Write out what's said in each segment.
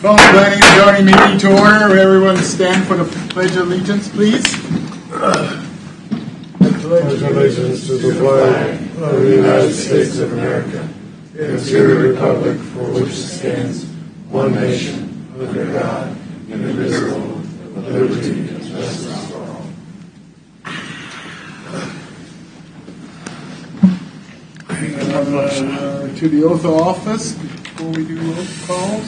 Call the planning and zoning meeting to order. Everyone stand for the Pledge of Allegiance, please. Pledge allegiance to the flag of the United States of America and to the republic for which it stands, one nation, under God, indivisible, with liberty and justice for all. To the oath of office before we do roll call.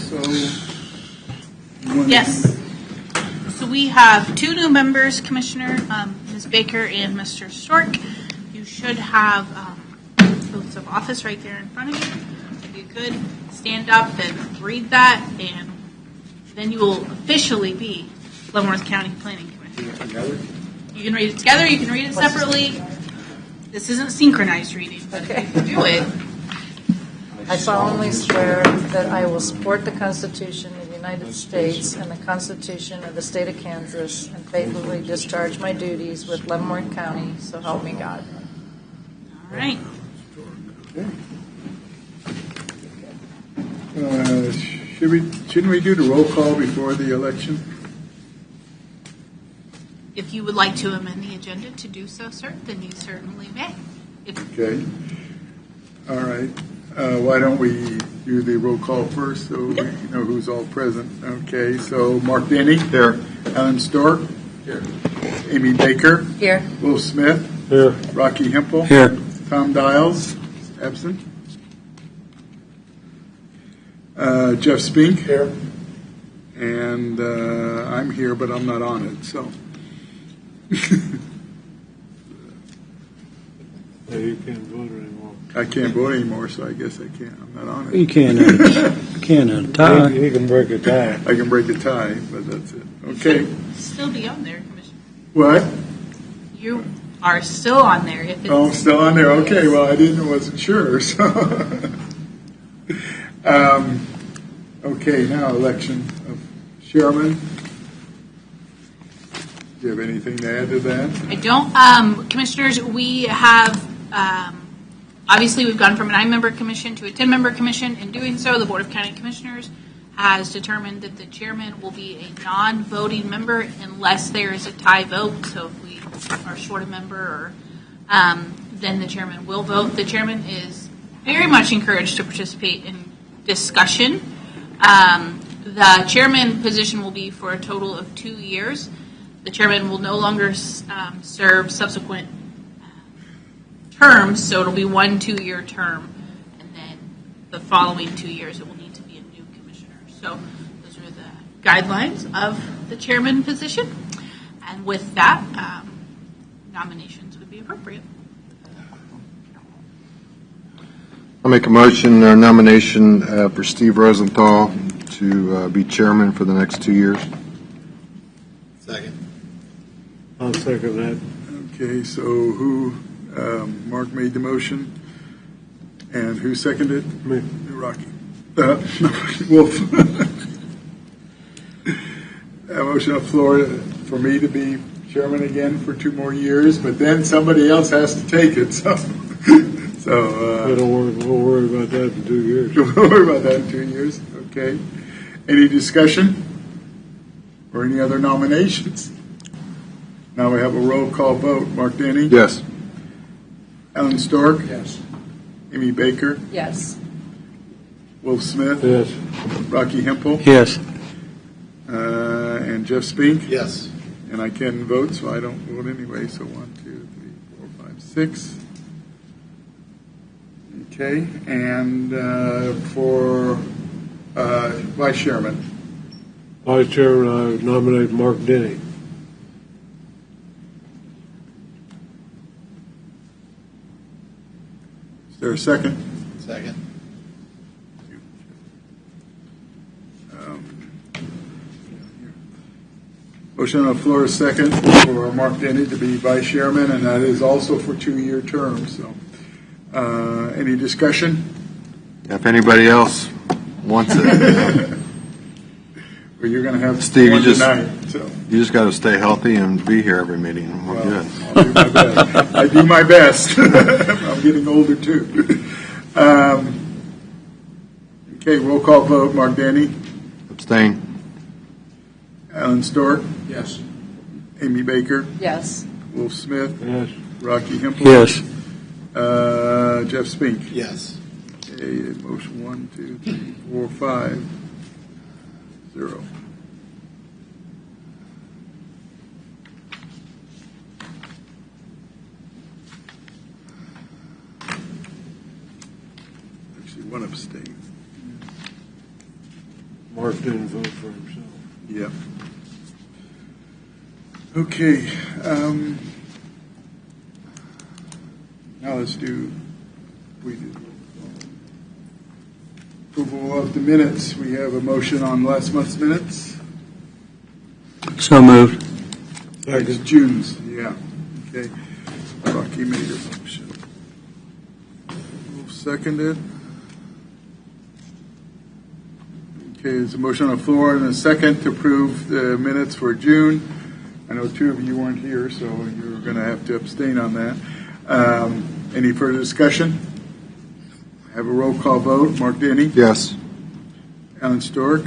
Yes. So we have two new members, Commissioner, Ms. Baker and Mr. Stork. You should have oaths of office right there in front of you. If you could stand up and read that, and then you will officially be Leavenworth County Planning Commissioner. You can read it together. You can read it separately. This isn't synchronized reading, but if you can do it. I solemnly swear that I will support the Constitution of the United States and the Constitution of the State of Kansas and faithfully discharge my duties with Leavenworth County, so help me God. All right. Shouldn't we do the roll call before the election? If you would like to amend the agenda to do so, sir, then you certainly may. Okay. All right. Why don't we do the roll call first so we know who's all present? Okay. So Mark Denny. Here. Alan Stork. Here. Amy Baker. Here. Will Smith. Here. Rocky Hempel. Here. Tom Dials. Absent. Jeff Spink. Here. And I'm here, but I'm not on it, so. Yeah, you can't vote anymore. I can't vote anymore, so I guess I can't. I'm not on it. You can't tie. He can break a tie. I can break a tie, but that's it. Okay. Still be on there, Commissioner. What? You are still on there. If it's, Oh, I'm still on there. Okay. Well, I wasn't sure. So. Okay. Now election of chairman. Do you have anything to add to that? I don't. Commissioners, we have, obviously we've gone from a 9-member commission to a 10-member commission. In doing so, the Board of County Commissioners has determined that the chairman will be a non-voting member unless there is a tie vote. So if we are short a member, then the chairman will vote. The chairman is very much encouraged to participate in discussion. The chairman position will be for a total of 2 years. The chairman will no longer serve subsequent terms, so it'll be 1 2-year term, and then the following 2 years it will need to be a new commissioner. So those are the guidelines of the chairman position, and with that, nominations would be appropriate. I'll make a motion or nomination for Steve Rosenthal to be chairman for the next 2 years. Second. I'll second that. Okay. So who? Mark made the motion, and who seconded? Me. Rocky. Wolf. A motion on the floor for me to be chairman again for 2 more years, but then somebody else has to take it. So, We'll worry about that in 2 years. Don't worry about that in 2 years. Okay. Any discussion or any other nominations? Now we have a roll call vote. Mark Denny. Yes. Alan Stork. Yes. Amy Baker. Yes. Will Smith. Yes. Rocky Hempel. Yes. And Jeff Spink. Yes. And I can vote, so I don't vote anyway. So 1, 2, 3, 4, 5, 6. Okay. And for vice chairman. Vice chairman, I nominate Mark Denny. Is there a second? Second. Motion on the floor is second for Mark Denny to be vice chairman, and that is also for 2-year terms. So, any discussion? If anybody else wants it, Well, you're going to have Steve, one you just tonight. So, you just got to stay healthy and be here every meeting. And we're good. I'll do my best. I do my best. I'm getting older too. Okay, roll call vote. Mark Denny. Abstain. Alan Stork, Yes. Amy Baker, Yes. Wolf Smith, Yes. Rocky Hempel. Yes. Jeff Spink. Yes. Okay, motion 1, 2, 3, 4, 5, 0. Actually, one abstain. Mark didn't vote for himself. Yep. Okay. Now let's do approval of the minutes. We have a motion on last month's minutes. So moved. It's June's, yeah. Okay. Rocky made a motion. Wolf seconded. Okay, there's a motion on the floor and a second to approve the minutes for June. I know two of you weren't here, so you're going to have to abstain on that. Any further discussion? Have a roll call vote. Mark Denny? Yes. Alan Stork?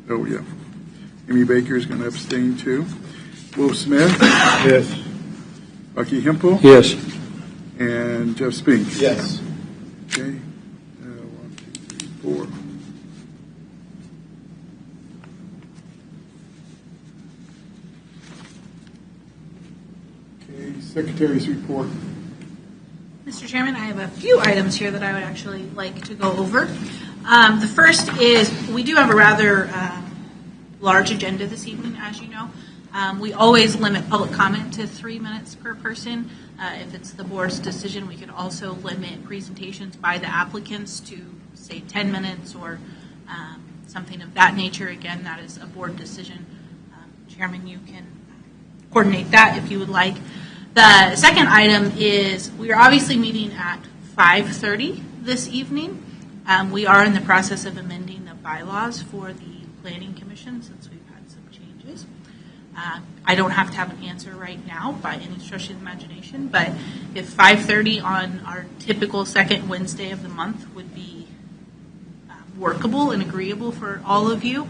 Oh, yeah. Amy Baker is going to abstain too. Wolf Smith? Yes. Rocky Hempel? Yes. And Jeff Spink? Yes. Okay. 1, 2, 3, 4. Okay, Secretary's report. Mr. Chairman, I have a few items here that I would actually like to go over. The first is we do have a rather large agenda this evening, as you know. We always limit public comment to 3 minutes per person. If it's the board's decision, we could also limit presentations by the applicants to, say, 10 minutes or something of that nature. Again, that is a board decision. Chairman, you can coordinate that if you would like. The second item is we are obviously meeting at 5:30 this evening. We are in the process of amending the bylaws for the Planning Commission since we've had some changes. I don't have to have an answer right now by any stretch of the imagination, but if 5:30 on our typical second Wednesday of the month would be workable and agreeable for all of you,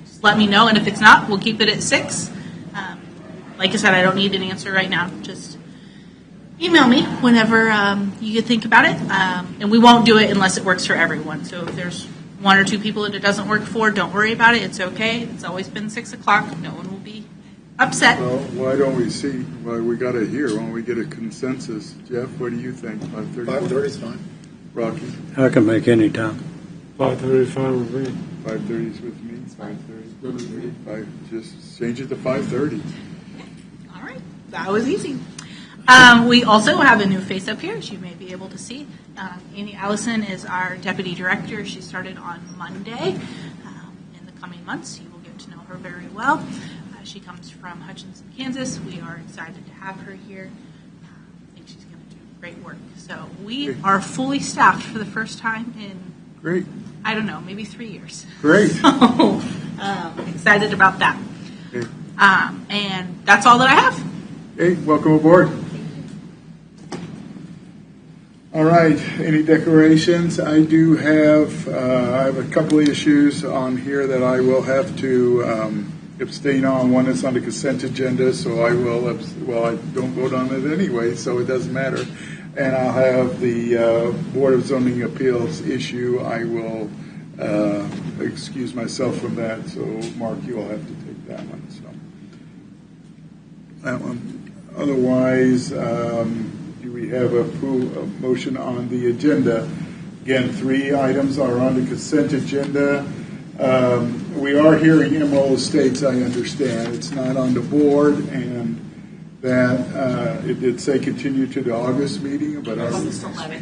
just let me know, and if it's not, we'll keep it at 6. Like I said, I don't need an answer right now. Just email me whenever you could think about it, and we won't do it unless it works for everyone. So if there's 1 or 2 people that it doesn't work for, don't worry about it. It's okay. It's always been 6 o'clock. No one will be upset. Well, why don't we see? Well, we got it here. Why don't we get a consensus? Jeff, what do you think? 5:30? 5:30 is fine. Rocky? I can make any time. 5:30 is fine with me. 5:30 is with me. 5:30. Just change it to 5:30. All right. That was easy. We also have a new face up here, as you may be able to see. Allison is our deputy director. She started on Monday. In the coming months, you will get to know her very well. She comes from Hutchinson, Kansas. We are excited to have her here. I think she's going to do great work. So we are fully staffed for the first time in, Great. I don't know, maybe 3 years. Great. So excited about that. Okay. And that's all that I have. Hey, welcome aboard. All right, any declarations? I do have, I have a couple of issues on here that I will have to abstain on. One is on the consent agenda, so I will, I don't vote on it anyway, so it doesn't matter. And I'll have the Board of Zoning Appeals issue. I will excuse myself from that, so Mark, you'll have to take that one. So that one. Otherwise, do we have a motion on the agenda? Again, 3 items are on the consent agenda. We are hearing Emerald Estates, I understand. It's not on the board, and that it did say continue to the August meeting, but August 11th.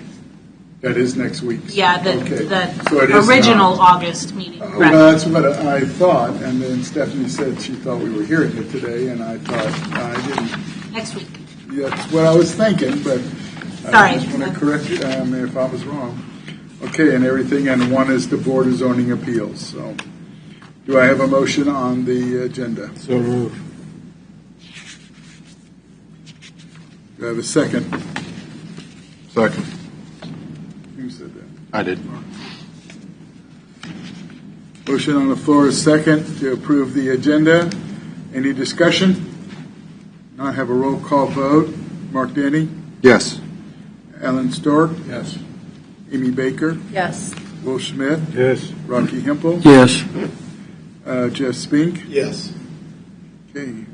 that is next week. Yeah, Okay. the So it is original not. August meeting. Well, Correct. that's what I thought, and then Stephanie said she thought we were hearing it today, and I thought I didn't. Next week. That's what I was thinking, but Sorry. I just want to correct if I was wrong. Okay, and everything, and one is the Board of Zoning Appeals. So, do I have a motion on the agenda? So moved. Do I have a second? Second. Who said that? I did. Motion on the floor is second to approve the agenda. Any discussion? Not have a roll call vote. Mark Denny, Yes. Alan Stork, Yes. Amy Baker, Yes. Will Schmidt, Yes. Rocky Hempel, Yes. Jeff Spink. Yes. Okay.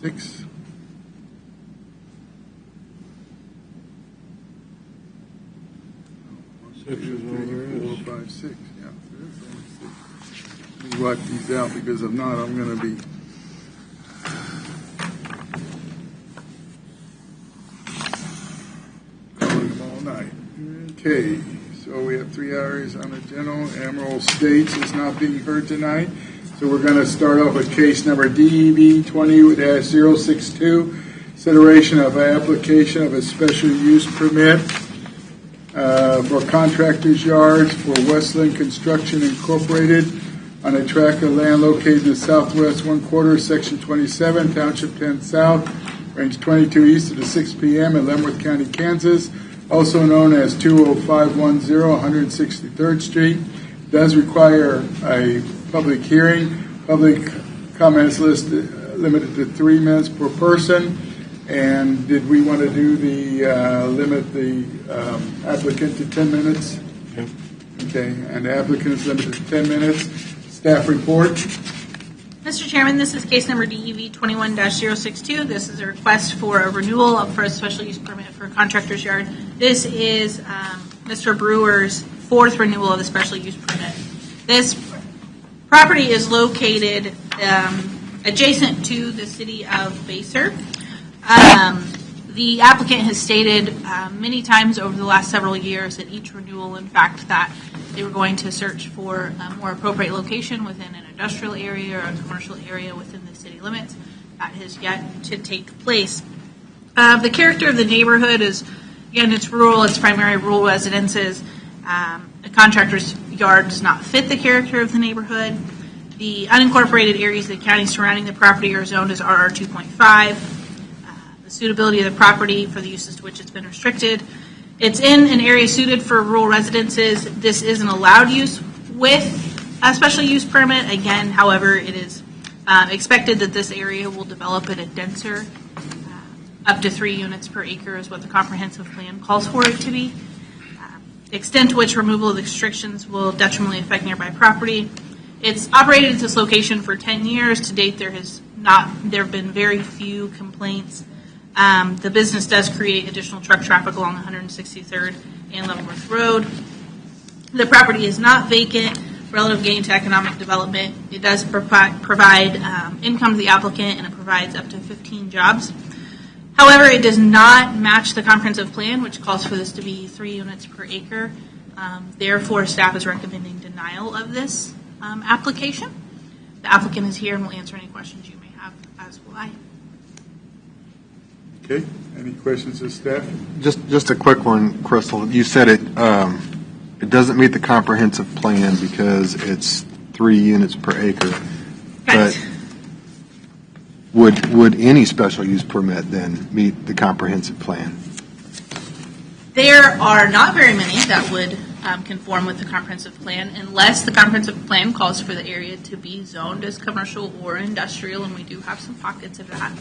6. Six is all there is. 4, 5, 6. Yeah, there's only 6. Let me wipe these out because if not, I'm going to be. Calling them all night. Okay, so we have 3 hours on the general. Emerald States is not being heard tonight. So we're going to start off with case number DEV 20-062, consideration of application of a special use permit for contractors' yards for Westland Construction Incorporated on a tract of land located in the southwest 1/4, section 27, township 10 south, range 22 east of the 6 p.m. in Leavenworth County, Kansas, also known as 20510 163rd Street. Does require a public hearing. Public comments limited to 3 minutes per person. And did we want to do the limit the applicant to 10 minutes? Yep. Okay, and the applicant is limited to 10 minutes. Staff report. Mr. Chairman, this is case number DEV 21-062. This is a request for a renewal for a special use permit for a contractor's yard. This is Mr. Brewer's 4th renewal of the special use permit. This property is located adjacent to the city of Basser. The applicant has stated many times over the last several years at each renewal, in fact, that they were going to search for a more appropriate location within an industrial area or a commercial area within the city limits. That has yet to take place. The character of the neighborhood is, again, it's rural, it's primarily rural residences. A contractor's yard does not fit the character of the neighborhood. The unincorporated areas of the county surrounding the property are zoned as RR 2.5. Suitability of the property for the uses to which it's been restricted. It's in an area suited for rural residences. This is an allowed use with a special use permit. Again, however, it is expected that this area will develop at a denser, up to 3 units per acre is what the comprehensive plan calls for it to be. The extent to which removal of the restrictions will detrimentally affect nearby property. It's operated at this location for 10 years. To date, there have been very few complaints. The business does create additional truck traffic along 163rd and Leavenworth Road. The property is not vacant, relative gain to economic development. It does provide income to the applicant, and it provides up to 15 jobs. However, it does not match the comprehensive plan, which calls for this to be 3 units per acre. Therefore, staff is recommending denial of this application. The applicant is here and will answer any questions you may have, as will I. Okay, any questions of staff? Just a quick one, Crystal. You said it doesn't meet the comprehensive plan because it's 3 units per acre. Correct. But would any special use permit then meet the comprehensive plan? There are not very many that would conform with the comprehensive plan unless the comprehensive plan calls for the area to be zoned as commercial or industrial, and we do have some pockets of that.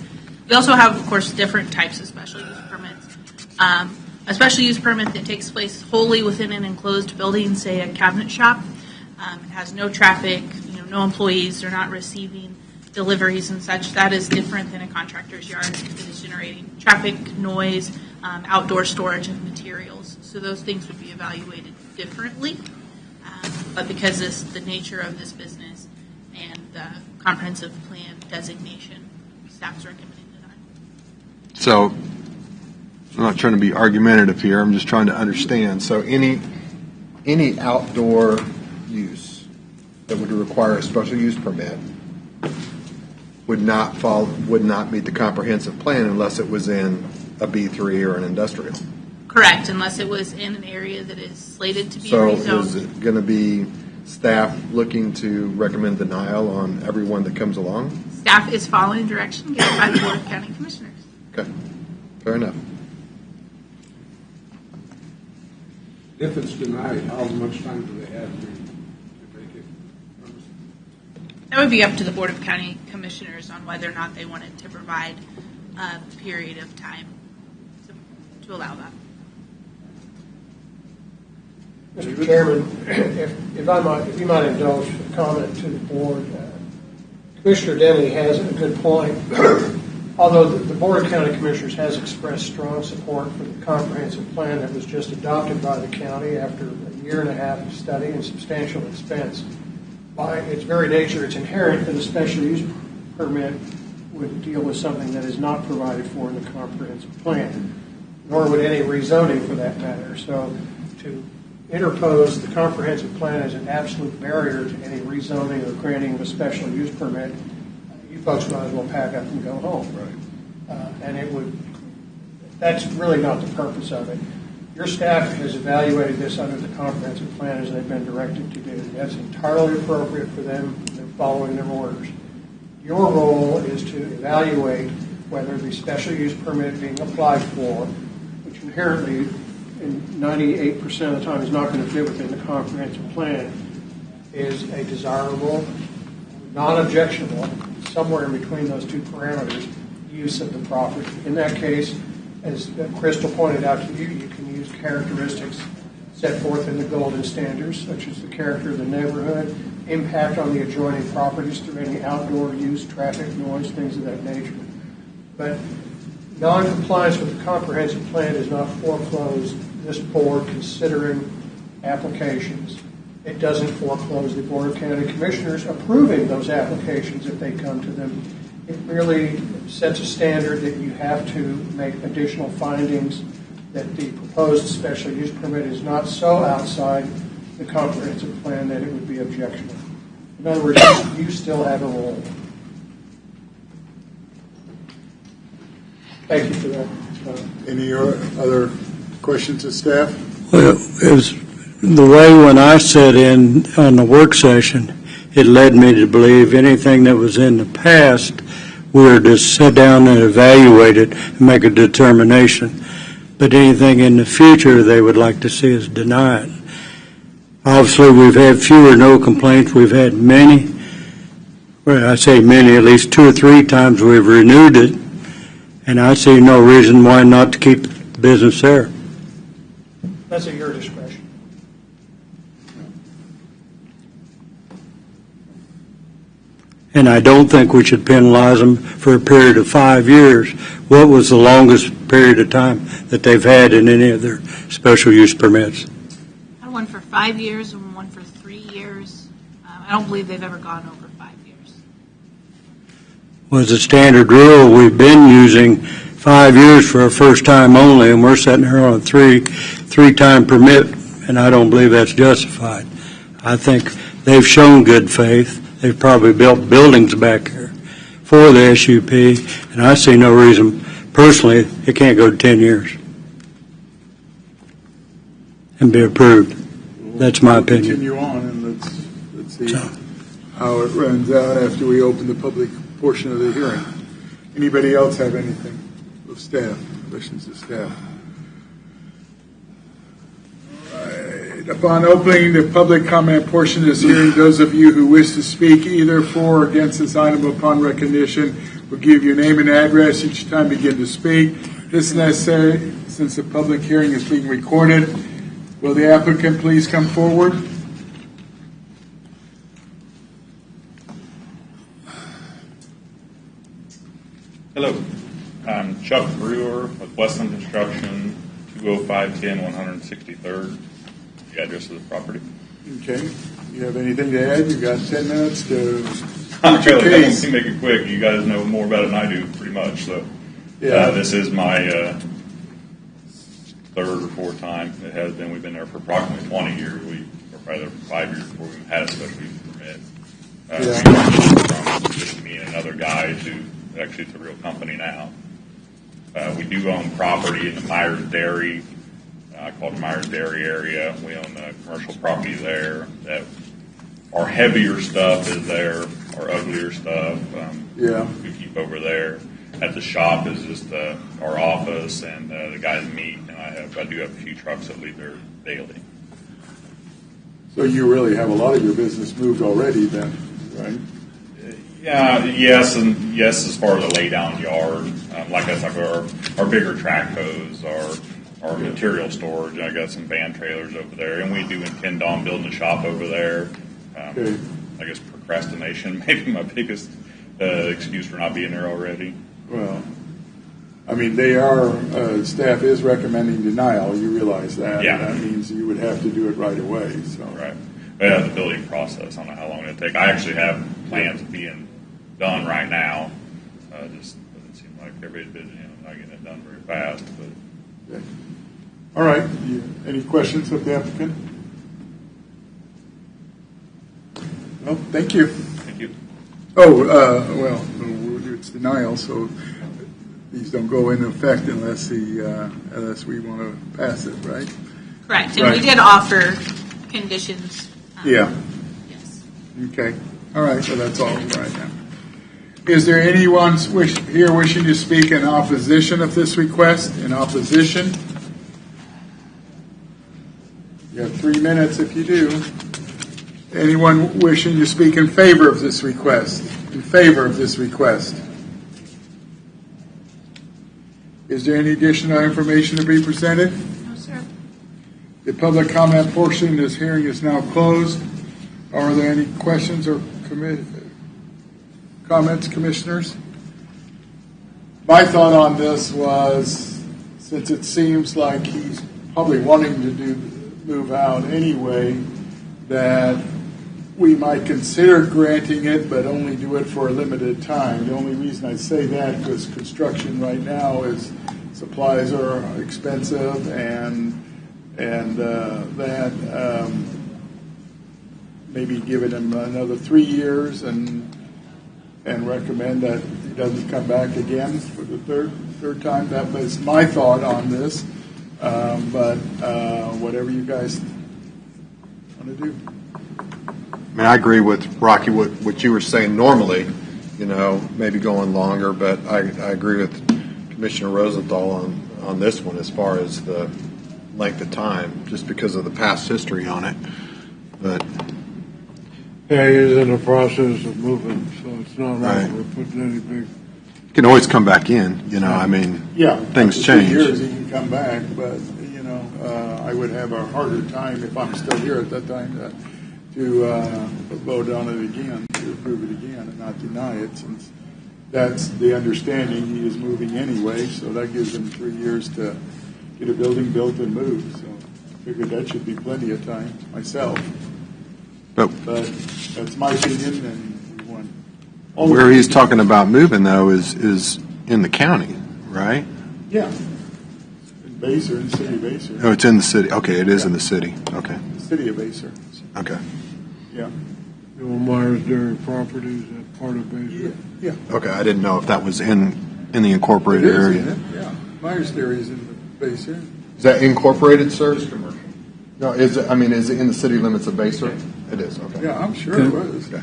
We also have, of course, different types of special use permits. A special use permit that takes place wholly within an enclosed building, say a cabinet shop, it has no traffic, no employees, they're not receiving deliveries and such. That is different than a contractor's yard that is generating traffic, noise, outdoor storage of materials. So those things would be evaluated differently. But because the nature of this business and the comprehensive plan designation, staff is recommending denial. So I'm not trying to be argumentative here. I'm just trying to understand. So any outdoor use that would require a special use permit would not meet the comprehensive plan unless it was in a B3 or an industrial. Correct, unless it was in an area that is slated to be So rezoned. is it going to be staff looking to recommend denial on everyone that comes along? Staff is following direction given by the Board of County Commissioners. Okay, fair enough. If it's denied, how much time do they have to make it? That would be up to the Board of County Commissioners on whether or not they wanted to provide a period of time to allow that. Mr. Chairman, if you might indulge a comment to the board, Commissioner Denny has a good point. Although the Board of County Commissioners has expressed strong support for the comprehensive plan that was just adopted by the county after a year and a half of study and substantial expense, by its very nature, it's inherent that a special use permit would deal with something that is not provided for in the comprehensive plan, nor would any rezoning for that matter. So to interpose the comprehensive plan as an absolute barrier to any rezoning or granting of a special use permit, you folks might as well pack up and go home. Right. And that's really not the purpose of it. Your staff has evaluated this under the comprehensive plan as they've been directed to do. That's entirely appropriate for them. They're following their orders. Your role is to evaluate whether the special use permit being applied for, which inherently in 98% of the time is not going to fit within the comprehensive plan, is a desirable, non-objectionable, somewhere in between those two parameters, use of the property. In that case, as Crystal pointed out to you, you can use characteristics set forth in the golden standards, such as the character of the neighborhood, impact on the adjoining properties through any outdoor use, traffic, noise, things of that nature. But non-compliance with the comprehensive plan does not foreclose this board considering applications. It doesn't foreclose the Board of County Commissioners approving those applications if they come to them. It really sets a standard that you have to make additional findings that the proposed special use permit is not so outside the comprehensive plan that it would be objectionable. In other words, you still have a role. Thank you for that. Any other questions of staff? Well, it was the way when I sat in on the work session, it led me to believe anything that was in the past, we were to sit down and evaluate it and make a determination. But anything in the future they would like to see us deny it. Obviously, we've had few or no complaints. We've had many. Well, I say many, at least 2 or 3 times we've renewed it. And I see no reason why not to keep the business there. That's at your discretion. And I don't think we should penalize them for a period of 5 years. What was the longest period of time that they've had in any of their special use permits? I had one for 5 years and one for 3 years. I don't believe they've ever gone over 5 years. Was the standard rule we've been using 5 years for a first time only, and we're sitting here on a three-time permit, and I don't believe that's justified. I think they've shown good faith. They've probably built buildings back here for the SUP, and I see no reason, personally, it can't go to 10 years and be approved. That's my opinion. Continue on, and let's see how it runs out after we open the public portion of the hearing. Anybody else have anything of staff, questions of staff? Upon opening the public comment portion of this hearing, those of you who wish to speak either for or against this item upon recognition will give your name and address each time you begin to speak. This is necessary since the public hearing is being recorded. Will the applicant please come forward? Hello, I'm Chuck Brewer with Westland Construction, 20510 163rd. The address of the property. Okay. You have anything to add? You've got 10 minutes to I'm your really case. to make it quick. You guys know more about it than I do, pretty much. So, Yeah. this is my third or fourth time. It has been. We've been there for approximately 20 years. We were probably there for 5 years before we had a special use permit. We went from just me and another guy to actually it's a real company now. We do own property in the Myers Dairy. I call it Myers Dairy area. We own the commercial property there. That our heavier stuff is there. Our uglier stuff we keep over there. At the shop is just our office and the guys meet. And I do have a few trucks that leave there daily. So you really have a lot of your business moved already then, right? Yeah, yes, and yes, as far as the lay down yard, like I said, our bigger track hoes, our material storage. I got some van trailers over there, and we do intend on building a shop over there. Okay. I guess procrastination may be my biggest excuse for not being there already. Well, I mean, staff is recommending denial, you realize that? Yeah. That means you would have to do it right away, so. Right. But the building process, I don't know how long it'll take. I actually have plans being done right now. Just doesn't seem like everybody's busy and not getting it done very fast. But Okay. All right, any questions of the applicant? No, thank you. thank you. Oh, well, it's denial, so these don't go into effect unless we want to pass it, right? Correct, and Right. we did offer conditions. Yeah. Yes. Okay, all right, so that's all right now. Is there anyone here wishing to speak in opposition of this request? In opposition? You have 3 minutes if you do. Anyone wishing to speak in favor of this request? In favor of this request? Is there any additional information to be presented? No, sir. The public comment portion of this hearing is now closed. Are there any questions or comments, commissioners? My thought on this was, since it seems like he's probably wanting to move out anyway, that we might consider granting it, but only do it for a limited time. The only reason I say that because construction right now is supplies are expensive, and maybe giving him another 3 years and recommend that he doesn't come back again for the third time. That was my thought on this, but whatever you guys want to do. I mean, I agree with Rocky, what you were saying normally, maybe going longer, but I agree with Commissioner Rosenthal on this one as far as the length of time, just because of the past history on it. But Yeah, he's in the process of moving, so it's not like Right. we're putting any big. you can always come back in, I mean, Yeah, things after 3 change. years he can come back, but I would have a harder time if I'm still here at that time to vote on it again, to approve it again, and not deny it, since that's the understanding. He is moving anyway, so that gives him 3 years to get a building built and move. So I figured that should be plenty of time myself. But But that's my opinion, and we want where he's talking about moving, though, is in the county, right? Yeah. In Baser, in the city of Baser. Oh, it's in the city. Okay, it is in the city. Okay, The city of Baser. okay. Yeah. Myers Dairy Properties, that part of Basin. Yeah. Okay, I didn't know if that was in the It incorporated is, area. isn't it? Yeah. Myers Dairy is in the Baser. Is that incorporated, sir? No, is it in the city limits of Baser? It is, okay. Yeah, I'm sure it was. Okay.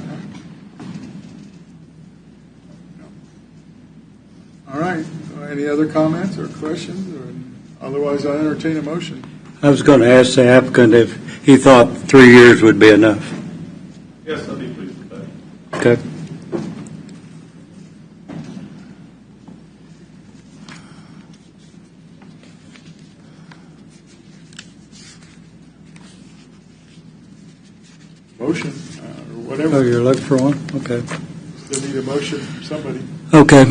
All right. Any other comments or questions? Or otherwise, I entertain a motion. I was going to ask the applicant if he thought 3 years would be enough. Yes, I'll be pleased with that. Okay. Motion or Oh, whatever. you're looking for one? Okay. Still need a motion from somebody. Okay.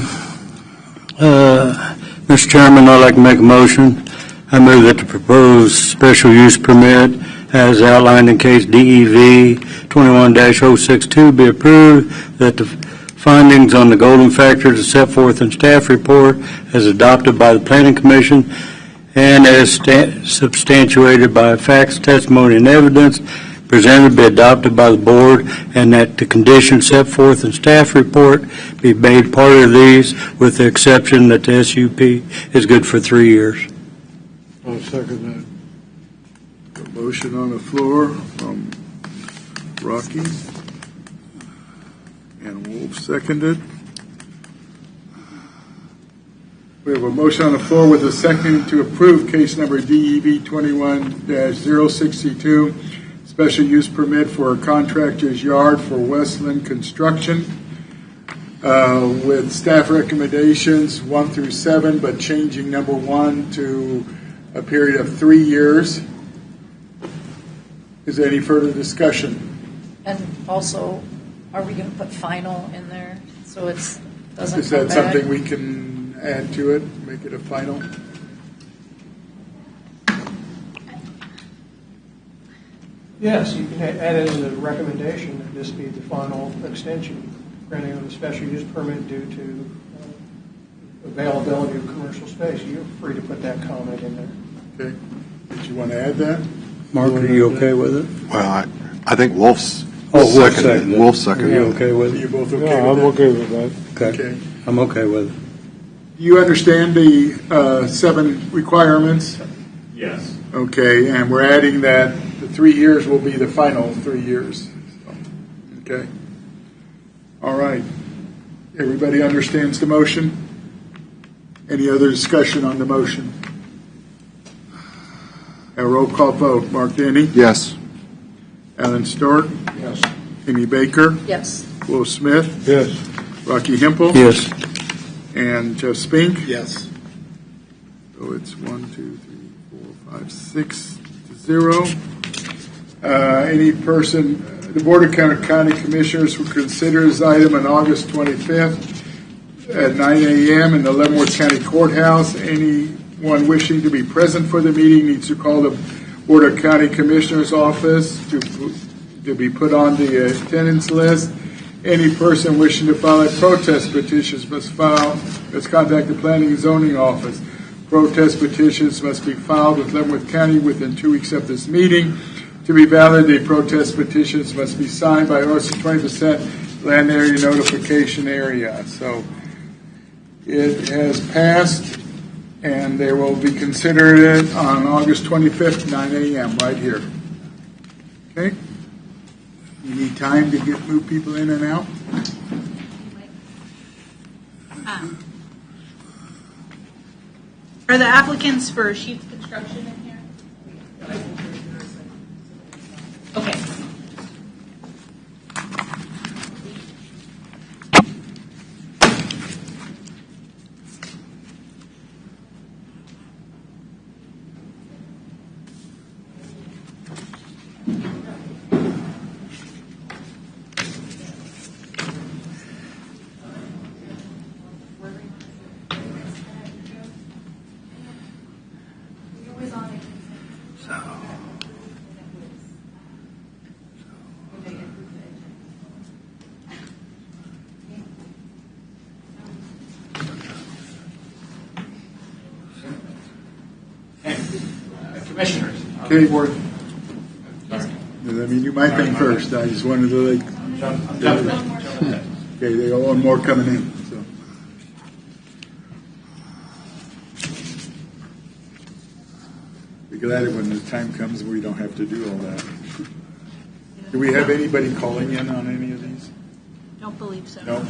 Mr. Chairman, I'd like to make a motion. I move that the proposed special use permit as outlined in case DEV 21-062 be approved, that the findings on the golden factors as set forth in staff report as adopted by the Planning Commission and as substantiated by facts, testimony, and evidence presented be adopted by the board, and that the conditions set forth in staff report be made part of these, with the exception that the SUP is good for 3 years. I'll second A motion on the floor from Rocky and Wolf seconded. We have a motion on the floor with a second to approve case number DEV 21-062, special use permit for a contractor's yard for Westland Construction with staff recommendations 1 through 7, but changing number 1 to a period of 3 years. Is there any further discussion? And also, are we going to put final in there so it doesn't Is come that back? something we can add to it, make it a final? Yes, you can add it as a recommendation that this be the final extension, granting of a special use permit due to availability of commercial space. You're free to put that comment in there. Okay. Did you want to add that? Mark, are you okay with it? Well, I think Wolf's Wolf seconded it. seconded it. Wolf Are seconded you it. okay with Are it? you both okay Yeah, with I'm that? okay with that. Okay. I'm okay with it. Do you understand the 7 requirements? Yes. Okay, and we're adding that the 3 years will be the final 3 years. Okay. All right. Everybody understands the motion? Any other discussion on the motion? A roll call vote. Mark Denny? Yes. Alan Stork? Yes. Amy Baker? Yes. Will Smith? Yes. Rocky Hempel? Yes. And Jeff Spink? Yes. So it's 1, 2, 3, 4, 5, 6 to 0. Any person, the Board of County Commissioners will consider this item on August 25th at 9 a.m. in the Leavenworth County Courthouse. Anyone wishing to be present for the meeting needs to call the Board of County Commissioners office to be put on the attendance list. Any person wishing to file a protest petition must contact the Planning and Zoning Office. Protest petitions must be filed with Leavenworth County within 2 weeks of this meeting. To be valid, the protest petitions must be signed by less than 20% land area notification area. So it has passed, and they will be considered on August 25th, 9 a.m. right here. Okay? You need time to move people in and out? Are the applicants for Sheets Construction in here? Okay. Commissioners. Okay. Board. I mean, you might think first. I just wanted to I'm jumping in. okay, they got one more coming in. So. Be glad when the time comes we don't have to do all that. Do we have anybody calling in on any of these? Don't believe so. No?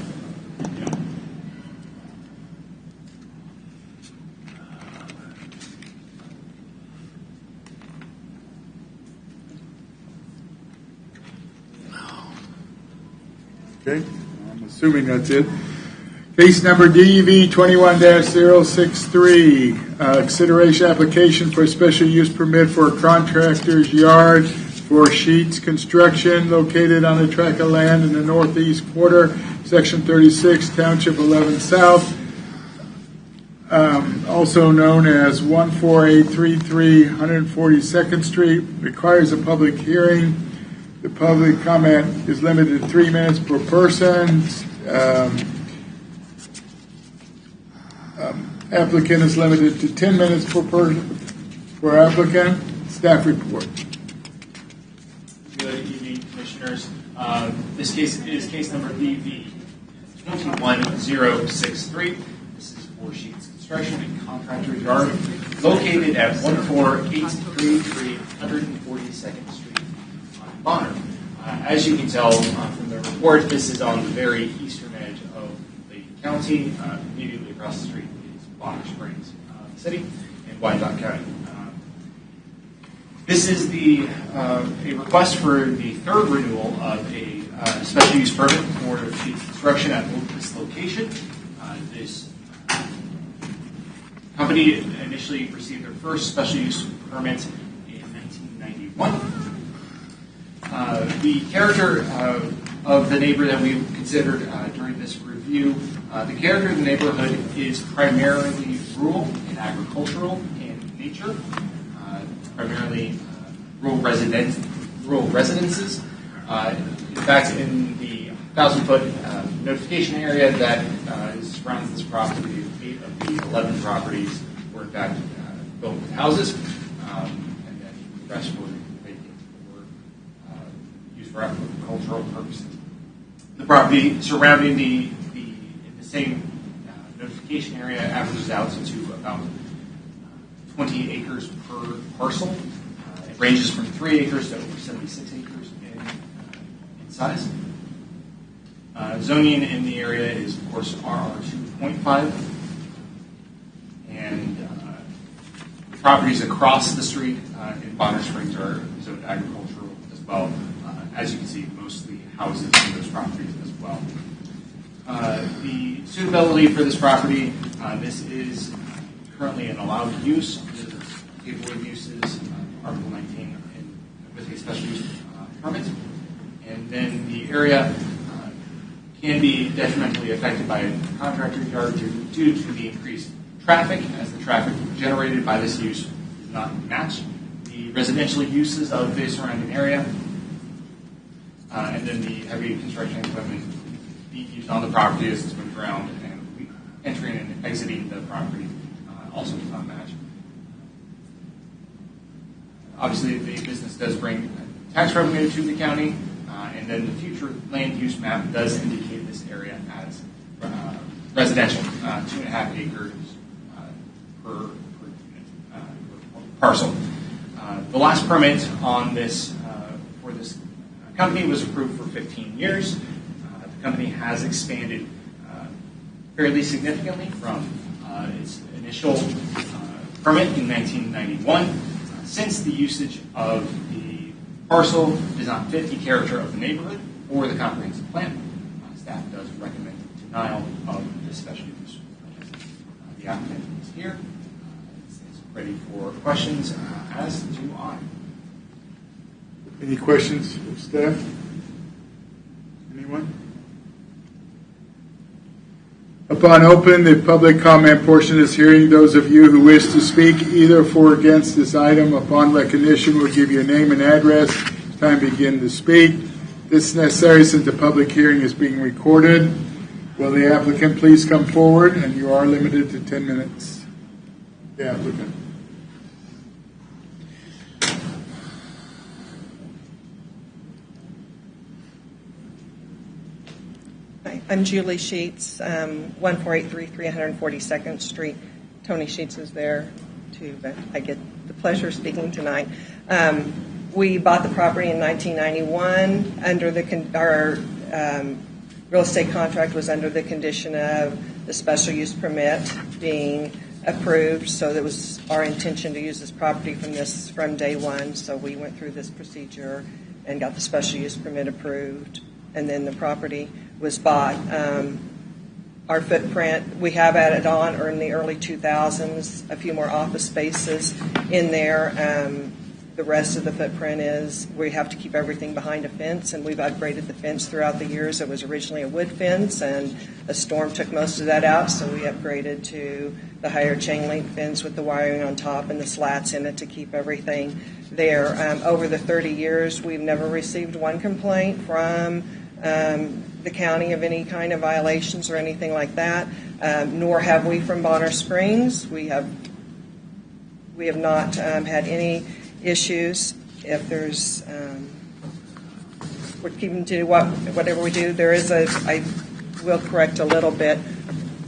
Okay, I'm assuming that's it. Case number DEV 21-063, consideration application for a special use permit for a contractor's yard for Sheets Construction located on a tract of land in the northeast quarter, Section 36, Township 11 South, also known as 14833 142nd Street, requires a public hearing. The public comment is limited to 3 minutes per person. Applicant is limited to 10 minutes per applicant. Staff report. Good evening, Commissioners. This case is case number DV 21063. This is for Sheets Construction and Contractor's Yard, located at 14833 142nd Street on Bonner. As you can tell from the report, this is on the very eastern edge of the county. Immediately across the street is Bonner Springs City in Wyandotte County. This is a request for the third renewal of a special use permit for sheets construction at this location. This company initially received their first special use permit in 1991. The character of the neighbor that we considered during this review, the character of the neighborhood is primarily rural and agricultural in nature, primarily rural residences. In fact, in the 1,000-foot notification area that surrounds this property, 8 of the 11 properties were in fact built with houses, and then the rest were vacant or used for agricultural purposes. The property surrounding the same notification area averages out to about 20 acres per parcel. It ranges from 3 acres to over 76 acres in size. Zoning in the area is, of course, RR 2.5. And the properties across the street in Bonner Springs are zoned agricultural as well. As you can see, mostly houses in those properties as well. The suitability for this property, this is currently an allowed use under the table of uses, Article 19, with a special use permit. And then the area can be detrimentally affected by a contractor yard due to the increased traffic, as the traffic generated by this use does not match the residential uses of the surrounding area. And then the heavy construction equipment being used on the property as it's moved around and entering and exiting the property also does not match. Obviously, the business does bring tax revenue to the county, and then the future land use map does indicate this area as residential, 2.5 acres per unit, parcel. The last permit on this for this company was approved for 15 years. The company has expanded fairly significantly from its initial permit in 1991. Since the usage of the parcel does not fit the character of the neighborhood or the comprehensive plan, staff does recommend denial of this special use. The applicant is here. Is ready for questions, as do I. Any questions of staff? Anyone? Upon opening the public comment portion of this hearing, those of you who wish to speak either for or against this item upon recognition will give your name and address. It's time to begin to speak. This is necessary since the public hearing is being recorded. Will the applicant please come forward? And you are limited to 10 minutes. The applicant. Hi, I'm Julie Sheets, 14833 142nd Street. Tony Sheets is there too, but I get the pleasure of speaking tonight. We bought the property in 1991 under our real estate contract was under the condition of the special use permit being approved. So that was our intention to use this property from day one. So we went through this procedure and got the special use permit approved, and then the property was bought. Our footprint, we have added on, or in the early 2000s, a few more office spaces in there. The rest of the footprint is we have to keep everything behind a fence, and we've upgraded the fence throughout the years. It was originally a wood fence, and a storm took most of that out, so we upgraded to the higher chain link fence with the wiring on top and the slats in it to keep everything there. Over the 30 years, we've never received one complaint from the county of any kind of violations or anything like that, nor have we from Bonner Springs. We have not had any issues. If there's, we're keeping to whatever we do. There is I will correct a little bit.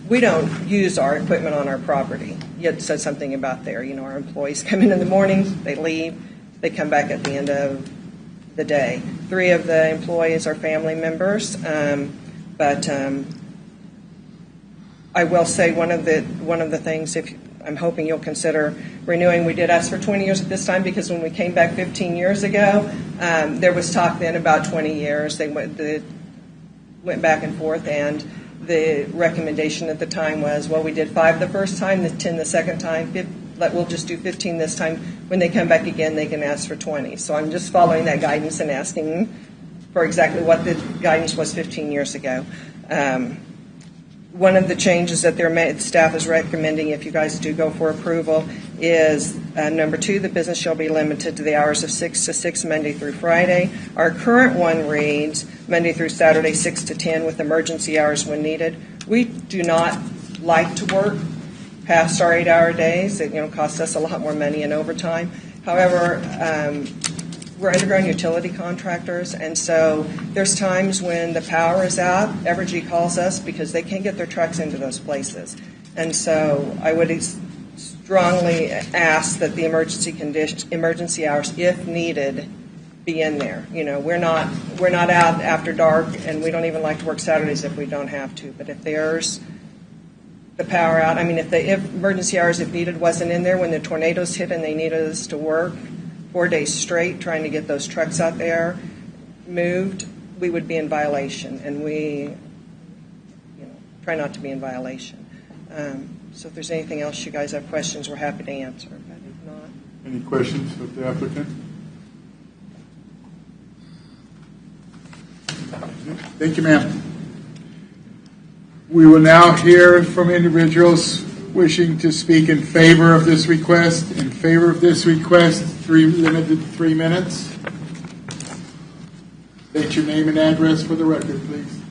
We don't use our equipment on our property. You had said something about there. You know, our employees come in the morning, they leave, they come back at the end of the day. 3 of the employees are family members, but I will say one of the things, if I'm hoping you'll consider renewing. We did ask for 20 years at this time because when we came back 15 years ago, there was talk then about 20 years. They went back and forth, and the recommendation at the time was, well, we did 5 the first time, 10 the second time, we'll just do 15 this time. When they come back again, they can ask for 20. So I'm just following that guidance and asking for exactly what the guidance was 15 years ago. One of the changes that staff is recommending, if you guys do go for approval, is number 2, the business shall be limited to the hours of 6 to 6 Monday through Friday. Our current one reads Monday through Saturday 6 to 10 with emergency hours when needed. We do not like to work past our 8-hour days. It costs us a lot more money in overtime. However, we're underground utility contractors, and so there's times when the power is out, Evergy calls us because they can't get their trucks into those places. And so I would strongly ask that the emergency hours, if needed, be in there. We're not out after dark, and we don't even like to work Saturdays if we don't have to. But if there's the power out, if emergency hours, if needed, wasn't in there when the tornadoes hit and they needed us to work 4 days straight trying to get those trucks out there moved, we would be in violation, and we try not to be in violation. So if there's anything else you guys have questions, we're happy to answer. But if not, Any questions of the applicant? Thank you, ma'am. We will now hear from individuals wishing to speak in favor of this request. In favor of this request, limited to 3 minutes. State your name and address for the record, please.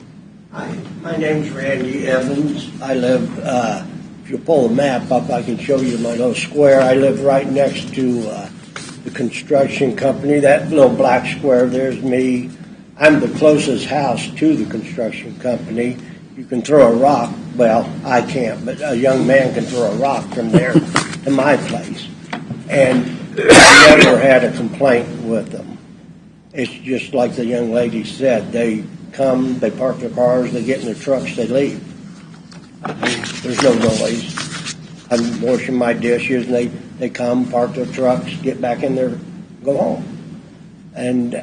Hi, my name's Randy Evans. I live, if you pull the map up, I can show you my little square. I live right next to the construction company. That little black square, there's me. I'm the closest house to the construction company. You can throw a rock. Well, I can't, but a young man can throw a rock from there to my place. And I never had a complaint with them. It's just like the young lady said. They come, they park their cars, they get in their trucks, they leave. There's no noise. I'm washing my dishes, and they come, park their trucks, get back in there, go home. And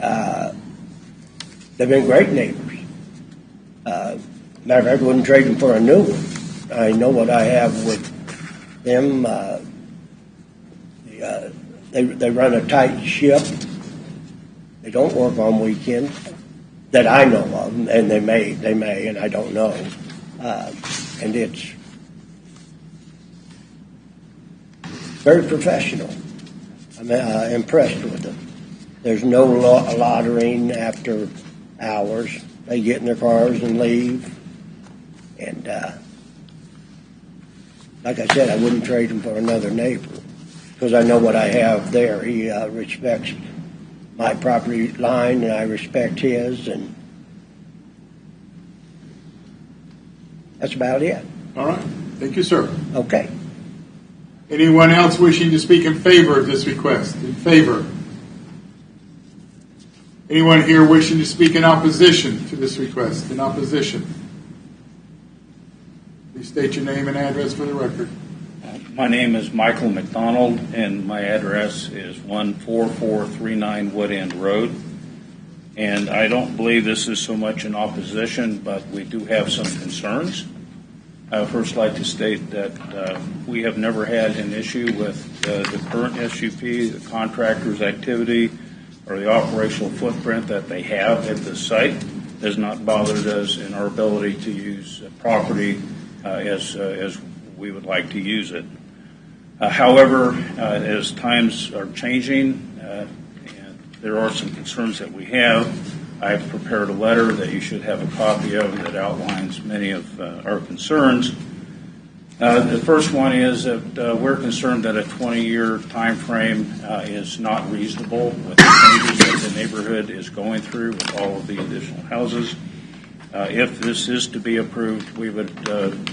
they've been great neighbors. Matter of fact, I wouldn't trade them for a new one. I know what I have with them. They run a tight ship. They don't work on weekends that I know of, and they may, and I don't know. And it's very professional. I'm impressed with them. There's no loitering after hours. They get in their cars and leave. And like I said, I wouldn't trade him for another neighbor because I know what I have there. He respects my property line, and I respect his, and that's about it. All right. Thank you, sir. Okay. Anyone else wishing to speak in favor of this request? In favor? Anyone here wishing to speak in opposition to this request? In opposition? Please state your name and address for the record. My name is Michael McDonald, and my address is 14439 Wood End Road. And I don't believe this is so much in opposition, but we do have some concerns. I would first like to state that we have never had an issue with the current SUP, the contractor's activity, or the operational footprint that they have at the site. Has not bothered us in our ability to use property as we would like to use it. However, as times are changing, and there are some concerns that we have, I've prepared a letter that you should have a copy of that outlines many of our concerns. The first one is that we're concerned that a 20-year time frame is not reasonable with the changes that the neighborhood is going through with all of the additional houses. If this is to be approved, we would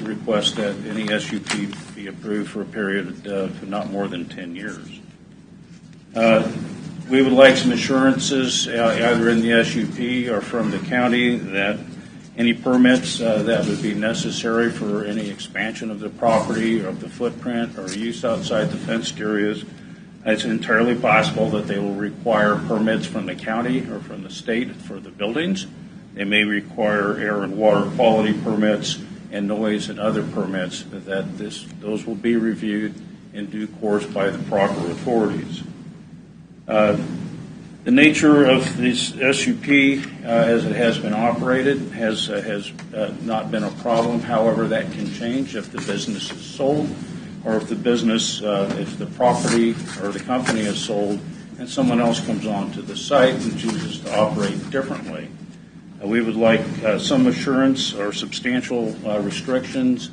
request that any SUP be approved for a period of not more than 10 years. We would like some assurances, either in the SUP or from the county, that Any permits that would be necessary for any expansion of the property or of the footprint or use outside the fenced areas, it's entirely possible that they will require permits from the county or from the state for the buildings. They may require air and water quality permits and noise and other permits. Those will be reviewed in due course by the proper authorities. The nature of this SUP, as it has been operated, has not been a problem. However, that can change if the business is sold, or if the property or the company is sold, and someone else comes onto the site and chooses to operate differently. We would like some assurance or substantial restrictions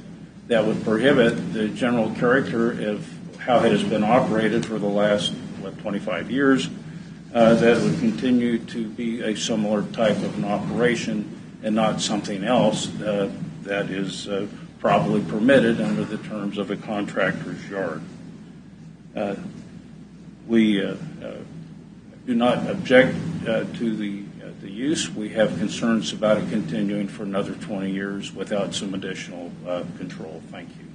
that would prohibit the general character of how it has been operated for the last 25 years. That would continue to be a similar type of an operation and not something else that is probably permitted under the terms of a contractor's yard. We do not object to the use. We have concerns about it continuing for another 20 years without some additional control. Thank you.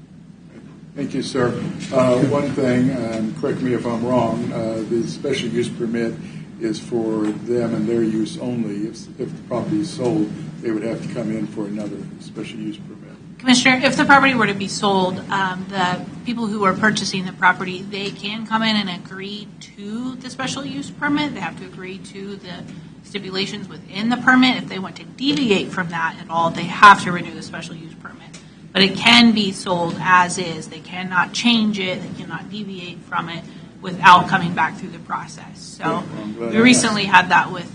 Thank you, sir. One thing, correct me if I'm wrong, the special use permit is for them and their use only. If the property is sold, they would have to come in for another special use permit. Commissioner, if the property were to be sold, the people who are purchasing the property, they can come in and agree to the special use permit. They have to agree to the stipulations within the permit. If they want to deviate from that at all, they have to renew the special use permit. But it can be sold as is. They cannot change it. They cannot deviate from it without coming back through the process. So we recently had that with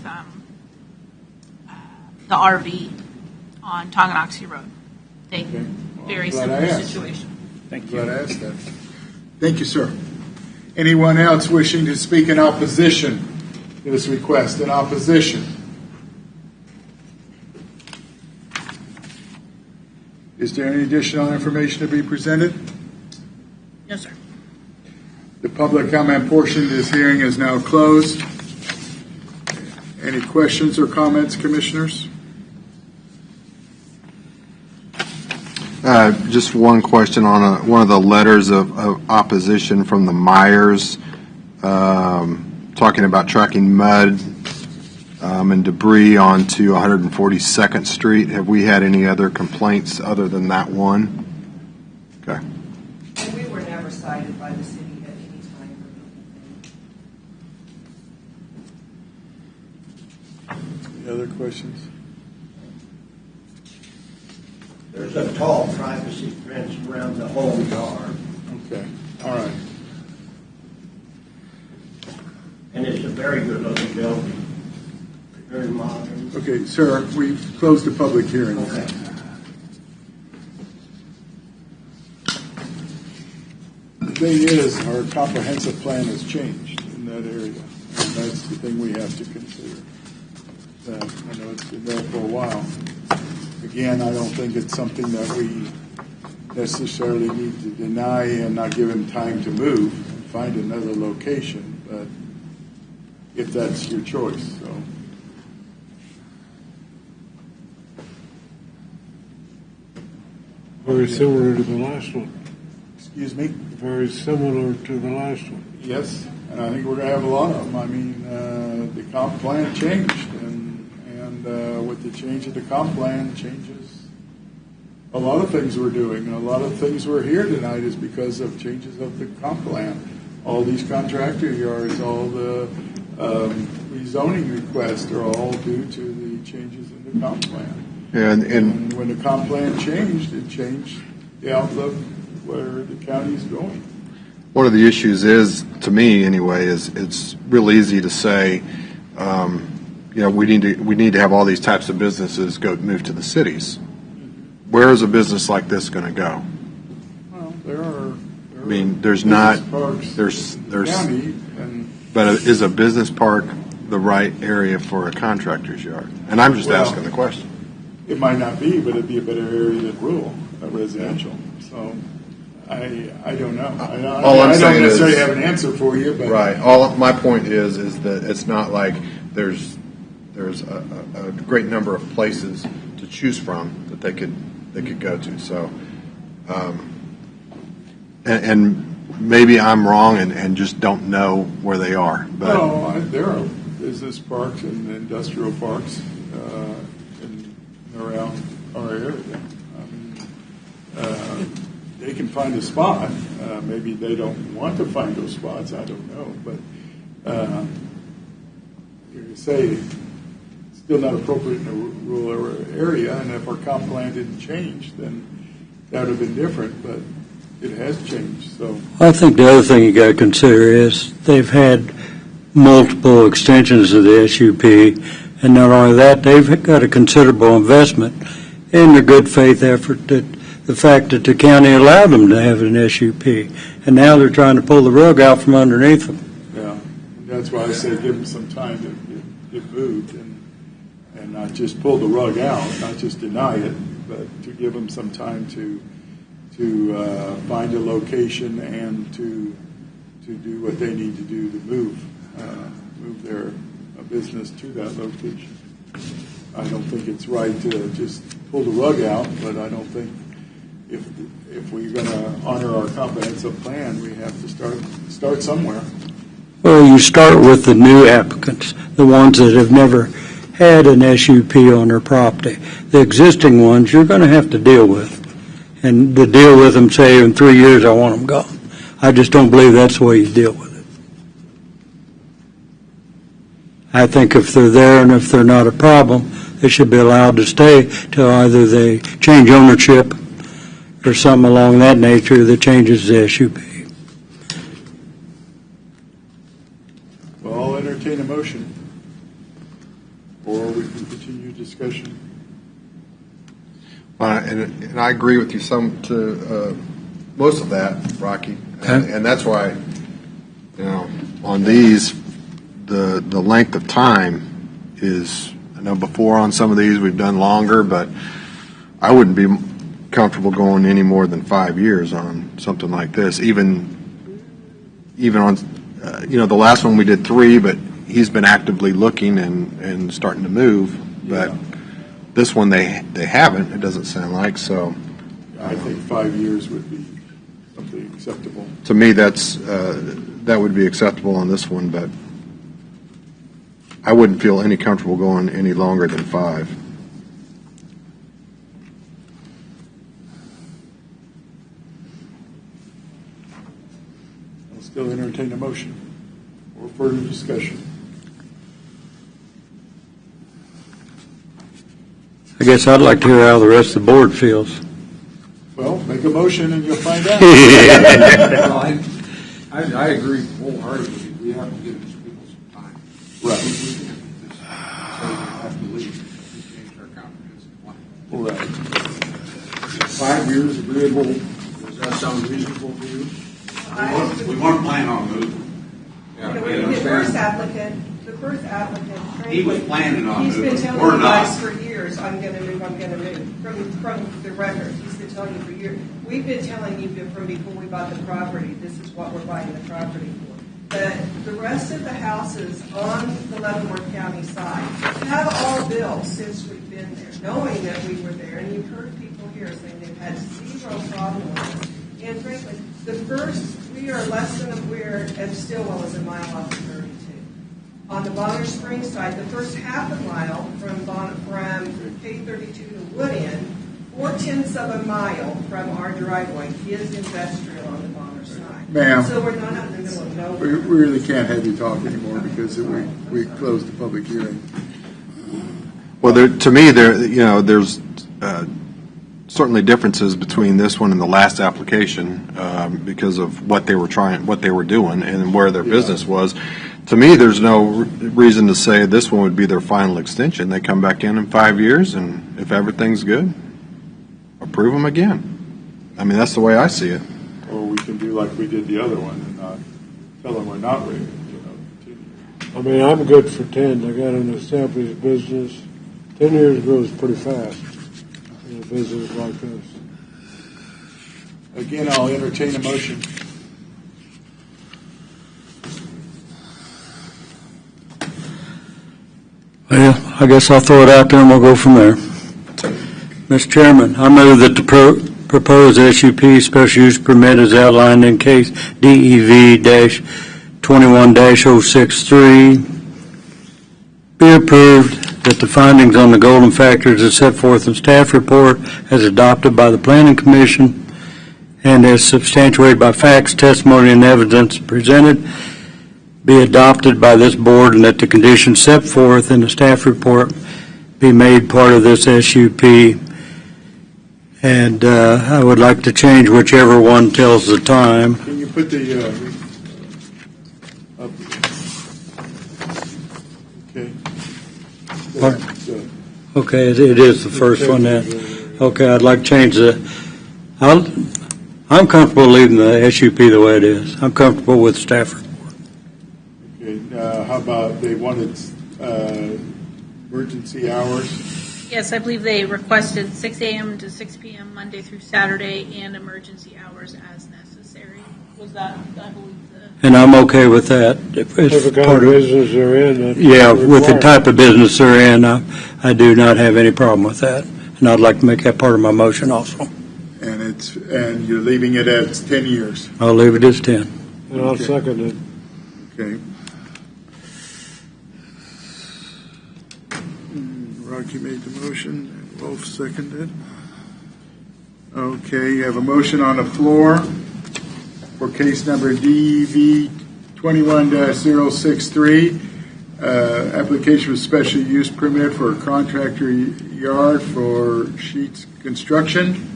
the RV on Tonganoxie Road. Very similar situation. Thank you. Glad I asked that. Thank you, sir. Anyone else wishing to speak in opposition to this request? In opposition? Is there any additional information to be presented? No, sir. The public comment portion of this hearing is now closed. Any questions or comments, commissioners? Just one question on one of the letters of opposition from the Myers, talking about trucking mud and debris onto 142nd Street. Have we had any other complaints other than that one? Okay. And we were never cited by the city at any time for anything. Any other questions? There's a tall privacy fence around the whole yard, Okay. All right. and it's a very good-looking building, very modern. Okay, sir, we've closed the public hearing. Okay. The thing is, our comprehensive plan has changed in that area, and that's the thing we have to consider. I know it's been there for a while. Again, I don't think it's something that we necessarily need to deny and not give him time to move and find another location, but if that's your choice, so. Very similar to the last one. Excuse me? Very similar to the last one. Yes, and I think we're going to have a lot of them. I mean, the comp plan changed, and with the change of the comp plan changes a lot of things we're doing, and a lot of things we're here tonight is because of changes of the comp plan. All these contractor yards, all the rezoning requests are all due to the changes in the comp plan. And when the comp plan changed, it changed the outlook where the county is going. One of the issues is, to me anyway, is it's real easy to say, we need to have all these types of businesses move to the cities. Where is a business like this going to go? Well, there are. I mean, there's not. There's county, but is a business park the right area for a contractor's yard? And I'm just asking the question. It might not be, but it'd be a better area than rural, residential. So I don't know. I don't necessarily have an answer for you, but right. My point is that it's not like there's a great number of places to choose from that they could go to. So, and maybe I'm wrong and just don't know where they are. But No, there are business parks and industrial parks in and around our area. They can find a spot. Maybe they don't want to find those spots. I don't know. But you say it's still not appropriate in a rural area, and if our comp plan didn't change, then that would have been different. But it has changed. So I think the other thing you got to consider is they've had multiple extensions of the SUP, and not only that, they've got a considerable investment in the good faith effort that the fact that the county allowed them to have an SUP, and now they're trying to pull the rug out from underneath them. yeah, that's why I say give them some time to get moved and not just pull the rug out, not just deny it, but to give them some time to find a location and to do what they need to do to move their business to that location. I don't think it's right to just pull the rug out, but I don't think if we're going to honor our comprehensive plan, we have to start somewhere. Well, you start with the new applicants, the ones that have never had an SUP on their property. The existing ones you're going to have to deal with. And to deal with them, say, in 3 years, I want them gone. I just don't believe that's the way you deal with it. I think if they're there and if they're not a problem, they should be allowed to stay till either they change ownership or something along that nature that changes the SUP. Well, I'll entertain a motion, or we can continue discussion. And I agree with you most of that, Rocky, and that's why on these the length of time is. I know before on some of these we've done longer, but I wouldn't be comfortable going any more than 5 years on something like this. Even on the last one we did 3, but he's been actively looking and starting to move, but. Yeah. This one they haven't. It doesn't sound like so. I think 5 years would be something acceptable. To me, that would be acceptable on this one, but I wouldn't feel any comfortable going any longer than 5. I'll still entertain a motion or further discussion. I guess I'd like to hear how the rest of the board feels. Well, make a motion and you'll find out. I agree wholeheartedly. We have to give these people some time. Right. We have to leave. We changed our comprehensive plan. Right. 5 years agreeable. Does that sound reasonable to you? We want to plan on moving. Yeah, the first applicant, he was planning on he's moving. been telling you guys for years, I'm going to move. From the record, he's been telling you for years. We've been telling you from before we bought the property, this is what we're buying the property for. But the rest of the houses on the Leavenworth County side have all built since we've been there, knowing that we were there. And you've heard people here saying they've had 0 problem with it. And frankly, we are less than and Stillwell is a mile off of 32. On the Bonner Springs side, the first half a mile from K32 to Wood End, 4/10 of a mile from our driveway is industrial on the Bonner side. Ma'am. So we're not out in the middle of nowhere. We really can't have you talk anymore because we closed the public hearing. Well, to me, there's certainly differences between this one and the last application because of what they were doing, and where their business was. To me, there's no reason to say this one would be their final extension. They come back in 5 years, and if everything's good, approve them again. I mean, that's the way I see it. Or we can do like we did the other one and not tell them we're not ready to continue. I mean, I'm good for 10. I got an established business. 10 years goes pretty fast in a business like this. Again, I'll entertain a motion. Well, I guess I'll throw it out there and we'll go from there. Mr. Chairman, I move that the proposed SUP special use permit as outlined in case DEV-21-063 be approved, that the findings on the golden factors as set forth in staff report as adopted by the Planning Commission and as substantiated by facts, testimony, and evidence presented be adopted by this board, and that the conditions set forth in the staff report be made part of this SUP. And I would like to change whichever one tells the time. Can you put the, up? Okay. What? Okay, it is the first one then. Okay, I'd like to change I'm comfortable leaving the SUP the way it is. I'm comfortable with staff report. Okay, how about they wanted emergency hours? Yes, I believe they requested 6 a.m. to 6 p.m. Monday through Saturday and emergency hours as necessary. Was that, I believe, And I'm okay with that. If it's What kind part of of, business they're in. yeah, with the type of business they're in, I do not have any problem with that. And I'd like to make that part of my motion also. And you're leaving it at 10 years. I'll leave it as 10. And I'll Okay. second it. Okay. Rocky made the motion, and Wolf seconded. Okay, you have a motion on the floor for case number DEV 21-063, application for special use permit for a contractor yard for Sheets Construction.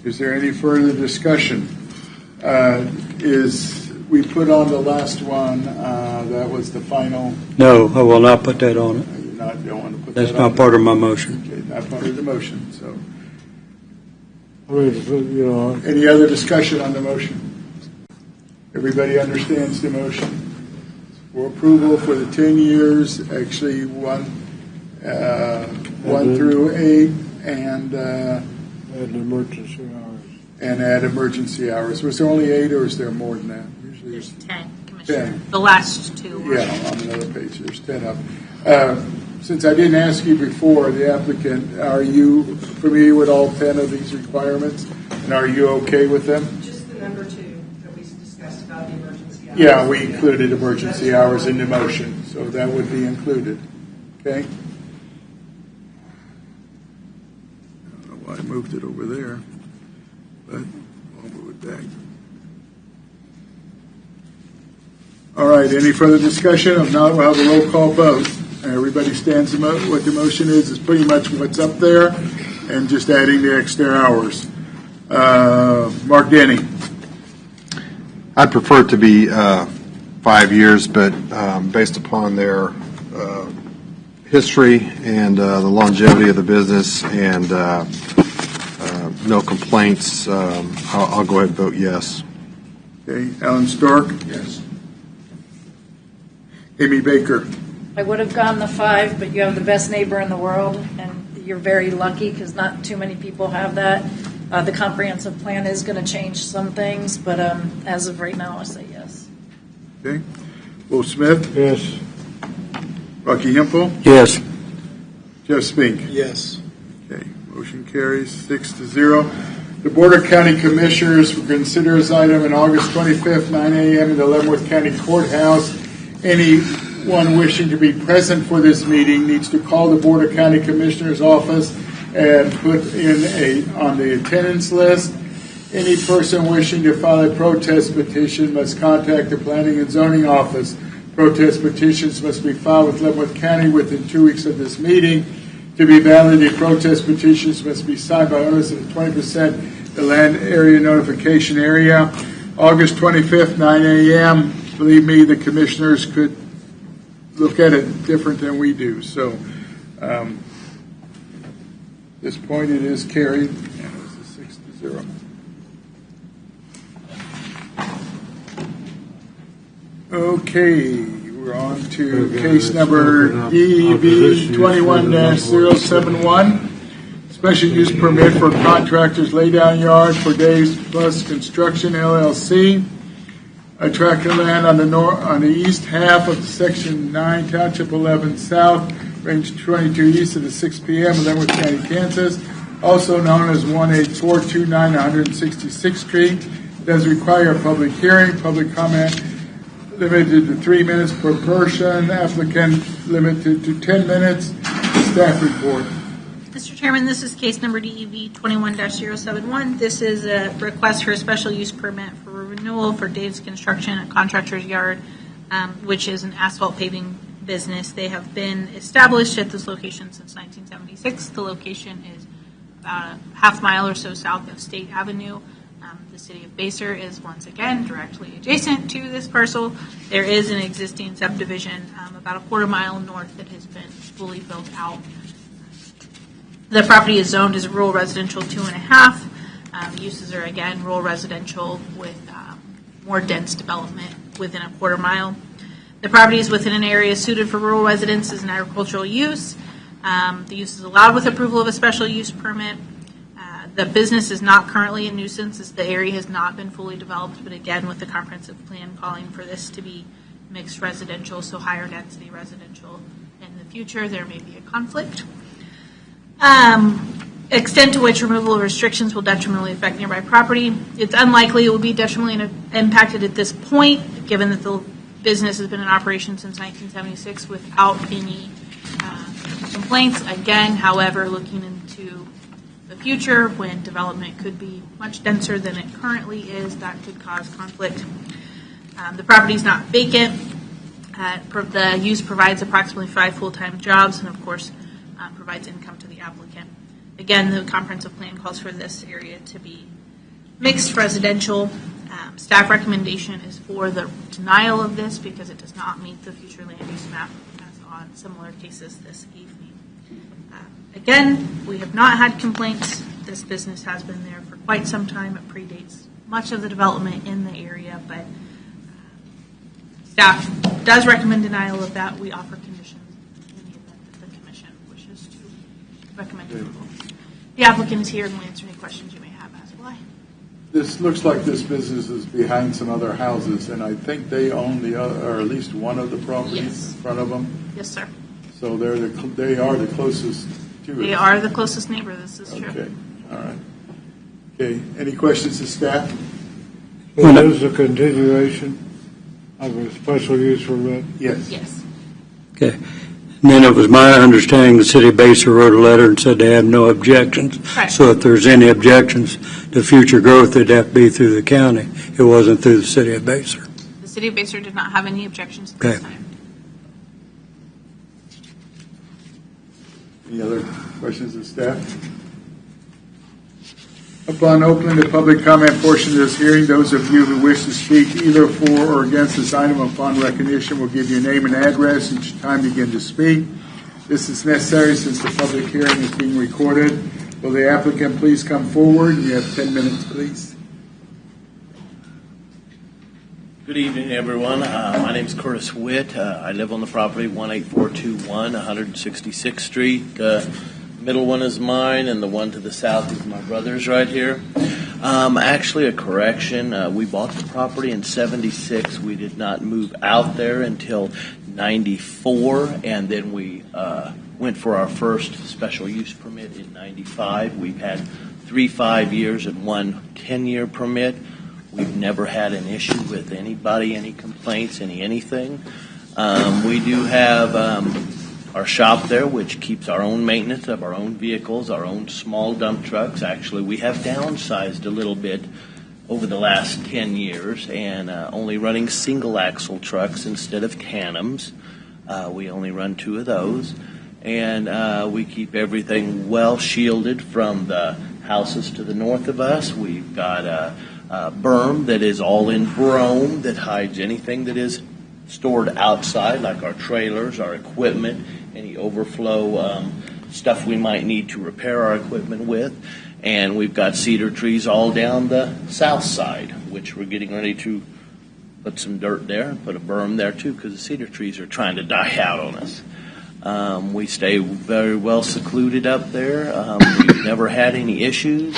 Is there any further discussion? We put on the last one, that was the final. No, I will not put that on it. Don't want to put That's that on not part of my motion. Okay, not part of the motion, so. I mean, you know, Any other discussion on the motion? Everybody understands the motion? For approval for the 10 years, actually 1 through 8, and add emergency hours. add emergency hours. Was there only 8 or is there more than that? Usually there's there's 10, Commissioner. 10. The last two were. Yeah, on another page, there's 10 up. Since I didn't ask you before, the applicant, are you familiar with all 10 of these requirements? And are you okay with them? Just the number 2 that we discussed about the emergency hours. Yeah, we included emergency hours in the motion, so that would be included. Okay? I don't know why I moved it over there, but I'll move it back. All right, any further discussion? If not, we'll have a roll call vote. Everybody stands what the motion is pretty much what's up there, and just adding the extra hours. Mark Denny. I'd prefer it to be 5 years, but based upon their history and the longevity of the business and no complaints, I'll go ahead and vote yes. Okay, Alan Stork. Yes. Amy Baker. I would have gone the 5, but you have the best neighbor in the world, and you're very lucky because not too many people have that. The comprehensive plan is going to change some things, but as of right now, I say yes. Okay. Will Smith. Yes. Rocky Hempel. Yes. Jeff Spink. Yes. Okay, motion carries 6-0. The Board of County Commissioners will consider this item on August 25th, 9 a.m. in the Leavenworth County Courthouse. Anyone wishing to be present for this meeting needs to call the Board of County Commissioners office and put in on the attendance list. Any person wishing to file a protest petition must contact the Planning and Zoning Office. Protest petitions must be filed with Leavenworth County within 2 weeks of this meeting. To be valid, the protest petitions must be signed by owners of 20% the land area notification area. August 25th, 9 a.m. Believe me, the commissioners could look at it different than we do. So, at this point, it is carried, and it's a 6-0. Okay, we're on to case number DEV 21-071. Special use permit for contractors laydown yard for Days Plus Construction LLC. A tract of land on the east half of Section 9, Township 11 South, range 22 east of the 6 p.m. in Leavenworth County, Kansas, also known as 18429 166th Street. Does require a public hearing, public comment limited to 3 minutes per person, applicant limited to 10 minutes. Staff report. Mr. Chairman, this is case number DEV 21-071. This is a request for a special use permit for renewal for Dave's Construction, a contractor's yard, which is an asphalt paving business. They have been established at this location since 1976. The location is about a half mile or so south of State Avenue. The city of Basel is once again directly adjacent to this parcel. There is an existing subdivision about a quarter mile north that has been fully built out. The property is zoned as rural residential 2.5. Uses are again rural residential with more dense development within a quarter mile. The property is within an area suited for rural residents as an agricultural use. The use is allowed with approval of a special use permit. The business is not currently a nuisance as the area has not been fully developed, but again, with the comprehensive plan calling for this to be mixed residential, so higher density residential in the future, there may be a conflict. Extent to which removal of restrictions will detrimentally affect nearby property. It's unlikely it will be detrimentally impacted at this point, given that the business has been in operation since 1976 without any complaints. Again, however, looking into the future when development could be much denser than it currently is, that could cause conflict. The property is not vacant. The use provides approximately 5 full-time jobs and, of course, provides income to the applicant. Again, the comprehensive plan calls for this area to be mixed residential. Staff recommendation is for the denial of this because it does not meet the future land use map as on similar cases this evening. Again, we have not had complaints. This business has been there for quite some time. It predates much of the development in the area, but staff does recommend denial of that. We offer conditions in the event that the commission wishes to recommend approval. The applicant is here and will answer any questions you may have as well. This looks like this business is behind some other houses, and I think they own the other, or at least one of the properties Yes. in front of them. Yes, sir. So they are the closest to it. They are the closest neighbor. This is true. Okay, all right. Okay, any questions to staff? So this is a continuation of a special use permit? Yes. Yes. Okay. And then it was my understanding the city of Basel wrote a letter and said they had no objections. Correct. So if there's any objections to future growth, it'd have to be through the county. It wasn't through the city of Basel. The city of Basel did not have any objections at this Okay. time. Any other questions of staff? Upon opening the public comment portion of this hearing, those of you who wish to speak either for or against this item upon recognition will give your name and address each time you begin to speak. This is necessary since the public hearing is being recorded. Will the applicant please come forward? You have 10 minutes, please. Good evening, everyone. My name is Curtis Witt. I live on the property 18421 166th Street. Middle one is mine, and the one to the south is my brother's right here. Actually, a correction. We bought the property in 76. We did not move out there until 94, and then we went for our first special use permit in 95. We've had 3 5-years and 1 10-year permit. We've never had an issue with anybody, any complaints, anything. We do have our shop there, which keeps our own maintenance of our own vehicles, our own small dump trucks. Actually, we have downsized a little bit over the last 10 years and only running single axle trucks instead of Can-Ams. We only run 2 of those. And we keep everything well shielded from the houses to the north of us. We've got a berm that is all in brome that hides anything that is stored outside, like our trailers, our equipment, any overflow stuff we might need to repair our equipment with. And we've got cedar trees all down the south side, which we're getting ready to put some dirt there and put a berm there too, because the cedar trees are trying to die out on us. We stay very well secluded up there. We've never had any issues.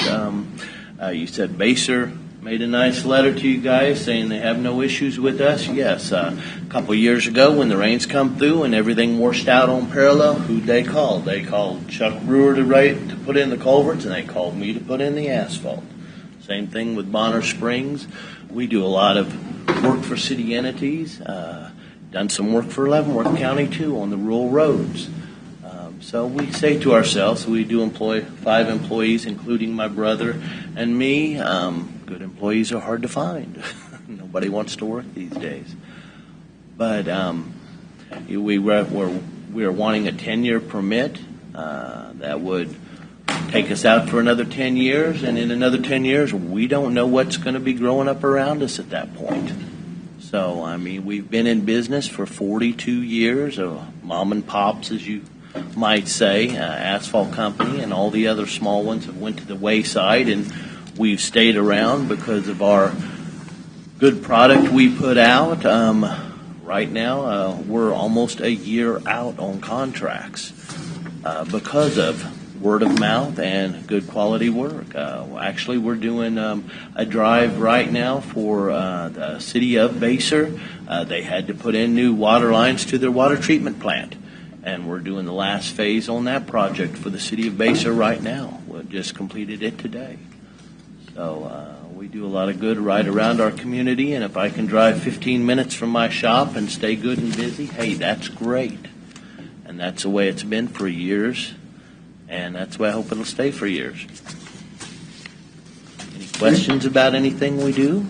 You said Basel made a nice letter to you guys saying they have no issues with us. Yes, a couple years ago when the rains come through and everything washed out on parallel, who'd they call? They called Chuck Brewer to put in the culverts, and they called me to put in the asphalt. Same thing with Bonner Springs. We do a lot of work for city entities, done some work for Leavenworth County too on the rural roads. So we say to ourselves, we do employ 5 employees, including my brother and me. Good employees are hard to find. Nobody wants to work these days. But we are wanting a 10-year permit that would take us out for another 10 years, and in another 10 years, we don't know what's going to be growing up around us at that point. So, I mean, we've been in business for 42 years, mom and pops, as you might say, asphalt company, and all the other small ones have went to the wayside, and we've stayed around because of our good product we put out. Right now, we're almost a year out on contracts because of word of mouth and good quality work. Actually, we're doing a drive right now for the city of Basor. They had to put in new water lines to their water treatment plant, and we're doing the last phase on that project for the city of Basor right now. We just completed it today. So we do a lot of good right around our community, and if I can drive 15 minutes from my shop and stay good and busy, hey, that's great. And that's the way it's been for years. And that's the way I hope it'll stay for years. Any questions about anything we do?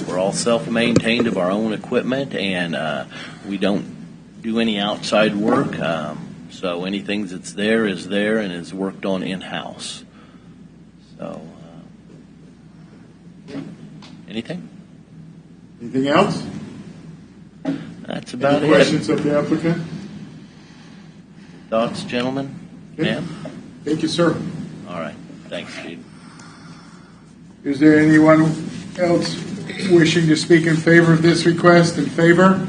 We're all self-maintained of our own equipment, and we don't do any outside work. So anything that's there is there and is worked on in-house. So, anything? Anything else? That's about Any it. questions of the applicant? Thoughts, gentlemen? Okay. Ma'am? Thank you, sir. All right. Thanks, Steve. Is there anyone else wishing to speak in favor of this request? In favor?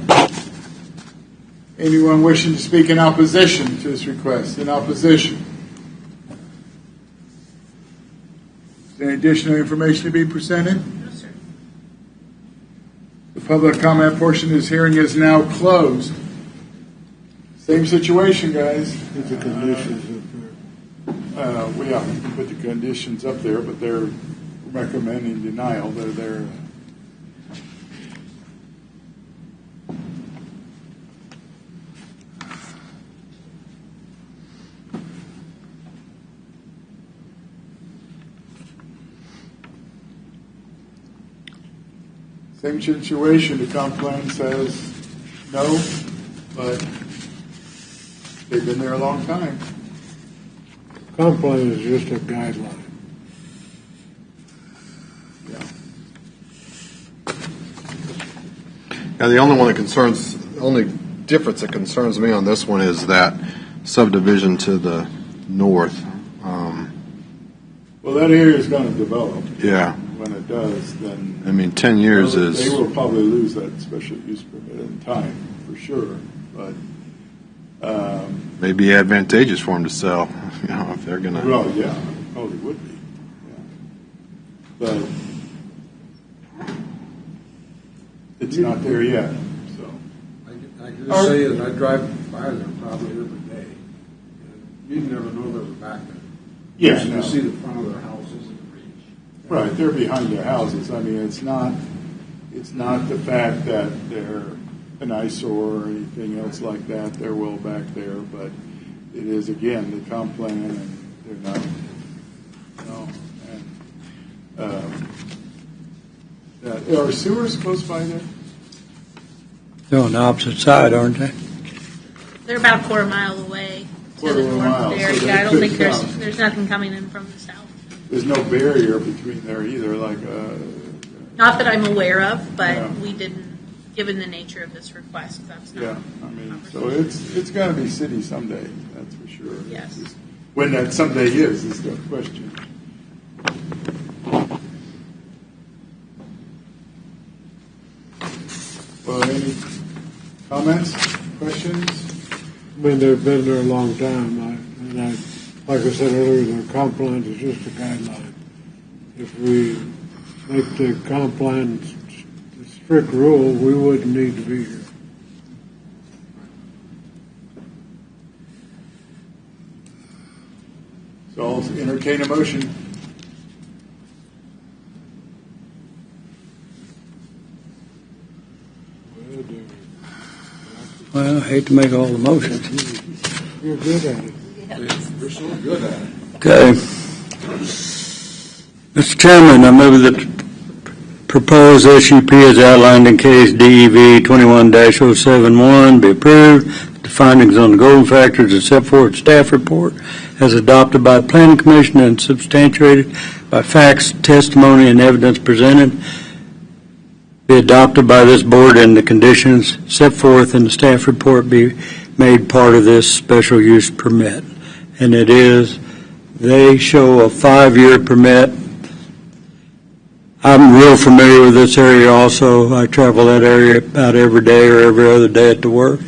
Anyone wishing to speak in opposition to this request? In opposition? Is there any additional information to be presented? No, sir. The public comment portion of this hearing is now closed. Same situation, guys. Put the conditions up there. We have to put the conditions up there, but they're recommending denial. They're there. Same situation. The comp plan says no, but they've been there a long time. Comp plan is just a guideline. Now, the only difference that concerns me on this one is that subdivision to the north. Well, that area is going to develop. Yeah. When it does, then I mean, 10 years is. They will probably lose that special use permit in time, for sure. But Maybe advantageous for them to sell, if they're going to. well, yeah, probably would be. Yeah. But it's not there yet. So I can just say that I drive by there probably every day. And you'd never know they were back there. yeah, You no. see the front of their houses in the reach. Right, they're behind their houses. I mean, it's not the fact that they're an eyesore or anything else like that. They're well back there, but it is, again, the comp plan, and they're not, are sewers close by there? They're on the opposite side, aren't they? They're about a quarter mile away to Quarter the of a north mile, there. so they Yeah, I don't could think come. there's nothing coming in from the south. There's no barrier between there either, like Not that I'm aware of, but Yeah. we didn't, given the nature of this request, that's not. yeah. I mean, so it's got to be city someday. That's for sure. Yes. When that someday is the question. Well, any comments, questions? I mean, they've been there a long time. Like I said earlier, their comp plan is just a guideline. if we make the comp plan the strict rule, we wouldn't need to be here. So I'll entertain a motion. Well, I hate to make all the motions. You're good at it. You're so good at it. Okay. Mr. Chairman, I move that the proposed SUP as outlined in case DEV 21-071 be approved. The findings on the golden factors as set forth in staff report as adopted by the Planning Commission and substantiated by facts, testimony, and evidence presented be adopted by this board, and the conditions set forth in the staff report be made part of this special use permit. And it is, they show a 5-year permit. I'm real familiar with this area also. I travel that area about every day or every other day at the work.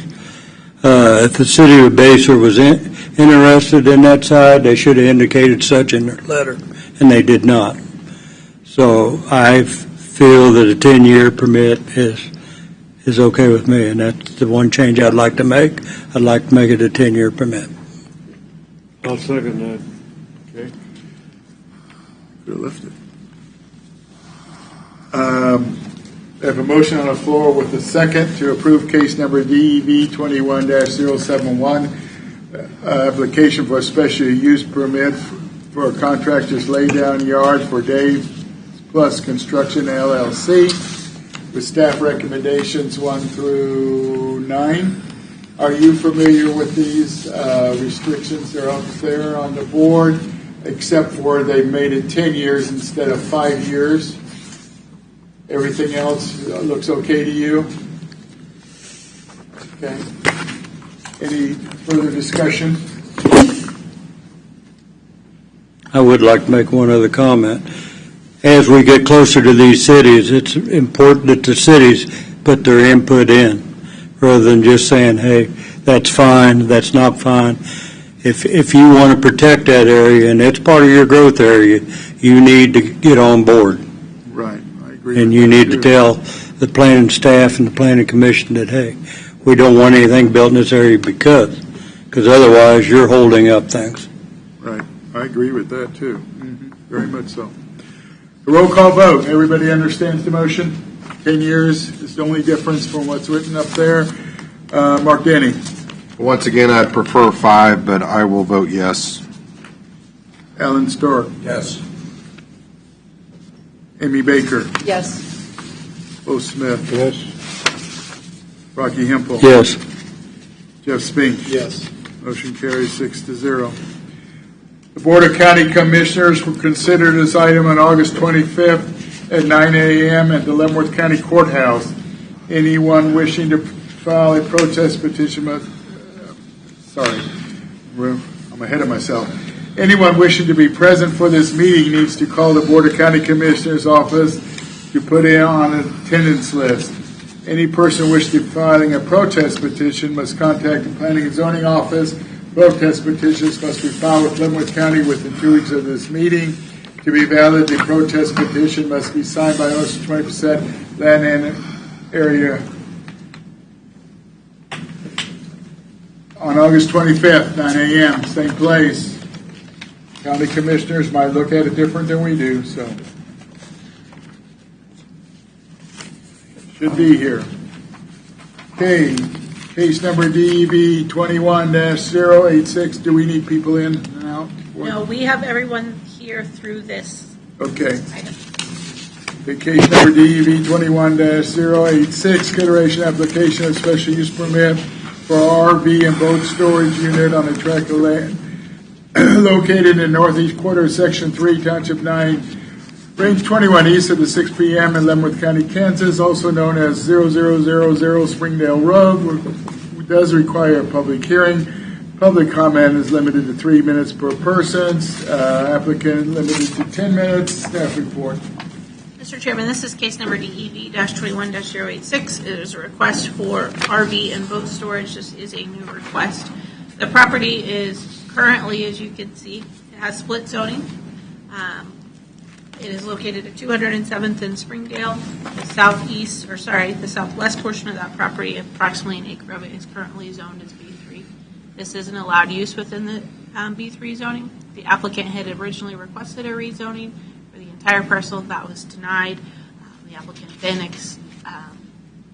If the city of Basel was interested in that side, they should have indicated such in their letter, and they did not. So I feel that a 10-year permit is okay with me, and that's the one change I'd like to make. I'd like to make it a 10-year permit. I'll second that. Okay. Good lifted. I have a motion on the floor with a second to approve case number DEV 21-071, application for a special use permit for contractors lay down yard for Dave Plus Construction LLC with staff recommendations 1 through 9. Are you familiar with these restrictions? They're up there on the board, except for they made it 10 years instead of 5 years. Everything else looks okay to you? Okay. Any further discussion? I would like to make one other comment. As we get closer to these cities, it's important that the cities put their input in, rather than just saying, hey, that's fine, that's not fine. If you want to protect that area and it's part of your growth area, you need to get on board. Right, I agree. And you need to tell the planning staff and the planning commission that, hey, we don't want anything built in this area because otherwise you're holding up things. Right, I agree with that too. Very much so. A roll call vote. Everybody understands the motion? 10 years is the only difference from what's written up there. Mark Denny. Once again, I'd prefer 5, but I will vote yes. Alan Stork. Yes. Amy Baker. Yes. Bo Smith. Yes. Rocky Hempel. Yes. Jeff Spink. Yes. Motion carries 6-0. The Board of County Commissioners will consider this item on August 25th at 9 a.m. at the Leavenworth County Courthouse. Anyone wishing to file a protest petition must, I'm ahead of myself. Anyone wishing to be present for this meeting needs to call the Board of County Commissioners office to put in on an attendance list. Any person wishing to be filing a protest petition must contact the Planning and Zoning Office. Protest petitions must be filed with Leavenworth County within 2 weeks of this meeting. To be valid, the protest petition must be signed by owners of 20% land and area on August 25th, 9 a.m., same place. County commissioners might look at it different than we do, so should be here. Okay, case number DEV 21-086. Do we need people in and out? No, we have everyone here through this Okay. item. The case number DEV 21-086, consideration application of special use permit for RV and boat storage unit on a tract of land located in northeast quarter of Section 3, Township 9, Range 21, east of the 6 p.m. in Leavenworth County, Kansas, also known as 0000 Springdale Road, which does require a public hearing. Public comment is limited to 3 minutes per person. Applicant limited to 10 minutes. Staff report. Mr. Chairman, this is case number DEV-21-086. It is a request for RV and boat storage. This is a new request. The property is currently, as you can see, it has split zoning. It is located at 207th and Springdale. The southwest portion of that property, approximately an acre of it, is currently zoned as B3. This is an allowed use within the B3 zoning. The applicant had originally requested a rezoning for the entire parcel. That was denied. The applicant then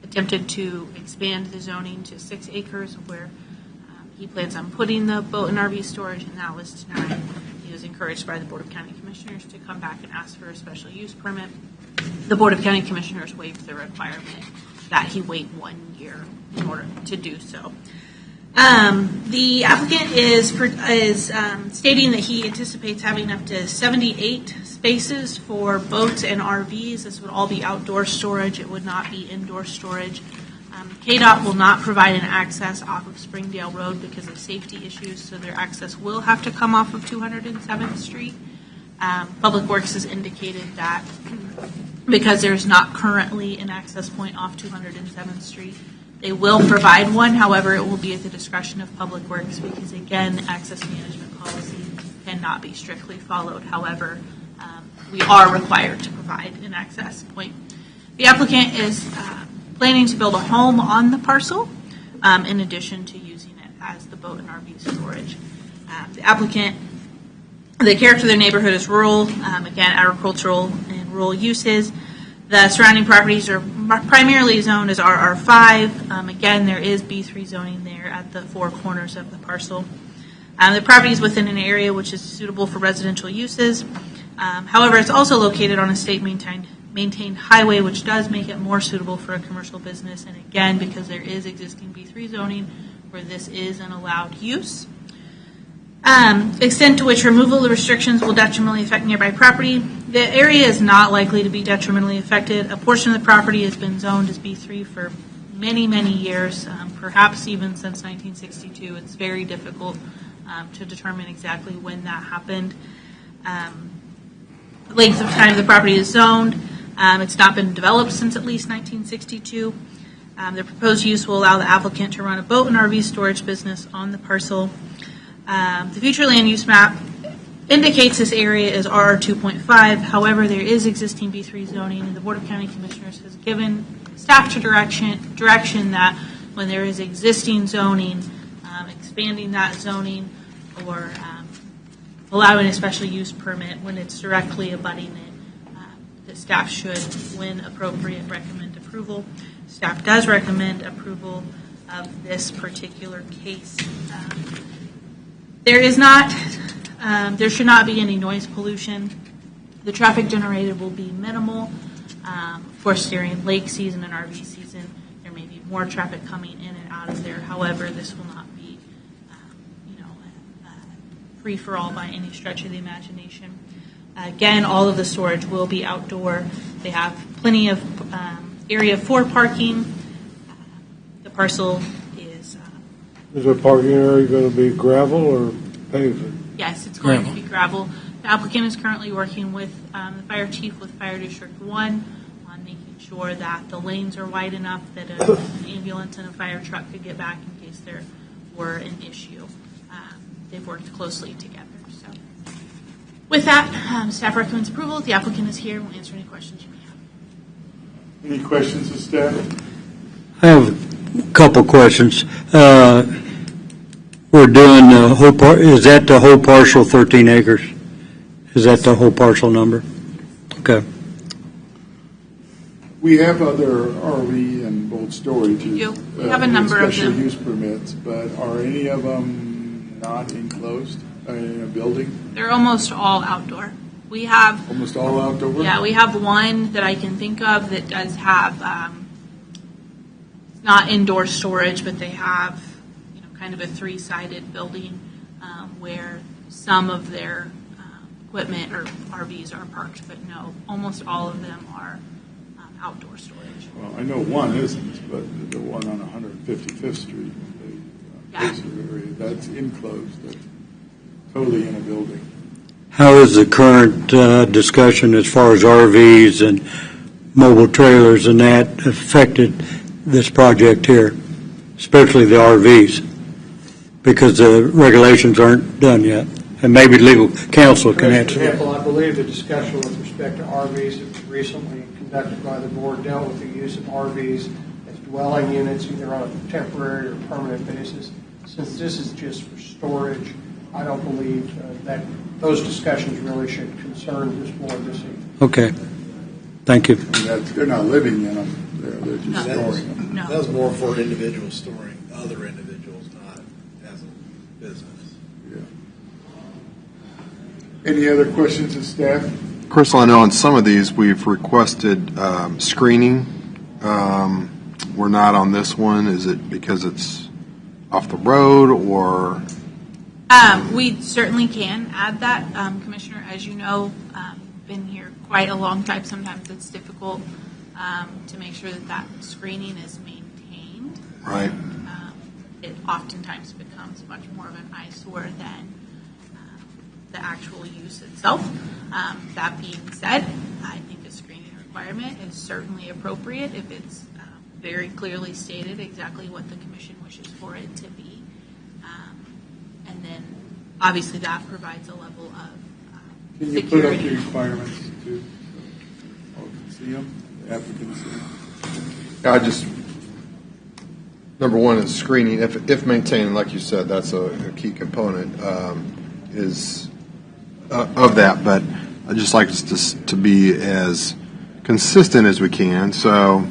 attempted to expand the zoning to 6 acres where he plans on putting the boat and RV storage, and that was denied. He was encouraged by the Board of County Commissioners to come back and ask for a special use permit. The Board of County Commissioners waived the requirement that he wait 1 year in order to do so. The applicant is stating that he anticipates having up to 78 spaces for boats and RVs. This would all be outdoor storage. It would not be indoor storage. KDOT will not provide an access off of Springdale Road because of safety issues, so their access will have to come off of 207th Street. Public Works has indicated that because there's not currently an access point off 207th Street, they will provide one. However, it will be at the discretion of Public Works because, again, access management policy cannot be strictly followed. However, we are required to provide an access point. The applicant is planning to build a home on the parcel in addition to using it as the boat and RV storage. The applicant, the character of their neighborhood is rural, again, agricultural and rural uses. The surrounding properties are primarily zoned as RR5. Again, there is B3 zoning there at the 4 corners of the parcel. The property is within an area which is suitable for residential uses. However, it's also located on a state-maintained highway, which does make it more suitable for a commercial business. And again, because there is existing B3 zoning where this is an allowed use. Extent to which removal of restrictions will detrimentally affect nearby property. The area is not likely to be detrimentally affected. A portion of the property has been zoned as B3 for many, many years, perhaps even since 1962. It's very difficult to determine exactly when that happened. The length of time the property is zoned. It's not been developed since at least 1962. The proposed use will allow the applicant to run a boat and RV storage business on the parcel. The future land use map indicates this area is RR 2.5. However, there is existing B3 zoning, and the Board of County Commissioners has given staff to direction that when there is existing zoning, expanding that zoning or allowing a special use permit when it's directly abutting it, the staff should, when appropriate, recommend approval. Staff does recommend approval of this particular case. There should not be any noise pollution. The traffic generated will be minimal. Of course, during lake season and RV season, there may be more traffic coming in and out of there. However, this will not be, free for all by any stretch of the imagination. Again, all of the storage will be outdoor. They have plenty of area for parking. The parcel is. Is the parking area going to be gravel or paved? Yes, it's going to be gravel. The applicant is currently working with the fire chief with Fire District 1 on making sure that the lanes are wide enough that an ambulance and a fire truck could get back in case there were an issue. They've worked closely together. So, with that, staff recommends approval. The applicant is here and will answer any questions you may have. Any questions of staff? I have a couple questions. We're doing the whole is that the whole parcel, 13 acres? Is that the whole parcel number? Okay. We have other RV and boat storage. We have a number of them. Special use permits, but are any of them not enclosed in a building? They're almost all outdoor. We have almost all outdoor. Yeah, we have one that I can think of that does have not indoor storage, but they have kind of a 3-sided building where some of their equipment or RVs are parked, but no, almost all of them are outdoor storage. Well, I know one isn't, but the one on 155th Street, the area, that's enclosed, that's totally in a building. How is the current discussion as far as RVs and mobile trailers and that affected this project here, especially the RVs, because the regulations aren't done yet? And maybe legal counsel can For answer that. example, I believe the discussion with respect to RVs that was recently conducted by the board dealt with the use of RVs as dwelling units, either on a temporary or permanent basis. Since this is just for storage, I don't believe that those discussions really should concern this board this evening. Okay. Thank you. They're not living in them, they're just storing them. No. That was more for individuals storing other individuals, not as a business. Any other questions of staff? Crystal, I know on some of these we've requested screening. We're not on this one. Is it because it's off the road or? We certainly can add that, Commissioner. As you know, been here quite a long time. Sometimes it's difficult to make sure that that screening is maintained. Right. It oftentimes becomes much more of an eyesore than the actual use itself. That being said, I think a screening requirement is certainly appropriate if it's very clearly stated exactly what the commission wishes for it to be. And then obviously that provides a level of Can you security. put up the requirements to all can see them, the applicants see them? I just, number one is screening. If maintained, like you said, that's a key component is of that. But I'd just like us to be as consistent as we can. So,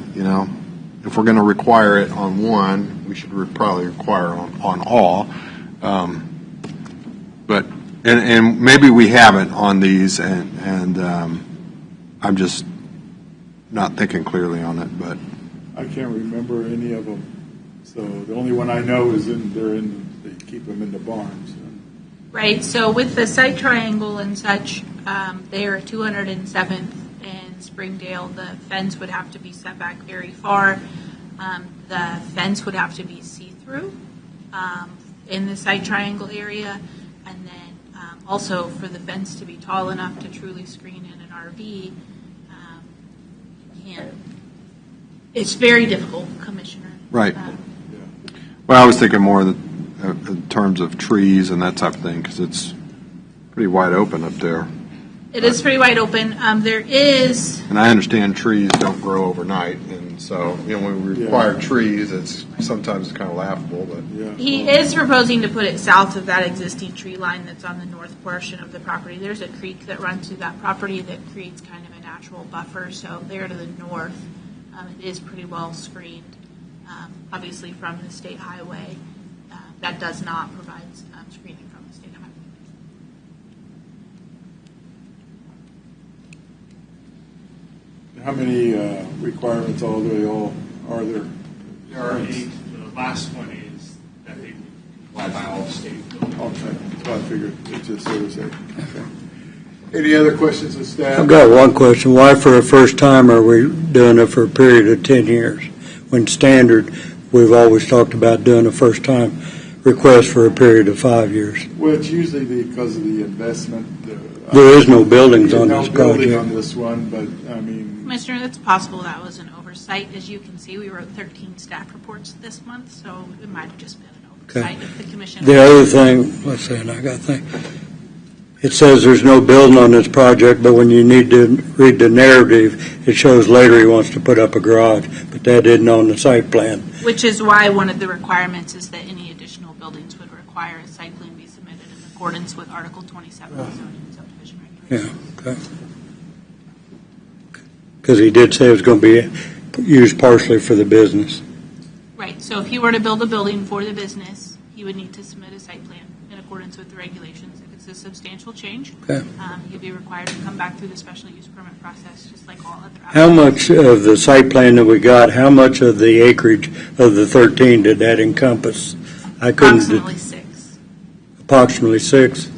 if we're going to require it on one, we should probably require it on all. But and maybe we haven't on these, and I'm just not thinking clearly on it. But I can't remember any of them. So the only one I know is they keep them in the barns. Right, so with the site triangle and such, they are 207th and Springdale. The fence would have to be set back very far. The fence would have to be see-through in the site triangle area. And then also for the fence to be tall enough to truly screen in an RV, it's very difficult, Commissioner. right. Well, I was thinking more in terms of trees and that type of thing because it's pretty wide open up there. It is pretty wide open. There is. And I understand trees don't grow overnight, and so when we require trees, sometimes it's kind of laughable. But He is proposing to put it south of that existing tree line that's on the north portion of the property. There's a creek that runs through that property that creates kind of a natural buffer. So there to the north, it is pretty well screened, obviously from the state highway. That does not provide screening from the state highway. How many requirements are there? There are 8. The last one is that they comply by all state. Okay, so I figured it just sort of said. Okay. Any other questions of staff? I've got one question. Why for a first time are we doing it for a period of 10 years? When standard, we've always talked about doing a first time request for a period of 5 years. Well, it's usually because of the investment. There is no buildings on this no building project. on this one, but I mean. Commissioner, it's possible that was an oversight. As you can see, we wrote 13 staff reports this month, so it might have just been an oversight if the commission. The other thing, let's see, and I got to think. It says there's no building on this project, but when you need to read the narrative, it shows later he wants to put up a garage, but that isn't on the site plan. Which is why one of the requirements is that any additional buildings would require a site plan be submitted in accordance with Article 27 of the zoning and subdivision regulations. Yeah, okay. Because he did say it was going to be used partially for the business. Right, so if he were to build a building for the business, he would need to submit a site plan in accordance with the regulations. If it's a substantial change, Okay. he'd be required to come back through the special use permit process, just like all other How applicants. much of the site plan that we got, how much of the acreage of the 13 did that encompass? I couldn't. Approximately 6. Approximately 6.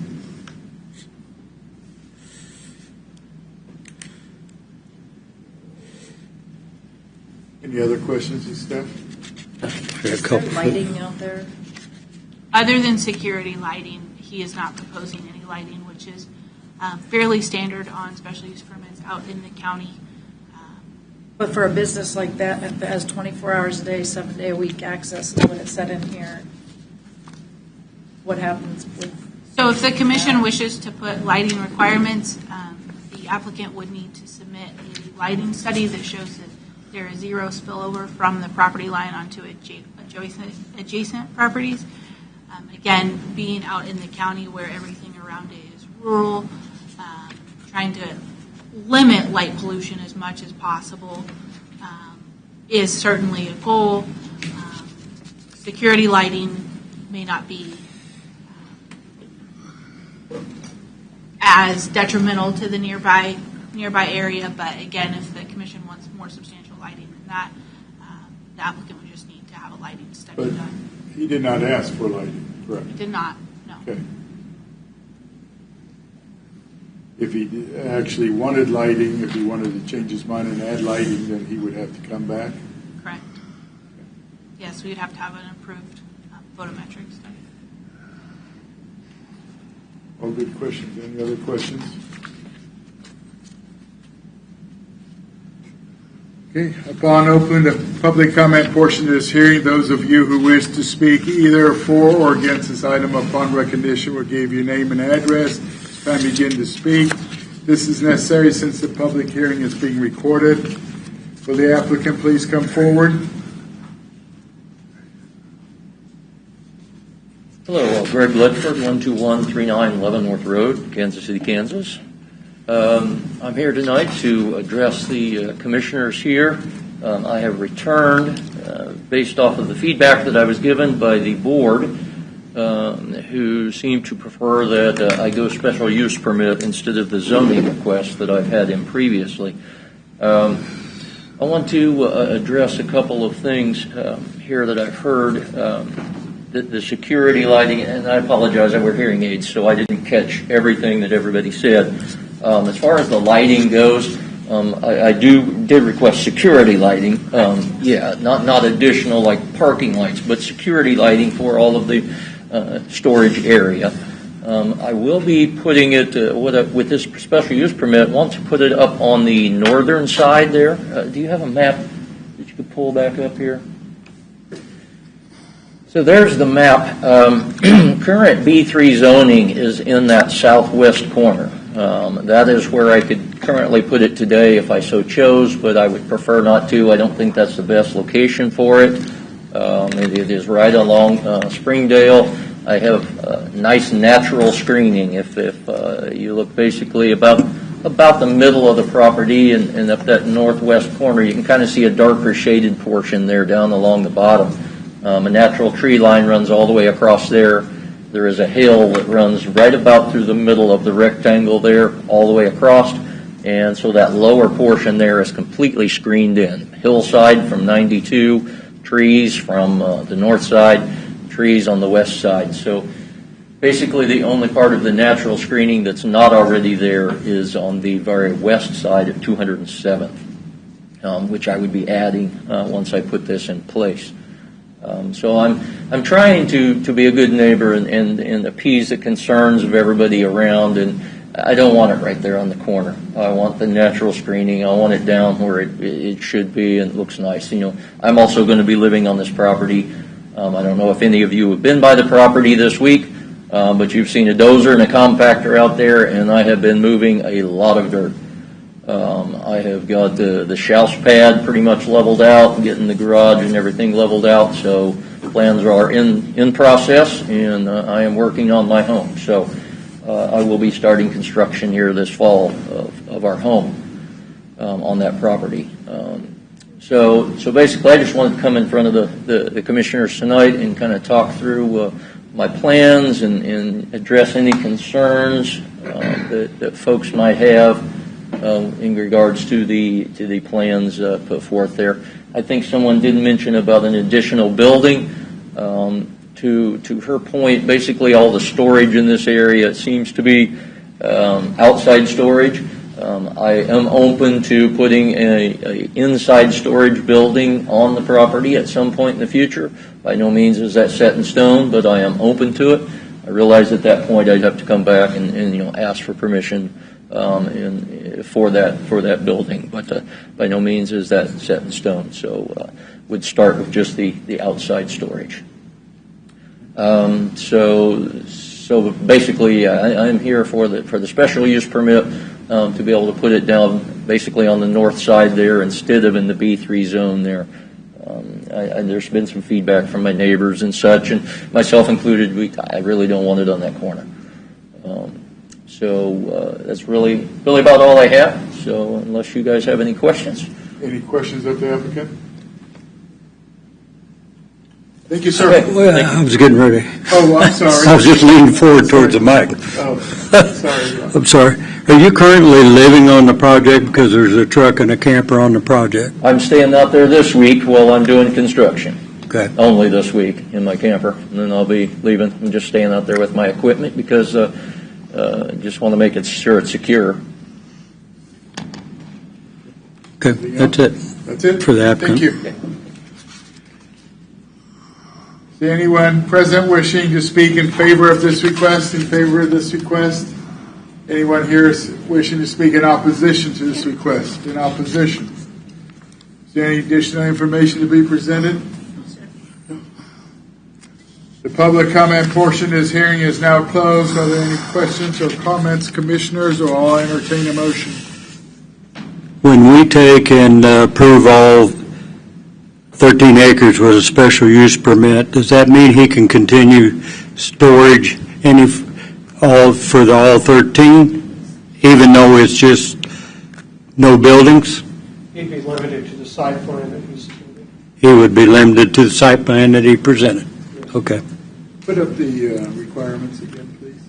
Any other questions of staff? Is there lighting out there? Other than security lighting, he is not proposing any lighting, which is fairly standard on special use permits out in the county. But for a business like that has 24 hours a day, 7-day a week access to what it said in here, what happens with So if the commission wishes to put lighting requirements, the applicant would need to submit a lighting study that shows that there is zero spillover from the property line onto adjacent properties. Again, being out in the county where everything around it is rural, trying to limit light pollution as much as possible is certainly a goal. Security lighting may not be as detrimental to the nearby area, but again, if the commission wants more substantial lighting than that, the applicant would just need to have a lighting study But done. he did not ask for lighting, correct? He did not, no. Okay. If he actually wanted lighting, if he wanted to change his mind and add lighting, then he would have to come back? Correct. Yes, we'd have to have an approved photometric study. All good questions. Any other questions? Okay, upon opening the public comment portion of this hearing, those of you who wish to speak either for or against this item upon recognition will give your name and address. It's time to begin to speak. This is necessary since the public hearing is being recorded. Will the applicant please come forward? Hello, Greg Ledford, 12139 Leavenworth Road, Kansas City, Kansas. I'm here tonight to address the commissioners here. I have returned, based off of the feedback that I was given by the board, who seem to prefer that I go special use permit instead of the zoning request that I've had in previously. I want to address a couple of things here that I've heard. The security lighting, and I apologize, I wear hearing aids, so I didn't catch everything that everybody said. As far as the lighting goes, I did request security lighting. Not additional like parking lights, but security lighting for all of the storage area. I will be putting it with this special use permit. Want to put it up on the northern side there. Do you have a map that you could pull back up here? So there's the map. Current B3 zoning is in that southwest corner. That is where I could currently put it today if I so chose, but I would prefer not to. I don't think that's the best location for it. It is right along Springdale. I have nice natural screening. If you look basically about the middle of the property and up that northwest corner, you can kind of see a darker shaded portion there down along the bottom. A natural tree line runs all the way across there. There is a hill that runs right about through the middle of the rectangle there, all the way across. And so that lower portion there is completely screened in. Hillside from 92, trees from the north side, trees on the west side. So basically the only part of the natural screening that's not already there is on the very west side of 207th, which I would be adding once I put this in place. So I'm trying to be a good neighbor and appease the concerns of everybody around, and I don't want it right there on the corner. I want the natural screening. I want it down where it should be and it looks nice. You know, I'm also going to be living on this property. I don't know if any of you have been by the property this week, but you've seen a dozer and a compactor out there, and I have been moving a lot of dirt. I have got the shelf pad pretty much leveled out, getting the garage and everything leveled out, so plans are in process, and I am working on my home. So I will be starting construction here this fall of our home on that property. So basically I just wanted to come in front of the commissioners tonight and kind of talk through my plans and address any concerns that folks might have in regards to the plans put forth there. I think someone did mention about an additional building. To her point, basically all the storage in this area seems to be outside storage. I am open to putting a inside storage building on the property at some point in the future. By no means is that set in stone, but I am open to it. I realize at that point I'd have to come back and ask for permission for that building, but by no means is that set in stone. So would start with just the outside storage. So So basically, I'm here for the special use permit to be able to put it down basically on the north side there instead of in the B3 zone there. There's been some feedback from my neighbors and such, and myself included. I really don't want it on that corner. So that's really about all I have. So unless you guys have any questions. Any questions of the applicant? Thank you, sir. Okay. Well, I was getting ready. Oh, I'm sorry. I was just leaning forward towards the mic. Oh, sorry. I'm sorry. Are you currently living on the project because there's a truck and a camper on the project? I'm staying out there this week while I'm doing construction. Okay. Only this week in my camper, and then I'll be leaving. I'm just staying out there with my equipment because just want to make it sure it's secure. Okay, that's it. That's it? For the applicant. Thank you. Is there anyone present wishing to speak in favor of this request? In favor of this request? Anyone here wishing to speak in opposition to this request? In opposition? Is there any additional information to be presented? The public comment portion of this hearing is now closed. Are there any questions or comments, commissioners, or I'll entertain a motion? When we take and approve all 13 acres with a special use permit, does that mean he can continue storage for all 13, even though it's just no buildings? He'd be limited to the site plan that he's submitted. He would be limited to the site plan that he presented. Okay. Put up the requirements again, please.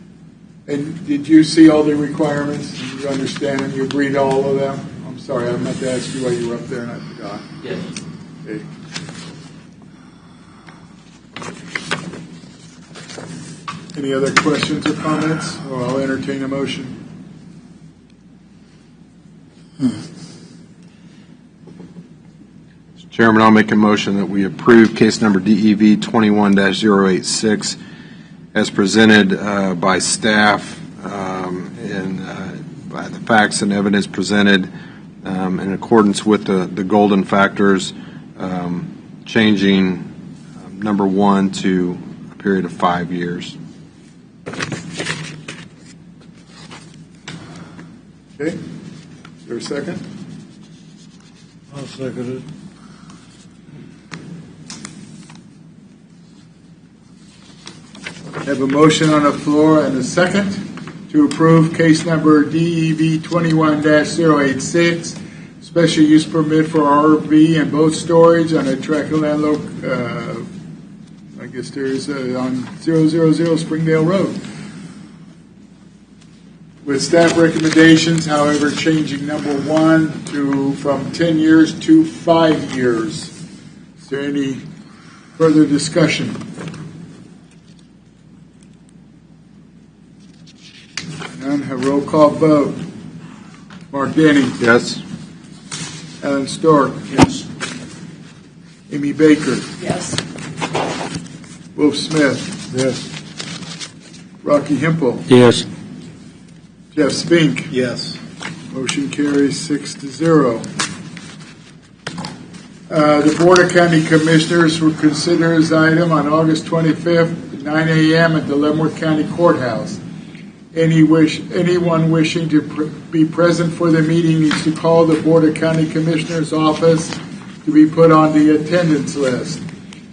And did you see all the requirements? Did you understand them? You agreed to all of them? I'm sorry, I meant to ask you why you were up there and I forgot. Yes. Okay. Any other questions or comments? Or I'll entertain a motion. Chairman, I'll make a motion that we approve case number DEV 21-086 as presented by staff and by the facts and evidence presented in accordance with the golden factors, changing number 1 to a period of 5 years. Okay. Is there a second? I'll second it. Have a motion on the floor and a second to approve case number DEV 21-086, special use permit for RV and boat storage on a tract of land I guess there is on 000 Springdale Road. With staff recommendations, however, changing number 1 from 10 years to 5 years. Is there any further discussion? None. Have roll call vote. Mark Denny. Yes. Alan Stork. Yes. Amy Baker. Yes. Wolf Smith. Yes. Rocky Hempel. Yes. Jeff Spink. Yes. Motion carries 6-0. The Board of County Commissioners will consider this item on August 25th at 9 a.m. at the Delmort County Courthouse. Anyone wishing to be present for the meeting needs to call the Board of County Commissioners office to be put on the attendance list.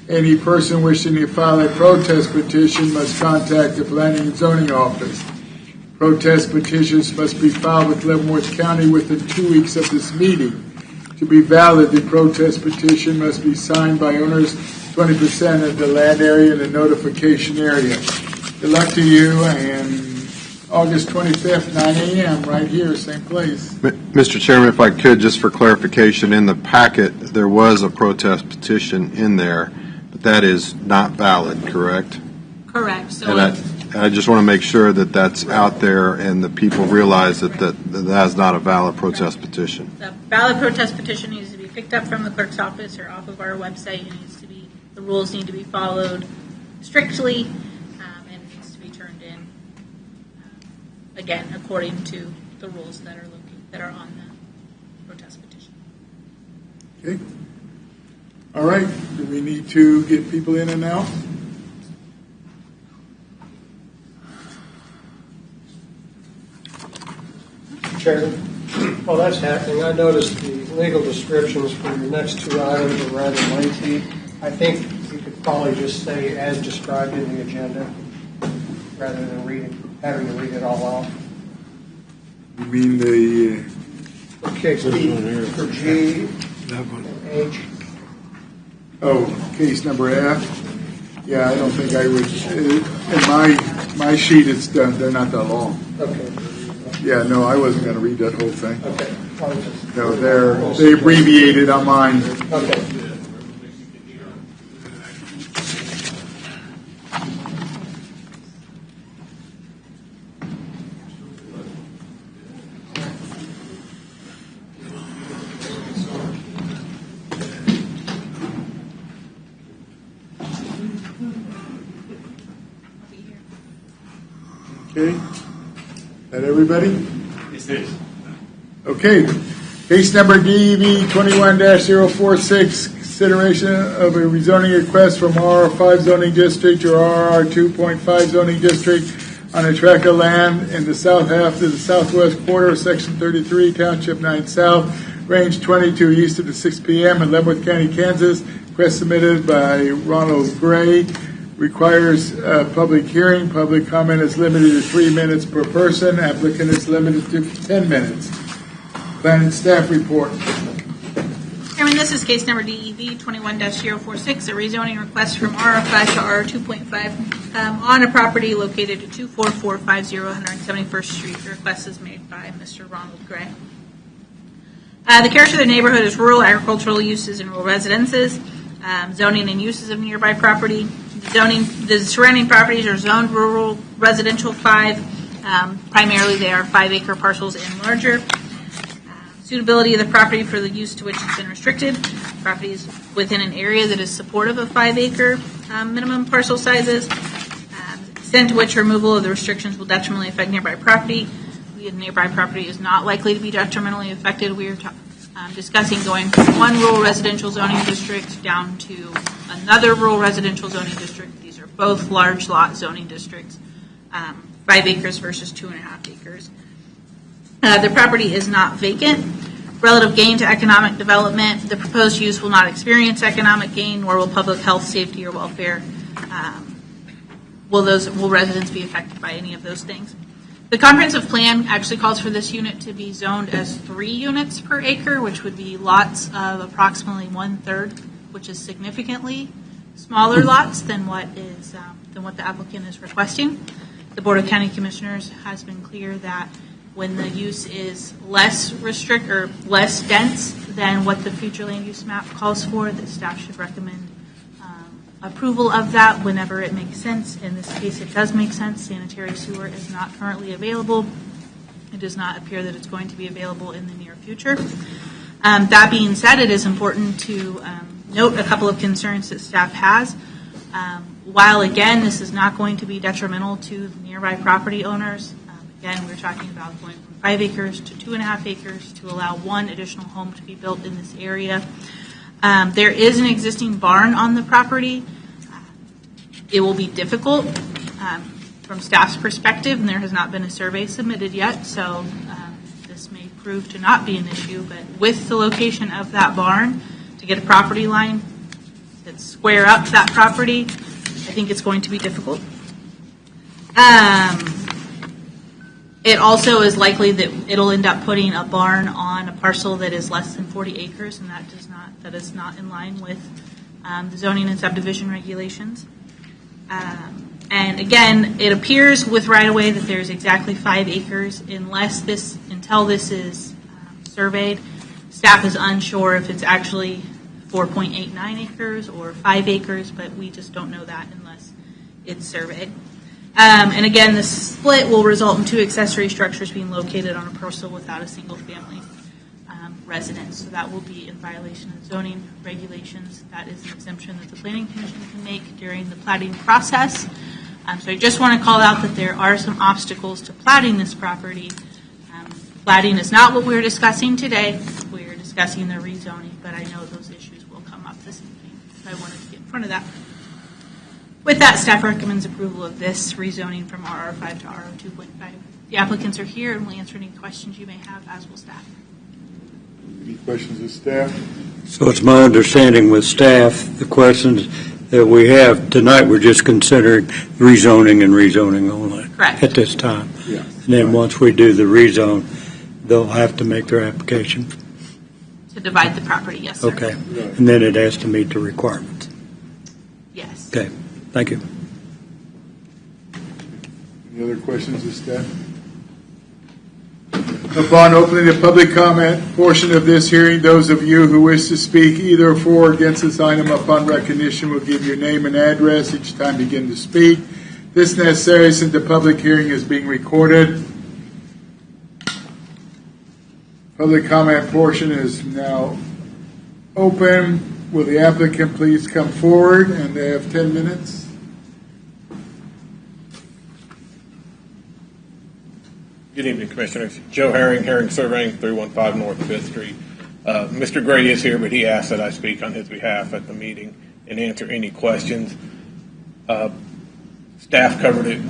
Any person wishing to file a protest petition must contact the Planning and Zoning Office. Protest petitions must be filed with Leavenworth County within 2 weeks of this meeting. To be valid, the protest petition must be signed by owners 20% of the land area in the notification area. Good luck to you, and August 25th, 9 a.m., right here, same place. Mr. Chairman, if I could, just for clarification, in the packet, there was a protest petition in there, but that is not valid, correct? Correct. So And I just want to make sure that that's out there and the people realize that that is not a valid protest petition. the valid protest petition needs to be picked up from the clerk's office or off of our website. The rules need to be followed strictly, and it needs to be turned in, again, according to the rules that are on the protest petition. Okay. All right. Do we need to get people in and out? Chairman, while that's happening, I noticed the legal descriptions for your next two items are rather lengthy. I think you could probably just say as described in the agenda, rather than having to read it all off. You mean the, Okay, for G and H. case number F? Yeah, I don't think I would, in my sheet, it's done, they're not that long. Okay. Yeah, no, I wasn't going to read that whole thing. Okay. No, they abbreviated on mine. Okay. Okay, that everybody? Yes, it is. Okay, case number DEV 21-046, consideration of a rezoning request from RR5 zoning district or RR 2.5 zoning district on a tract of land in the south half of the southwest quarter of Section 33, Township 9 South, Range 22 east of the 6 p.m. in Leavenworth County, Kansas. Request submitted by Ronald Gray. Requires a public hearing. Public comment is limited to 3 minutes per person. Applicant is limited to 10 minutes. Planning staff report. Chairman, this is case number DEV 21-046, a rezoning request from RR5 to RR2.5 on a property located at 24450 171st Street. The request is made by Mr. Ronald Gray. The character of the neighborhood is rural agricultural uses and rural residences, zoning and uses of nearby property. The surrounding properties are zoned rural residential 5. Primarily they are 5-acre parcels and larger. Suitability of the property for the use to which it's been restricted. The property is within an area that is supportive of 5-acre minimum parcel sizes. Extent to which removal of the restrictions will detrimentally affect nearby property. The nearby property is not likely to be detrimentally affected. We are discussing going from one rural residential zoning district down to another rural residential zoning district. These are both large lot zoning districts, 5 acres versus 2.5 acres. The property is not vacant. Relative gain to economic development, the proposed use will not experience economic gain, nor will public health, safety, or welfare. Will residents be affected by any of those things? The comprehensive plan actually calls for this unit to be zoned as 3 units per acre, which would be lots of approximately 1/3, which is significantly smaller lots than what the applicant is requesting. The Board of County Commissioners has been clear that when the use is less dense than what the future land use map calls for, that staff should recommend approval of that whenever it makes sense. In this case, it does make sense. Sanitary sewer is not currently available. It does not appear that it's going to be available in the near future. That being said, it is important to note a couple of concerns that staff has. While, again, this is not going to be detrimental to the nearby property owners, again, we're talking about going from 5 acres to 2.5 acres to allow 1 additional home to be built in this area. There is an existing barn on the property. It will be difficult from staff's perspective, and there has not been a survey submitted yet, so this may prove to not be an issue. But with the location of that barn, to get a property line that square up that property, I think it's going to be difficult. It also is likely that it'll end up putting a barn on a parcel that is less than 40 acres, and that is not in line with the zoning and subdivision regulations. And again, it appears with right-of-way that there's exactly 5 acres until this is surveyed. Staff is unsure if it's actually 4.89 acres or 5 acres, but we just don't know that unless it's surveyed. And again, the split will result in 2 accessory structures being located on a parcel without a single-family residence. So that will be in violation of zoning regulations. That is an exemption that the Planning Commission can make during the platting process. So I just want to call out that there are some obstacles to platting this property. Platting is not what we're discussing today. We're discussing the rezoning, but I know those issues will come up this evening. So I wanted to get in front of that. With that, staff recommends approval of this rezoning from RR5 to RR2.5. The applicants are here and will answer any questions you may have, as will staff. Any questions of staff? So it's my understanding with staff, the questions that we have tonight, we're just considering rezoning and rezoning only. Correct. At this time. Yeah. And then once we do the rezone, they'll have to make their application. To divide the property, yes, sir. Okay. And then it has to meet the requirements. Yes. Okay. Thank you. Any other questions of staff? Upon opening the public comment portion of this hearing, those of you who wish to speak either for or against this item upon recognition will give your name and address each time you begin to speak. This is necessary since the public hearing is being recorded. Public comment portion is now open. Will the applicant please come forward? And they have 10 minutes. Good evening, Commissioners. Joe Herring, Herring Surveying, 315 North 5th Street. Mr. Gray is here, but he asked that I speak on his behalf at the meeting and answer any questions. Staff covered it,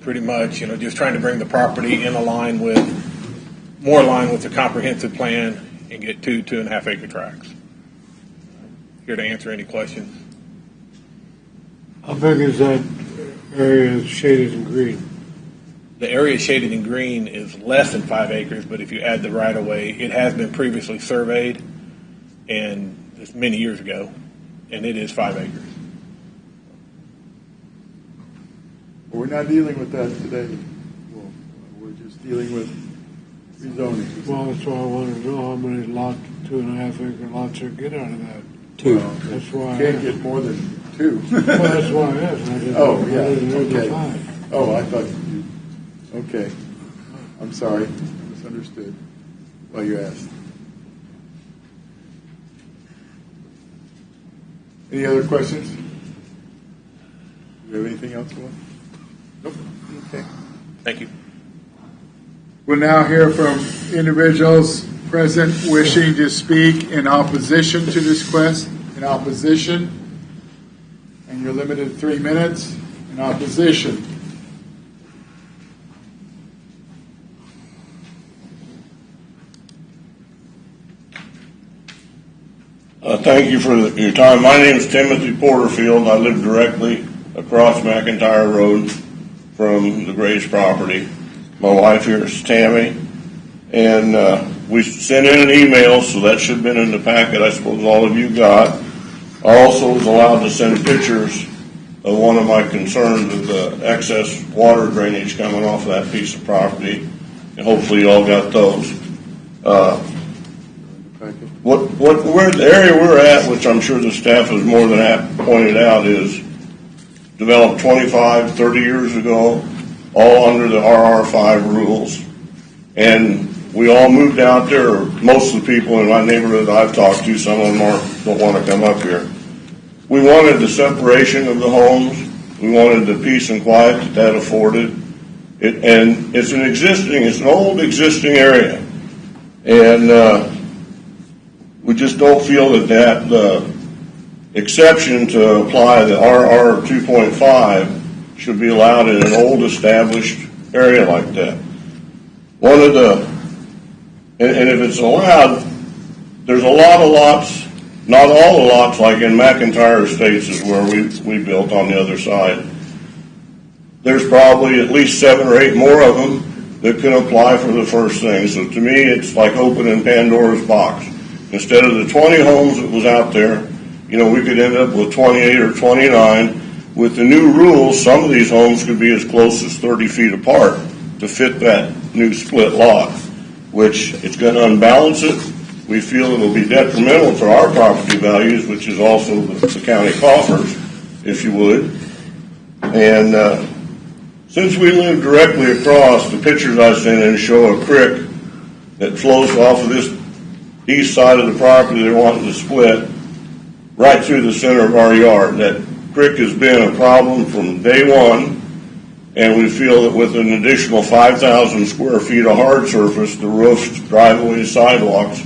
pretty much, just trying to bring the property in more line with the comprehensive plan and get 2.5 acre tracts. Here to answer any questions. How big is that area shaded in green? The area shaded in green is less than 5 acres, but if you add the right-of-way, it has been previously surveyed, and it's many years ago, and it is 5 acres. We're not dealing with that today. We're just dealing with rezoning. Well, that's why I wanted to know how many 2.5 acre lots are get out of that. 2. Well, That's why can't get more than 2. Well, that's why I asked. I didn't Oh, know yeah, okay. 5. Oh, I thought you, okay. I'm sorry, I misunderstood why you asked. Any other questions? Do you have anything else, Will? Nope. Okay. Thank you. We'll now hear from individuals present wishing to speak in opposition to this request. In opposition, and you're limited to 3 minutes. In opposition. Thank you for your time. My name is Timothy Porterfield. I live directly across McIntyre Road from the Gray's property. My wife here is Tammy, and we sent in an email, so that should have been in the packet. I suppose all of you got. I also was allowed to send pictures of one of my concerns of the excess water drainage coming off of that piece of property, and hopefully you all got those. Where the area we're at, which I'm sure the staff has more than pointed out, is developed 25, 30 years ago, all under the RR5 rules. And we all moved out there, or most of the people in my neighborhood I've talked to, some of them don't want to come up here. We wanted the separation of the homes. We wanted the peace and quiet that afforded. And it's an old existing area. And we just don't feel that exception to apply the RR 2.5 should be allowed in an old established area like that. And if it's allowed, there's a lot of lots, not all the lots like in McIntyre Estates is where we built on the other side. There's probably at least 7 or 8 more of them that can apply for the first thing. So to me, it's like opening Pandora's box. Instead of the 20 homes that was out there, we could end up with 28 or 29. With the new rules, some of these homes could be as close as 30 feet apart to fit that new split lot, which it's going to unbalance it. We feel it will be detrimental to our property values, which is also the county coffers, if you would. And since we live directly across, the pictures I sent in show a creek that flows off of this east side of the property they're wanting to split right through the center of our yard. That creek has been a problem from day one, and we feel that with an additional 5,000 square feet of hard surface, the roofs, driveways, sidewalks,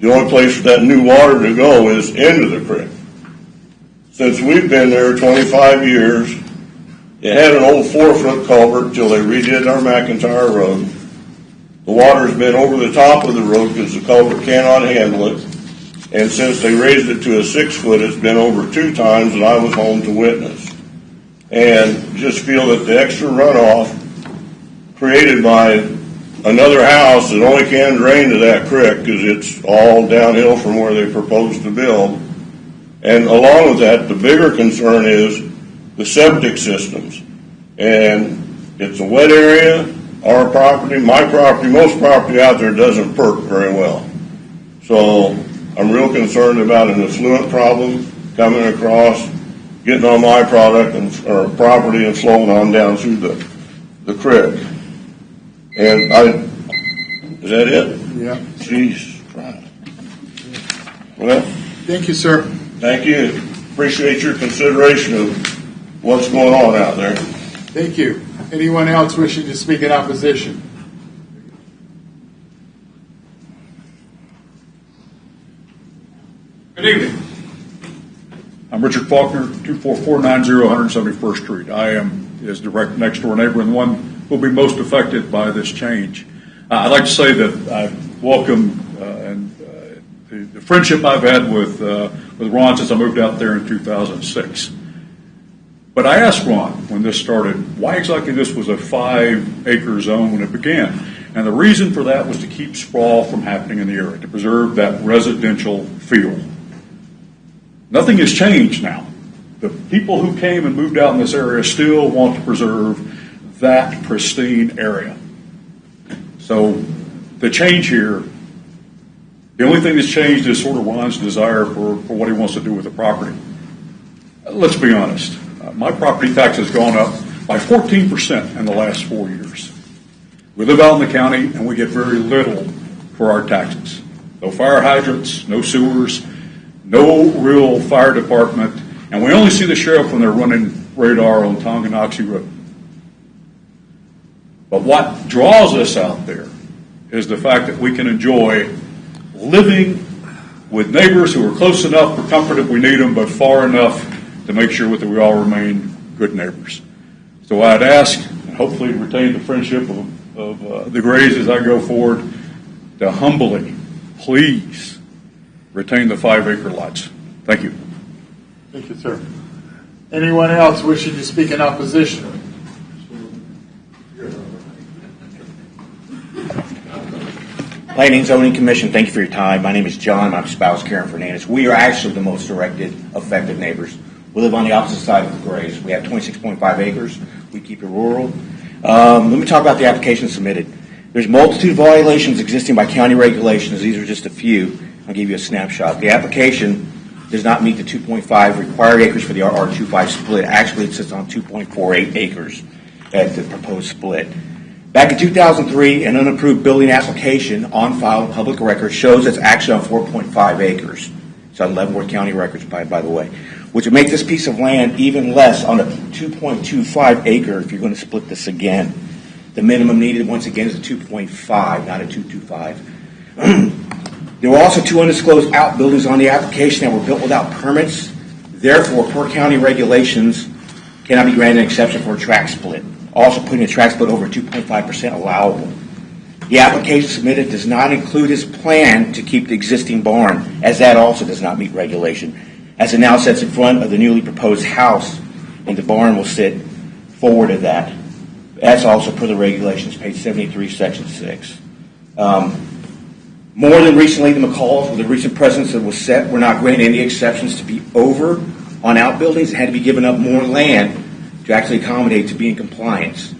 the only place for that new water to go is into the creek. Since we've been there 25 years, It had an old 4-foot culvert till they redid our McIntyre Road. The water's been over the top of the road because the culvert cannot handle it. And since they raised it to a 6-foot, it's been over 2 times that I was home to witness. And just feel that the extra runoff created by another house that only can drain to that creek because it's all downhill from where they proposed to build. And along with that, the bigger concern is the septic systems. And it's a wet area. Our property, my property, most property out there doesn't perk very well. So I'm real concerned about an effluent problem coming across, getting on my product or property and flowing on down through the creek. And is that it? Yeah. Jeez. Well, thank you, sir. Thank you. Appreciate your consideration of what's going on out there. Thank you. Anyone else wishing to speak in opposition? Good evening. I'm Richard Faulkner, 24490 171st Street. I am his direct next door neighbor and one who will be most affected by this change. I'd like to say that I welcome the friendship I've had with Ron since I moved out there in 2006. But I asked Ron when this started why exactly this was a 5-acre zone when it began. And the reason for that was to keep sprawl from happening in the area, to preserve that residential feel. Nothing has changed now. The people who came and moved out in this area still want to preserve that pristine area. So the change here, the only thing that's changed is sort of Ron's desire for what he wants to do with the property. Let's be honest. My property tax has gone up by 14% in the last 4 years. We live out in the county and we get very little for our taxes. No fire hydrants, no sewers, no real fire department, and we only see the sheriff when they're running radar on Tonganoxie Road. But what draws us out there is the fact that we can enjoy living with neighbors who are close enough for comfort if we need them, but far enough to make sure that we all remain good neighbors. So I'd ask, and hopefully retain the friendship of the Grays as I go forward, to humbly, please, retain the 5-acre lots. Thank you. Thank you, sir. Anyone else wishing to speak in opposition? Planning and Zoning Commission, thank you for your time. My name is John. My spouse, Karen Fernandez. We are actually the most directed, affected neighbors. We live on the opposite side of the Grays. We have 26.5 acres. We keep it rural. Let me talk about the application submitted. There's multitude of violations existing by county regulations. These are just a few. I'll give you a snapshot. The application does not meet the 2.5 required acres for the RR25 split. Actually, it sits on 2.48 acres at the proposed split. Back in 2003, an unapproved building application on file public record shows it's actually on 4.5 acres. It's on Leavenworth County records, by the way, which would make this piece of land even less on a 2.25 acre if you're going to split this again. The minimum needed, once again, is a 2.5, not a 2.25. There were also 2 undisclosed outbuildings on the application that were built without permits. Therefore, per county regulations, cannot be granted an exception for a tract split. Also putting a tract split over 2.5% allowable. The application submitted does not include his plan to keep the existing barn, as that also does not meet regulation, as it now sits in front of the newly proposed house, and the barn will sit forward of that. That's also per the regulations, page 73, section 6. More than recently, the McCalls, with the recent precedents that was set, were not granted any exceptions to be over on outbuildings and had to be given up more land to actually accommodate to be in compliance.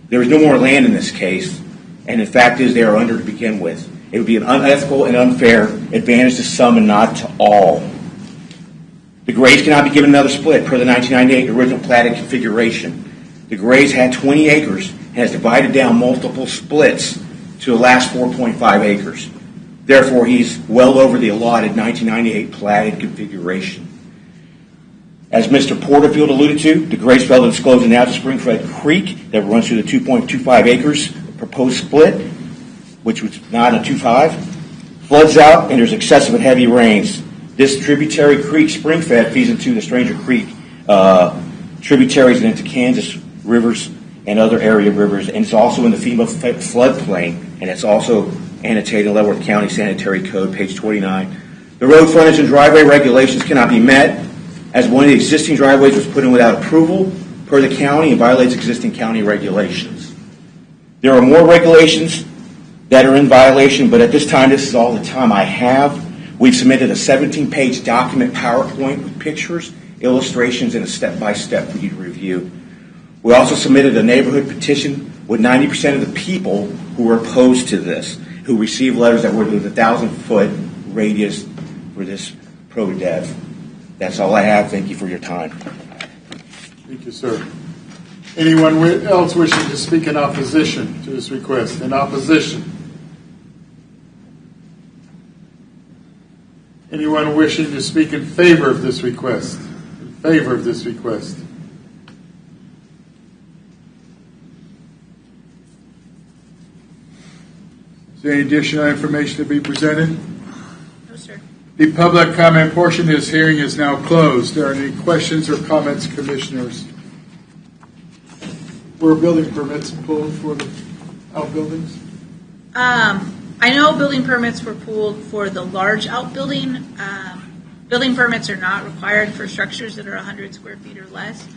There is no more land in this case, and the fact is they are under to begin with. It would be an unethical and unfair advantage to some and not to all. The Grays cannot be given another split per the 1998 original platted configuration. The Grays had 20 acres and has divided down multiple splits to the last 4.5 acres. Therefore, he's well over the allotted 1998 platted configuration. As Mr. Porterfield alluded to, the Grays failed to disclose an out to Springfed Creek that runs through the 2.25 acres proposed split, which was not a 2.5. Floods out and there's excessive and heavy rains. This tributary creek, Springfed, feeds into the Stranger Creek tributaries and into Kansas rivers and other area rivers, and it's also in the FEMA floodplain, and it's also annotated in Leavenworth County Sanitary Code, page 29. The road frontage and driveway regulations cannot be met, as one of the existing driveways was put in without approval per the county and violates existing county regulations. There are more regulations that are in violation, but at this time, this is all the time I have. We've submitted a 17-page document PowerPoint with pictures, illustrations, and a step-by-step for you to review. We also submitted a neighborhood petition with 90% of the people who were opposed to this, who received letters that were with a 1,000-foot radius for this pro-dev. That's all I have. Thank you for your time. Thank you, sir. Anyone else wishing to speak in opposition to this request? In opposition? Anyone wishing to speak in favor of this request? In favor of this request? Is there any additional information to be presented? No, sir. The public comment portion of this hearing is now closed. Are there any questions or comments, commissioners? Were building permits pulled for the outbuildings? I know building permits were pulled for the large outbuilding. Building permits are not required for structures that are 100 square feet or less,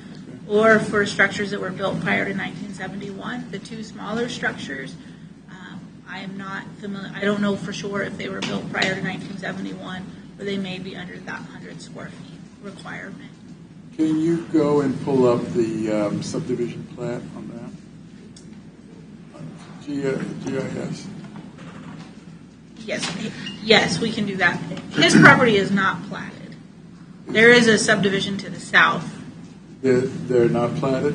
or for structures that were built prior to 1971. The two smaller structures, I am not familiar. I don't know for sure if they were built prior to 1971, or they may be under that 100 square feet requirement. Can you go and pull up the subdivision plat on that? GIS. Yes, we can do that. His property is not platted. There is a subdivision to the south. They're not platted?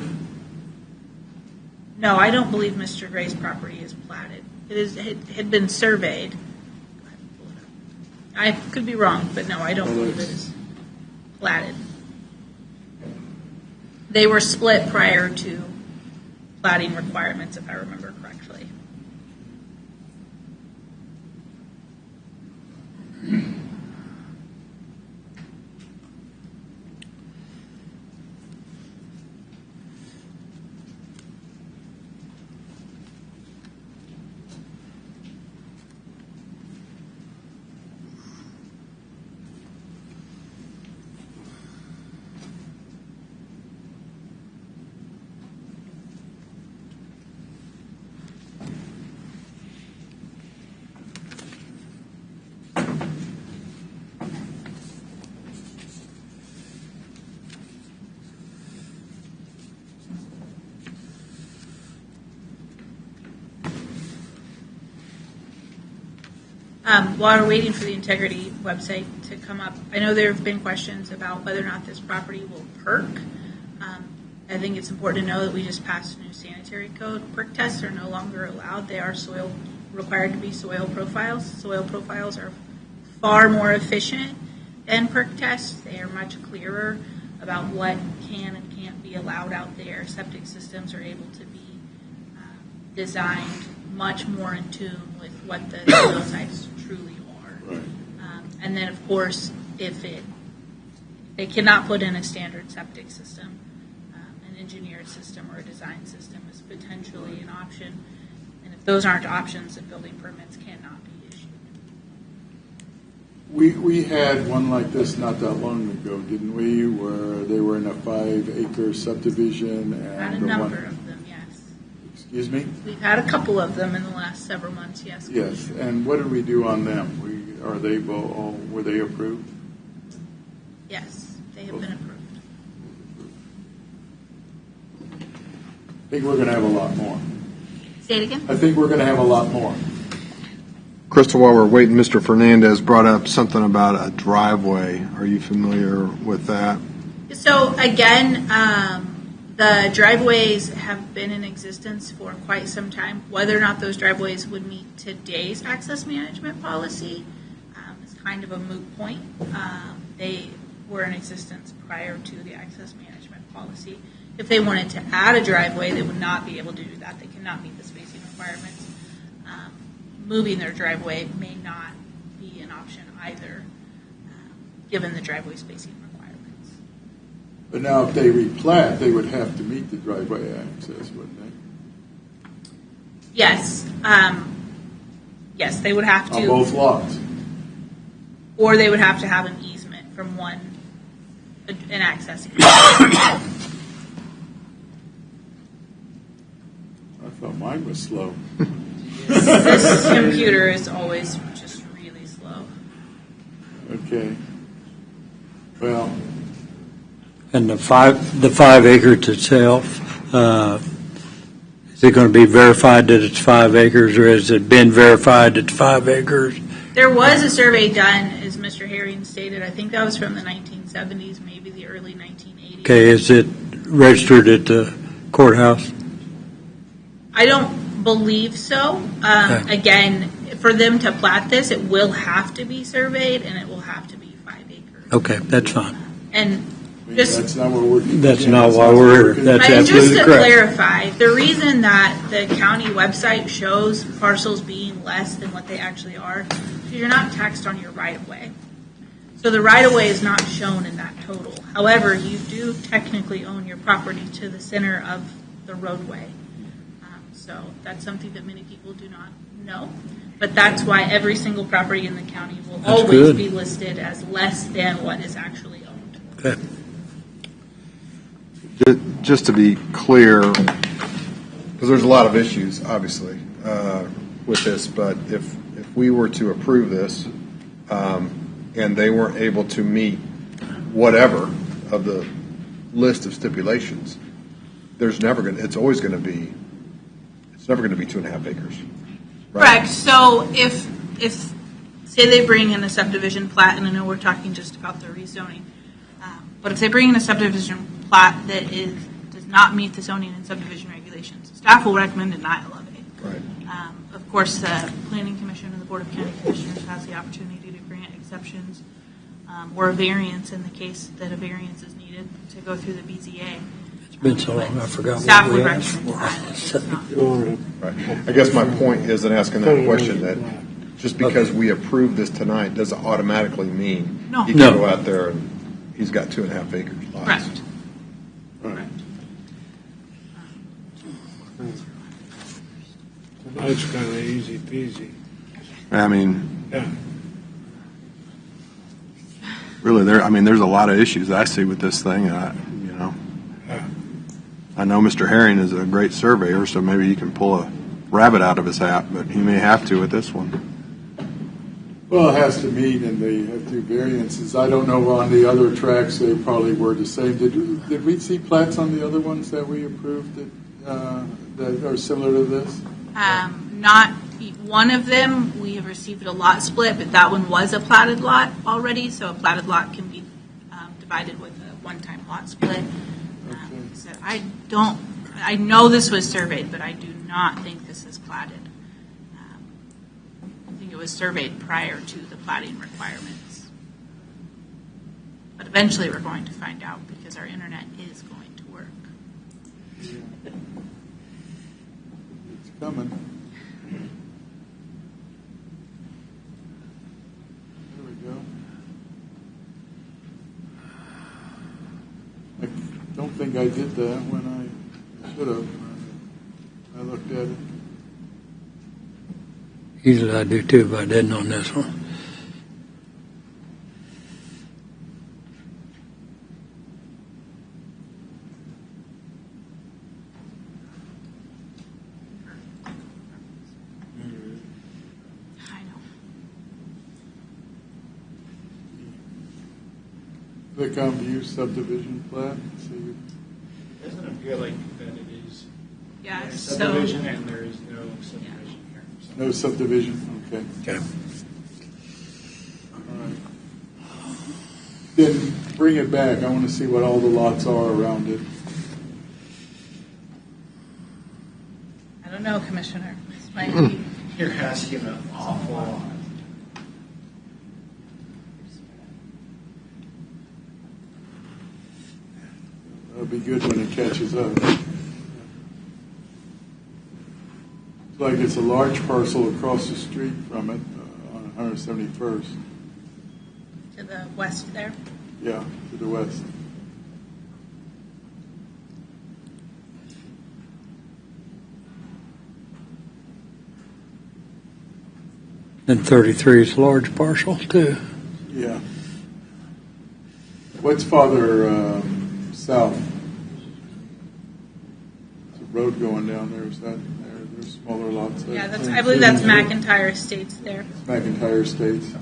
No, I don't believe Mr. Gray's property is platted. It had been surveyed. I could be wrong, but no, I don't believe it is platted. They were split prior to platting requirements, if I remember correctly. While we're waiting for the integrity website to come up, I know there have been questions about whether or not this property will perk. I think it's important to know that we just passed a new sanitary code. Perk tests are no longer allowed. They are required to be soil profiles. Soil profiles are far more efficient than perk tests. They are much clearer about what can and can't be allowed out there. Septic systems are able to be designed much more in tune with what the soil types truly are. Right. And then, of course, if they cannot put in a standard septic system, an engineered system or a design system is potentially an option. And if those aren't options, then building permits cannot be issued. We had one like this not that long ago, didn't we? Where they were in a 5-acre subdivision and Had a number of them, yes. Excuse me? We've had a couple of them in the last several months, yes. Yes. And what did we do on them? Were they approved? Yes, they have been approved. I think we're going to have a lot more. Say it again? I think we're going to have a lot more. Crystal, while we're waiting, Mr. Fernandez brought up something about a driveway. Are you familiar with that? So again, the driveways have been in existence for quite some time. Whether or not those driveways would meet today's access management policy is kind of a moot point. They were in existence prior to the access management policy. If they wanted to add a driveway, they would not be able to do that. They cannot meet the spacing requirements. Moving their driveway may not be an option either, given the driveway spacing requirements. But now if they replat, they would have to meet the driveway access, wouldn't they? Yes. Yes, they would have to. On both lots? Or they would have to have an easement from one, an access easement. I thought mine was slow. This computer is always just really slow. Okay. Well. And the 5 acres itself, is it going to be verified that it's 5 acres, or has it been verified that it's 5 acres? There was a survey done, as Mr. Herring stated. I think that was from the 1970s, maybe the early 1980s. Okay, is it registered at the courthouse? I don't believe so. Okay. Again, for them to plat this, it will have to be surveyed, and it will have to be 5 acres. Okay, that's fine. And just that's not what we're. That's not why we're here. That's and just absolutely to correct. clarify, the reason that the county website shows parcels being less than what they actually are, is you're not taxed on your right-of-way. So the right-of-way is not shown in that total. However, you do technically own your property to the center of the roadway. So that's something that many people do not know. But that's why every single property in the county will That's always good. be listed as less than what is actually owned. Okay. Just to be clear, because there's a lot of issues, obviously, with this, but if we were to approve this and they weren't able to meet whatever of the list of stipulations, it's never going to be 2.5 acres. Right? Correct. So if say they bring in a subdivision plat, and I know we're talking just about the rezoning, but if they bring in a subdivision plat that does not meet the zoning and subdivision regulations, staff will recommend denial of it. Right. Of course, the Planning Commission and the Board of County Commissioners has the opportunity to grant exceptions or a variance in the case that a variance is needed to go through the BZA. It's been so long, I forgot Staff what we would asked recommend for. Right. I guess my point is in asking that question that just because we approve this tonight doesn't automatically mean No. he can No. go out there and he's got 2.5 acres lots. Correct. Tonight's kind of easy peasy. I mean, Yeah. really, there's a lot of issues I see with this thing. I know Mr. Herring is a great surveyor, so maybe he can pull a rabbit out of his hat, but he may have to with this one. Well, it has to meet, and they have to variances. I don't know on the other tracks, they probably were the same. Did we see plats on the other ones that we approved that are similar to this? Not one of them. We have received a lot split, but that one was a platted lot already, so a platted lot can be divided with a one-time lot split. So I know this was surveyed, but I do not think this is platted. I think it was surveyed prior to the platting requirements. But eventually we're going to find out because our internet is going to work. It's coming. There we go. I don't think I did that when I should have. I looked at it. Usually I do too, but I didn't on this one. I know. Click on view subdivision plat. See. Doesn't appear like that it is Yeah, a so subdivision and there is no subdivision here. So No subdivision. Okay. Okay. All right. Then bring it back. I want to see what all the lots are around it. I don't know, Commissioner. This might be. You're asking an awful lot. That'll be good when it catches up. Looks like it's a large parcel across the street from it on 171st. To the west there. Yeah, to the west. And 33 is a large parcel, too. Yeah. What's farther south? There's a road going down there. Is that there? There's smaller lots there. Yeah, I believe that's McIntyre Estates there. McIntyre Estates.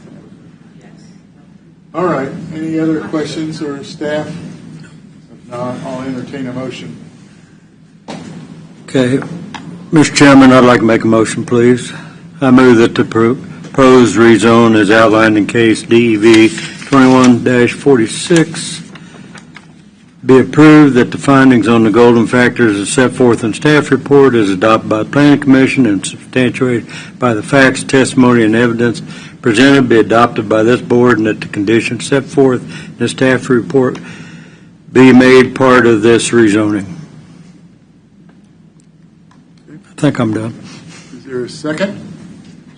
All right. Any other questions or staff? If not, I'll entertain a motion. Okay. Mr. Chairman, I'd like to make a motion, please. I move that the proposed rezone as outlined in case DEV 21-46 be approved, that the findings on the golden factors as set forth in staff report is adopted by the Planning Commission and substantiated by the facts, testimony, and evidence presented be adopted by this board, and that the conditions set forth in the staff report be made part of this rezoning. I think I'm done. Is there a second?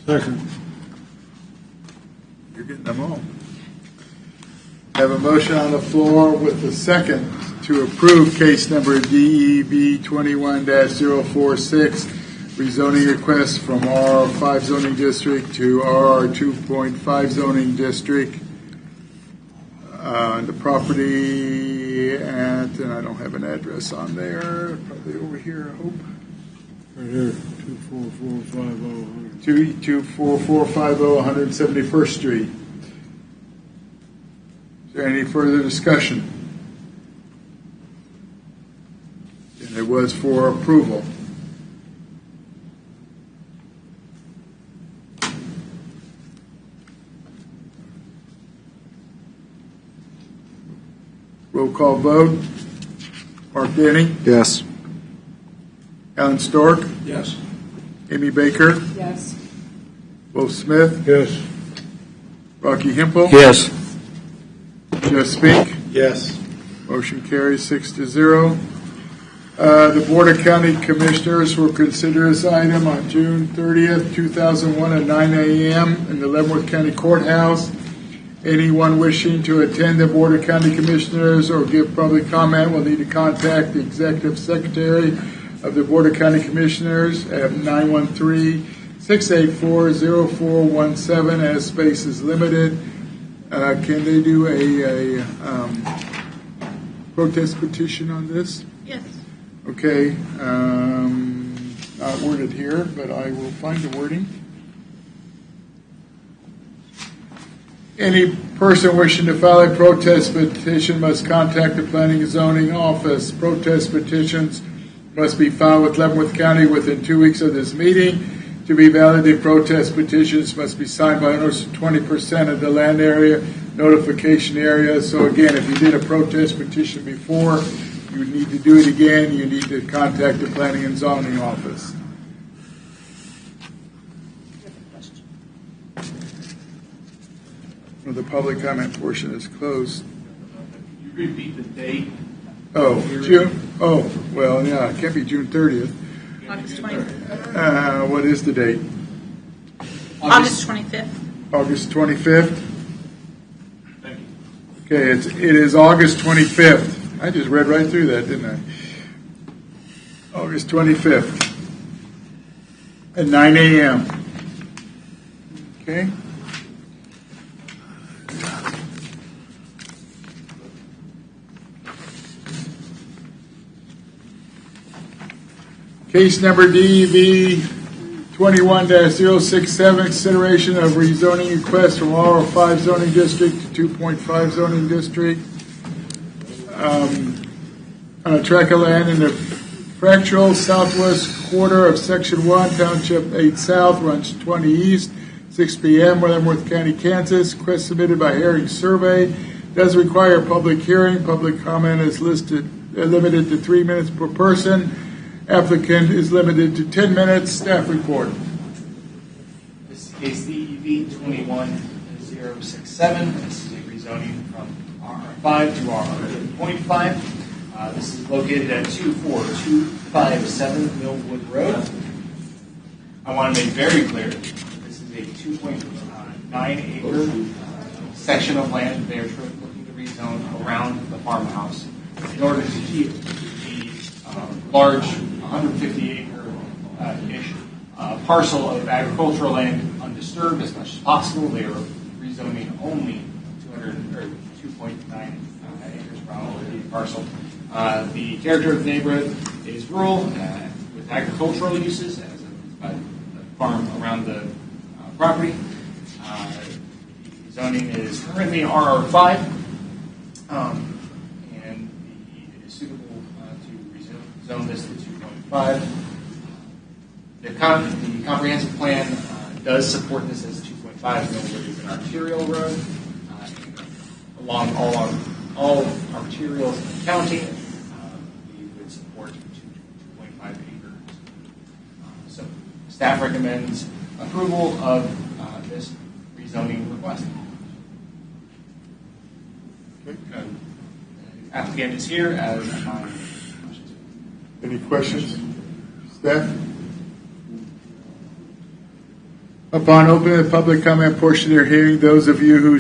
Second. You're getting them all. Have a motion on the floor with the second to approve case number DEB 21-046, rezoning request from RR5 zoning district to RR 2.5 zoning district. The property and I don't have an address on there, probably over here, I hope. Right here, 24450. 24450 171st Street. Is there any further discussion? And it was for approval. Roll call vote. Mark Denny. Yes. Alan Stork. Yes. Amy Baker. Yes. Wolf Smith. Yes. Rocky Hempel. Yes. Jeff Spink. Yes. Motion carries 6-0. The Board of County Commissioners will consider this item on June 30th, 2001 at 9 a.m. in the Leavenworth County Courthouse. Anyone wishing to attend the Board of County Commissioners or give public comment will need to contact the Executive Secretary of the Board of County Commissioners at 913-684-0417 as space is limited. Can they do a protest petition on this? Yes. Okay. Not worded here, but I will find the wording. Any person wishing to file a protest petition must contact the Planning and Zoning Office. Protest petitions must be filed with Leavenworth County within 2 weeks of this meeting. To be valid, the protest petitions must be signed by owners of 20% of the land area notification area. So again, if you did a protest petition before, you need to do it again. You need to contact the Planning and Zoning Office. Well, the public comment portion is closed. You repeat the date. Oh, June. Oh, well, yeah, it can't be June 30th. August 25th. What is the date? August 25th. August 25th. Okay, it is August 25th. I just read right through that, didn't I? August 25th at 9 a.m. Okay. Case number DEV 21-067, consideration of rezoning request from R5 zoning district to 2.5 zoning district. On a tract of land in the fractional southwest quarter of Section 1, Township 8 South, runs 20 East, 6 p.m., Leavenworth County, Kansas. Request submitted by Herring Survey. Does require a public hearing. Public comment is limited to 3 minutes per person. Applicant is limited to 10 minutes. Staff report. This is case DEV 21-067. This is a rezoning from RR5 to RR2.5. This is located at 24257 Millwood Road. I want to make very clear, this is a 2.9 acre section of land they're looking to rezone around the farmhouse in order to keep the large 150 acre ish parcel of agricultural land undisturbed as much as possible. They are rezoning only 2.9 acres per the parcel. The character of the neighborhood is rural with agricultural uses as a farm around the property. The zoning is currently RR5, and it is suitable to rezone this to 2.5. The comprehensive plan does support this as 2.5, no, it is an arterial road along all arterials in the county. We would support 2.5 acres. So staff recommends approval of this rezoning request. Applicant is here as Any questions? Staff? Upon opening the public comment portion of your hearing, those of you who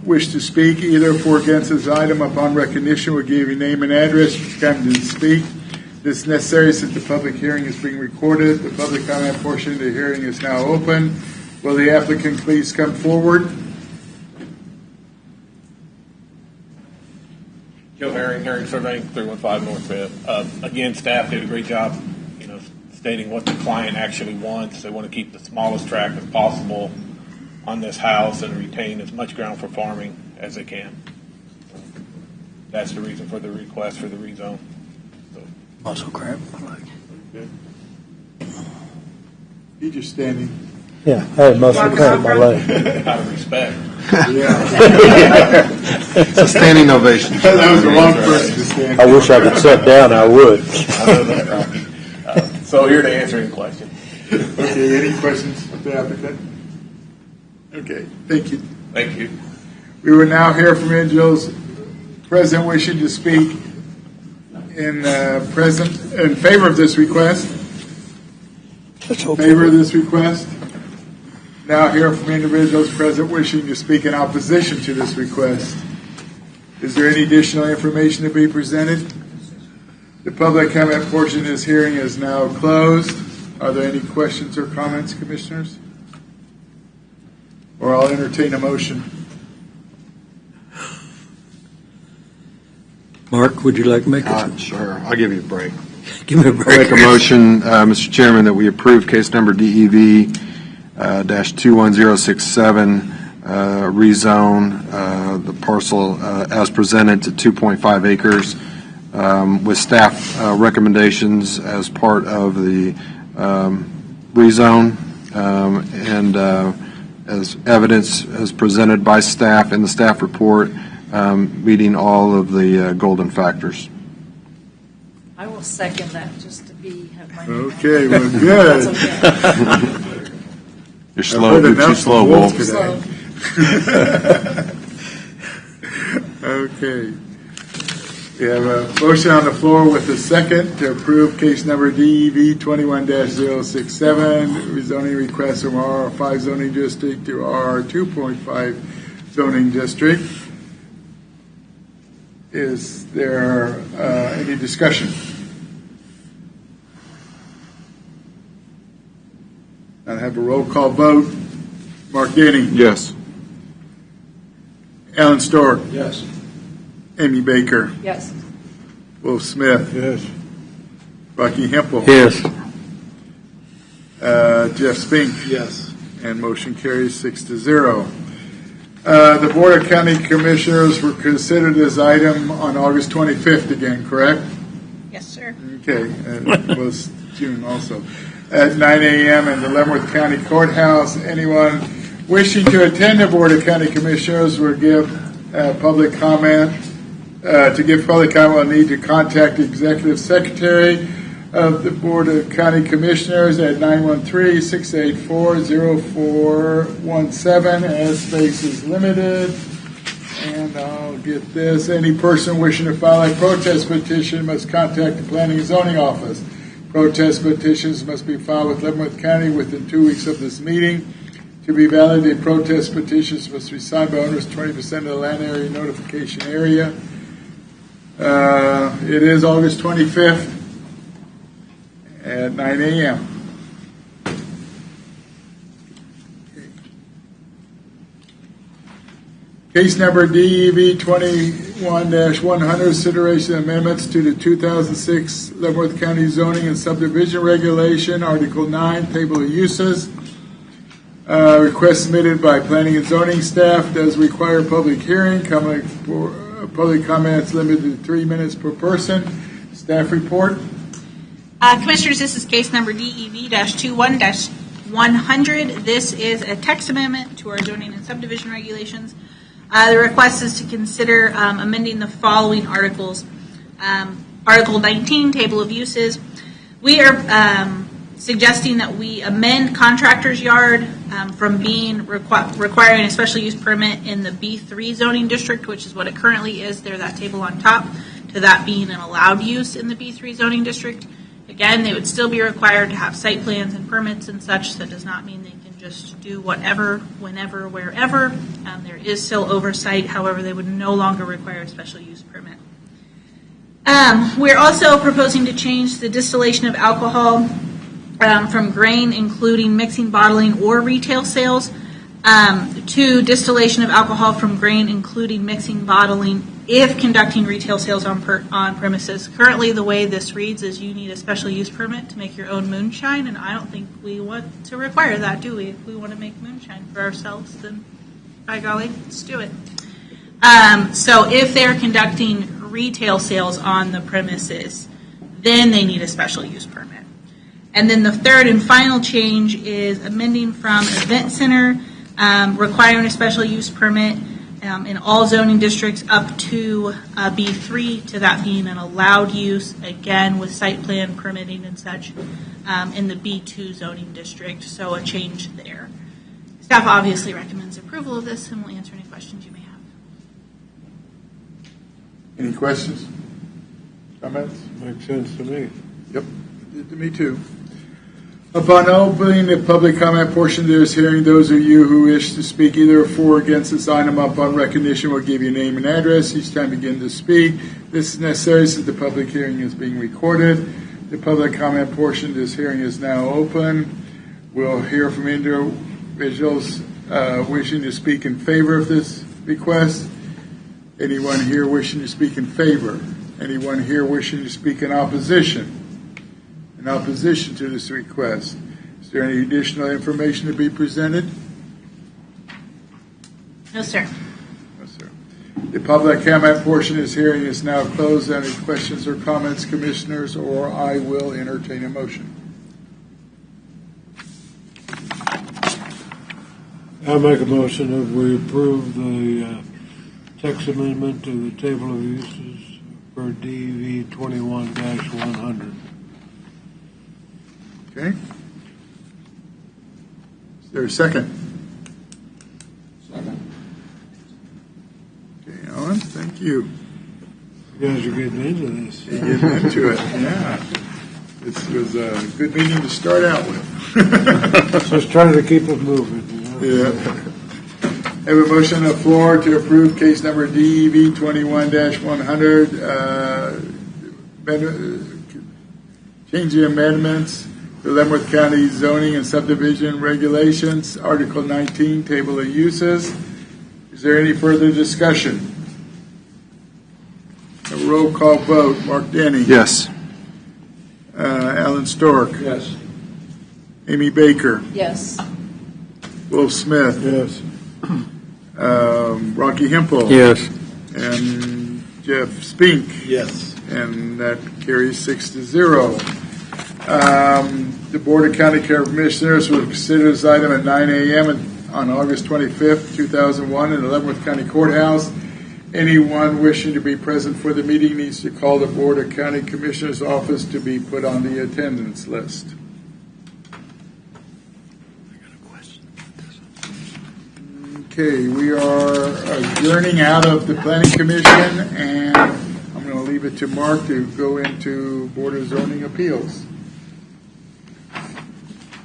wish to speak either for or against this item upon recognition will give your name and address to come to speak. This is necessary since the public hearing is being recorded. The public comment portion of the hearing is now open. Will the applicant please come forward? Joe Herring Surveying, 315 North Fifth. Again, staff did a great job, stating what the client actually wants. They want to keep the smallest tract as possible on this house and retain as much ground for farming as they can. That's the reason for the request for the rezone. Muscle crab. Okay. You just standing. Yeah, I had muscle crab in my leg. Out of respect. It's a standing ovation. That was the wrong person to stand. I wish I could sit down, I would. I know that, Rocky. So here to answer any question. Okay, any questions of the applicant? Okay, thank you. Thank you. We will now hear from individuals present wishing to speak in favor of this request. Favor of this request. Now hear from individuals present wishing to speak in opposition to this request. Is there any additional information to be presented? The public comment portion of this hearing is now closed. Are there any questions or comments, commissioners? Or I'll entertain a motion. Mark, would you like to make it? Sure, I'll give you a break. Give me a break. I'll make a motion, Mr. Chairman, that we approve case number DEV-21067, rezone the parcel as presented to 2.5 acres with staff recommendations as part of the rezone and as evidence as presented by staff in the staff report, meeting all of the golden factors. I will second that just to have my name Okay, on well, it. good. That's okay. You're slow, you're too slow, Wolf. Okay. We have a motion on the floor with a second to approve case number DEV 21-067, rezoning request from RR5 zoning district to RR 2.5 zoning district. Is there any discussion? I'll have a roll call vote. Mark Denny. Yes. Alan Stork. Yes. Amy Baker. Yes. Wolf Smith. Yes. Rocky Hempel. Yes. Jeff Spink. Yes. And motion carries 6-0. The Board of County Commissioners will consider this item on August 25th again, correct? Yes, sir. Okay, it was June also. At 9 a.m. in the Leavenworth County Courthouse. Anyone wishing to attend the Board of County Commissioners will give public comment. To give public comment, will need to contact the Executive Secretary of the Board of County Commissioners at 913-684-0417 as space is limited. And I'll get this. Any person wishing to file a protest petition must contact the Planning and Zoning Office. Protest petitions must be filed with Leavenworth County within 2 weeks of this meeting. To be valid, the protest petitions must be signed by owners 20% of the land area notification area. It is August 25th at 9 a.m. Case number DEV 21-100, consideration amendments to the 2006 Leavenworth County Zoning and Subdivision Regulation, Article 9, Table of Uses. Request submitted by Planning and Zoning staff does require public hearing. Public comments limited to 3 minutes per person. Staff report. Commissioners, this is case number DEV-21-100. This is a text amendment to our zoning and subdivision regulations. The request is to consider amending the following articles. Article 19, Table of Uses. We are suggesting that we amend contractor's yard from being requiring a special use permit in the B3 zoning district, which is what it currently is. There's that table on top, to that being an allowed use in the B3 zoning district. Again, they would still be required to have site plans and permits and such. That does not mean they can just do whatever, whenever, wherever. There is still oversight. However, they would no longer require a special use permit. We're also proposing to change the distillation of alcohol from grain, including mixing, bottling, or retail sales, to distillation of alcohol from grain, including mixing, bottling, if conducting retail sales on premises. Currently, the way this reads is you need a special use permit to make your own moonshine, and I don't think we want to require that, do we? If we want to make moonshine for ourselves, then by golly, let's do it. So if they're conducting retail sales on the premises, then they need a special use permit. And then the third and final change is amending from event center, requiring a special use permit in all zoning districts up to B3, to that being an allowed use, again with site plan permitting and such, in the B2 zoning district. So a change there. Staff obviously recommends approval of this, and will answer any questions you may have. Any questions? Comments? Makes sense to me. Yep, to me too. Upon opening the public comment portion of this hearing, those of you who wish to speak either for or against this item upon recognition will give your name and address each time you begin to speak. This is necessary since the public hearing is being recorded. The public comment portion of this hearing is now open. We'll hear from individuals wishing to speak in favor of this request. Anyone here wishing to speak in favor? Anyone here wishing to speak in opposition? In opposition to this request. Is there any additional information to be presented? No, sir. No, sir. The public comment portion of this hearing is now closed. Any questions or comments, commissioners, or I will entertain a motion. I'll make a motion that we approve the text amendment to the table of uses for DEV 21-100. Okay. Is there a second? Second. Okay, Alan, thank you. You guys are getting into this. You're getting into it, yeah. This was a good meeting to start out with. Just trying to keep it moving. Yeah. I have a motion on the floor to approve case number DEV 21-100, changing amendments to Leavenworth County Zoning and Subdivision Regulations, Article 19, Table of Uses. Is there any further discussion? A roll call vote. Mark Denny. Yes. Alan Stork. Yes. Amy Baker. Yes. Wolf Smith. Yes. Rocky Hempel. Yes. And Jeff Spink. Yes. And that carries 6-0. The Board of County Commissioners will consider this item at 9 a.m. on August 25th, 2001 in the Leavenworth County Courthouse. Anyone wishing to be present for the meeting needs to call the Board of County Commissioners office to be put on the attendance list. Okay, we are adjourning out of the Planning Commission, and I'm going to leave it to Mark to go into Board of Zoning Appeals.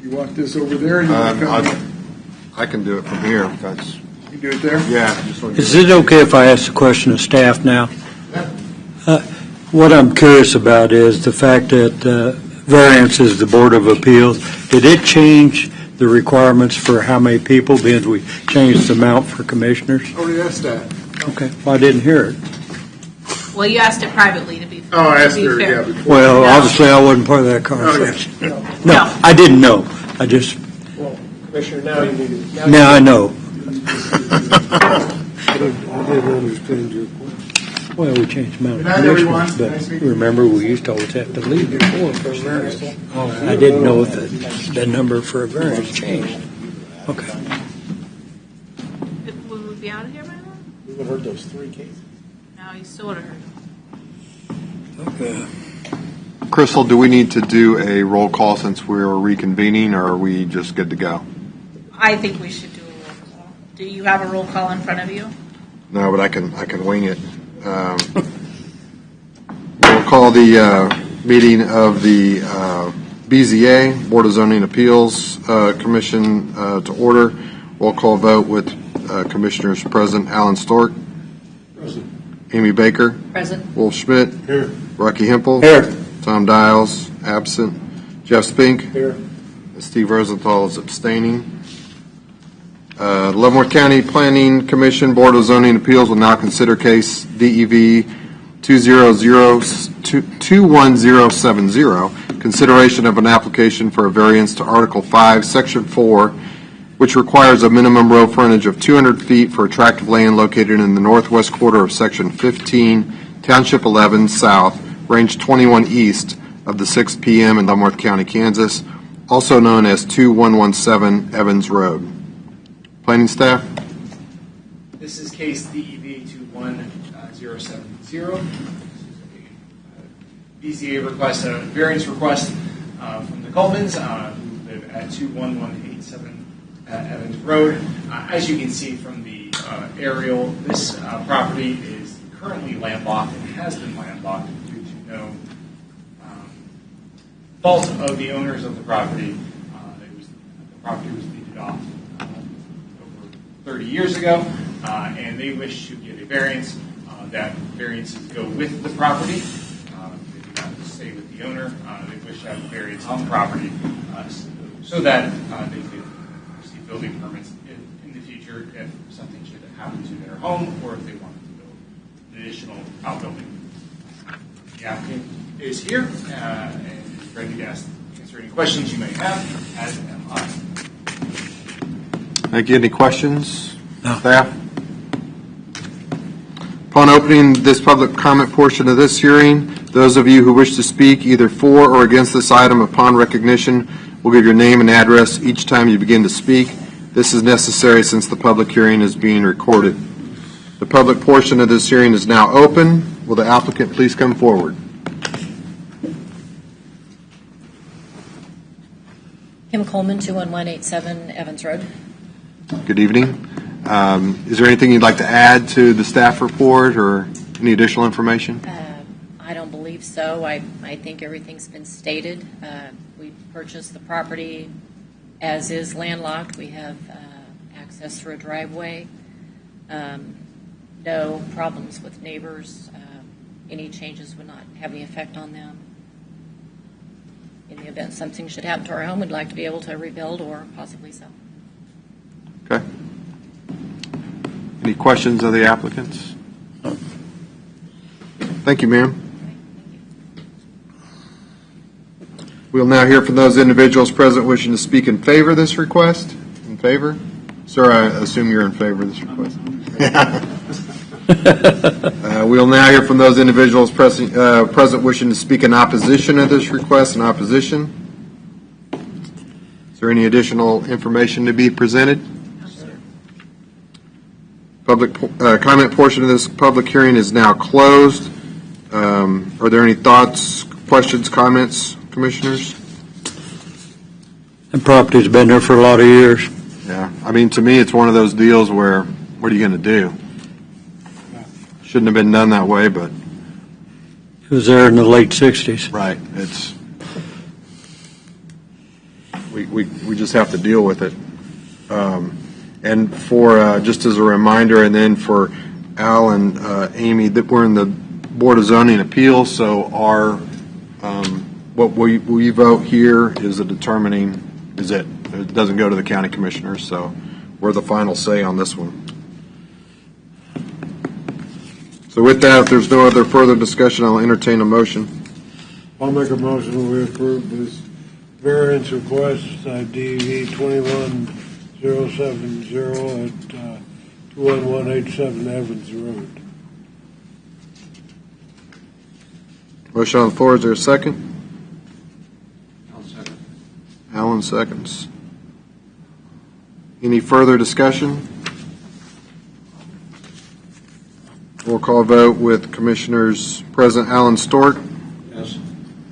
You want this over there? Or you want to come here? I can do it from here. If that's, You can do it there? yeah. Is it okay if I ask a question of staff now? What I'm curious about is the fact that Variance is the Board of Appeals. Did it change the requirements for how many people, because we changed the amount for commissioners? Already asked that. Okay, well, I didn't hear it. Well, you asked it privately to be Oh, I asked to be her, fair. yeah, before. Well, No. obviously, I wasn't part of that conversation. No, I didn't know. I just, Well, Commissioner, now you need to. now I know. I didn't understand your question. Well, we changed the amount Good of night, everyone. commissioners, Nice but meeting you. remember, we used to always have to leave before for a variance. I didn't know if the number for a variance changed. Okay. Would we be out of here by now? We would have heard those 3 cases. No, you still would have heard them. Okay. Crystal, do we need to do a roll call since we're reconvening, or are we just good to go? I think we should do a roll call. Do you have a roll call in front of you? No, but I can wing it. We'll call the meeting of the BZA, Board of Zoning Appeals Commission, to order. Roll call vote with Commissioners present: Alan Stork, Present. Amy Baker, Present. Wolf Schmidt, Here. Rocky Hempel, Here. Tom Dials, absent, Jeff Spink, Here. Steve Rosenthal is abstaining. Leavenworth County Planning Commission Board of Zoning Appeals will now consider case DEV 21070, consideration of an application for a variance to Article 5, Section 4, which requires a minimum road frontage of 200 feet for a tract of land located in the northwest quarter of Section 15, Township 11 South, Range 21 East of the 6 p.m. in Leavenworth County, Kansas, also known as 2117 Evans Road. Planning staff? This is case DEV 21070. BZA request, a variance request from the Colemans, who live at 21187 Evans Road. As you can see from the aerial, this property is currently landlocked and has been landlocked due to no fault of the owners of the property. The property was deeded off over 30 years ago, and they wish to get a variance. That variances go with the property. They do not stay with the owner. They wish to have a variance on the property so that they could receive building permits in the future if something should happen to their home or if they wanted to build an additional outbuilding. The applicant is here and is ready to answer any questions you may have, as am I. Thank you. Any questions? No. Staff? Upon opening this public comment portion of this hearing, those of you who wish to speak either for or against this item upon recognition will give your name and address each time you begin to speak. This is necessary since the public hearing is being recorded. The public portion of this hearing is now open. Will the applicant please come forward? Kim Coleman, 21187 Evans Road. Good evening. Is there anything you'd like to add to the staff report or any additional information? I don't believe so. I think everything's been stated. We purchased the property as is landlocked. We have access through a driveway. No problems with neighbors. Any changes would not have any effect on them. In the event something should happen to our home, we'd like to be able to rebuild or possibly sell. Okay. Any questions of the applicants? Thank you, ma'am. We'll now hear from those individuals present wishing to speak in favor of this request. In favor? Sir, I assume you're in favor of this request. We'll now hear from those individuals present wishing to speak in opposition of this request. In opposition? Is there any additional information to be presented? Public comment portion of this public hearing is now closed. Are there any thoughts, questions, comments, commissioners? The property's been there for a lot of years. Yeah, I mean, to me, it's one of those deals where, what are you going to do? Shouldn't have been done that way, but. It was there in the late 60s. Right. It's, we just have to deal with it. And for, just as a reminder, and then for Al and Amy, that we're in the Board of Zoning Appeals, so our, what we vote here is a determining, is it It doesn't go to the county commissioners, so we're the final say on this one. So with that, if there's no other further discussion, I'll entertain a motion. I'll make a motion that we approve this variance request, DV 21070 at 21187 Evans Road. Motion on the floor, is there a second? I'll second. Alan seconds. Any further discussion? Roll call vote with Commissioners present: Alan Stork, Yes.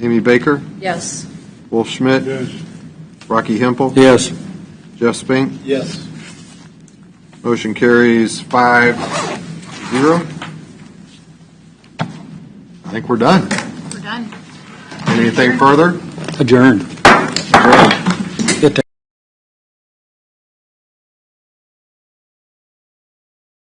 Amy Baker, Yes. Wolf Schmidt, Yes. Rocky Hempel, Yes. Jeff Spink. Yes. Motion carries 5-0. I think we're done. We're done. Anything further? Adjourned. Adjourned.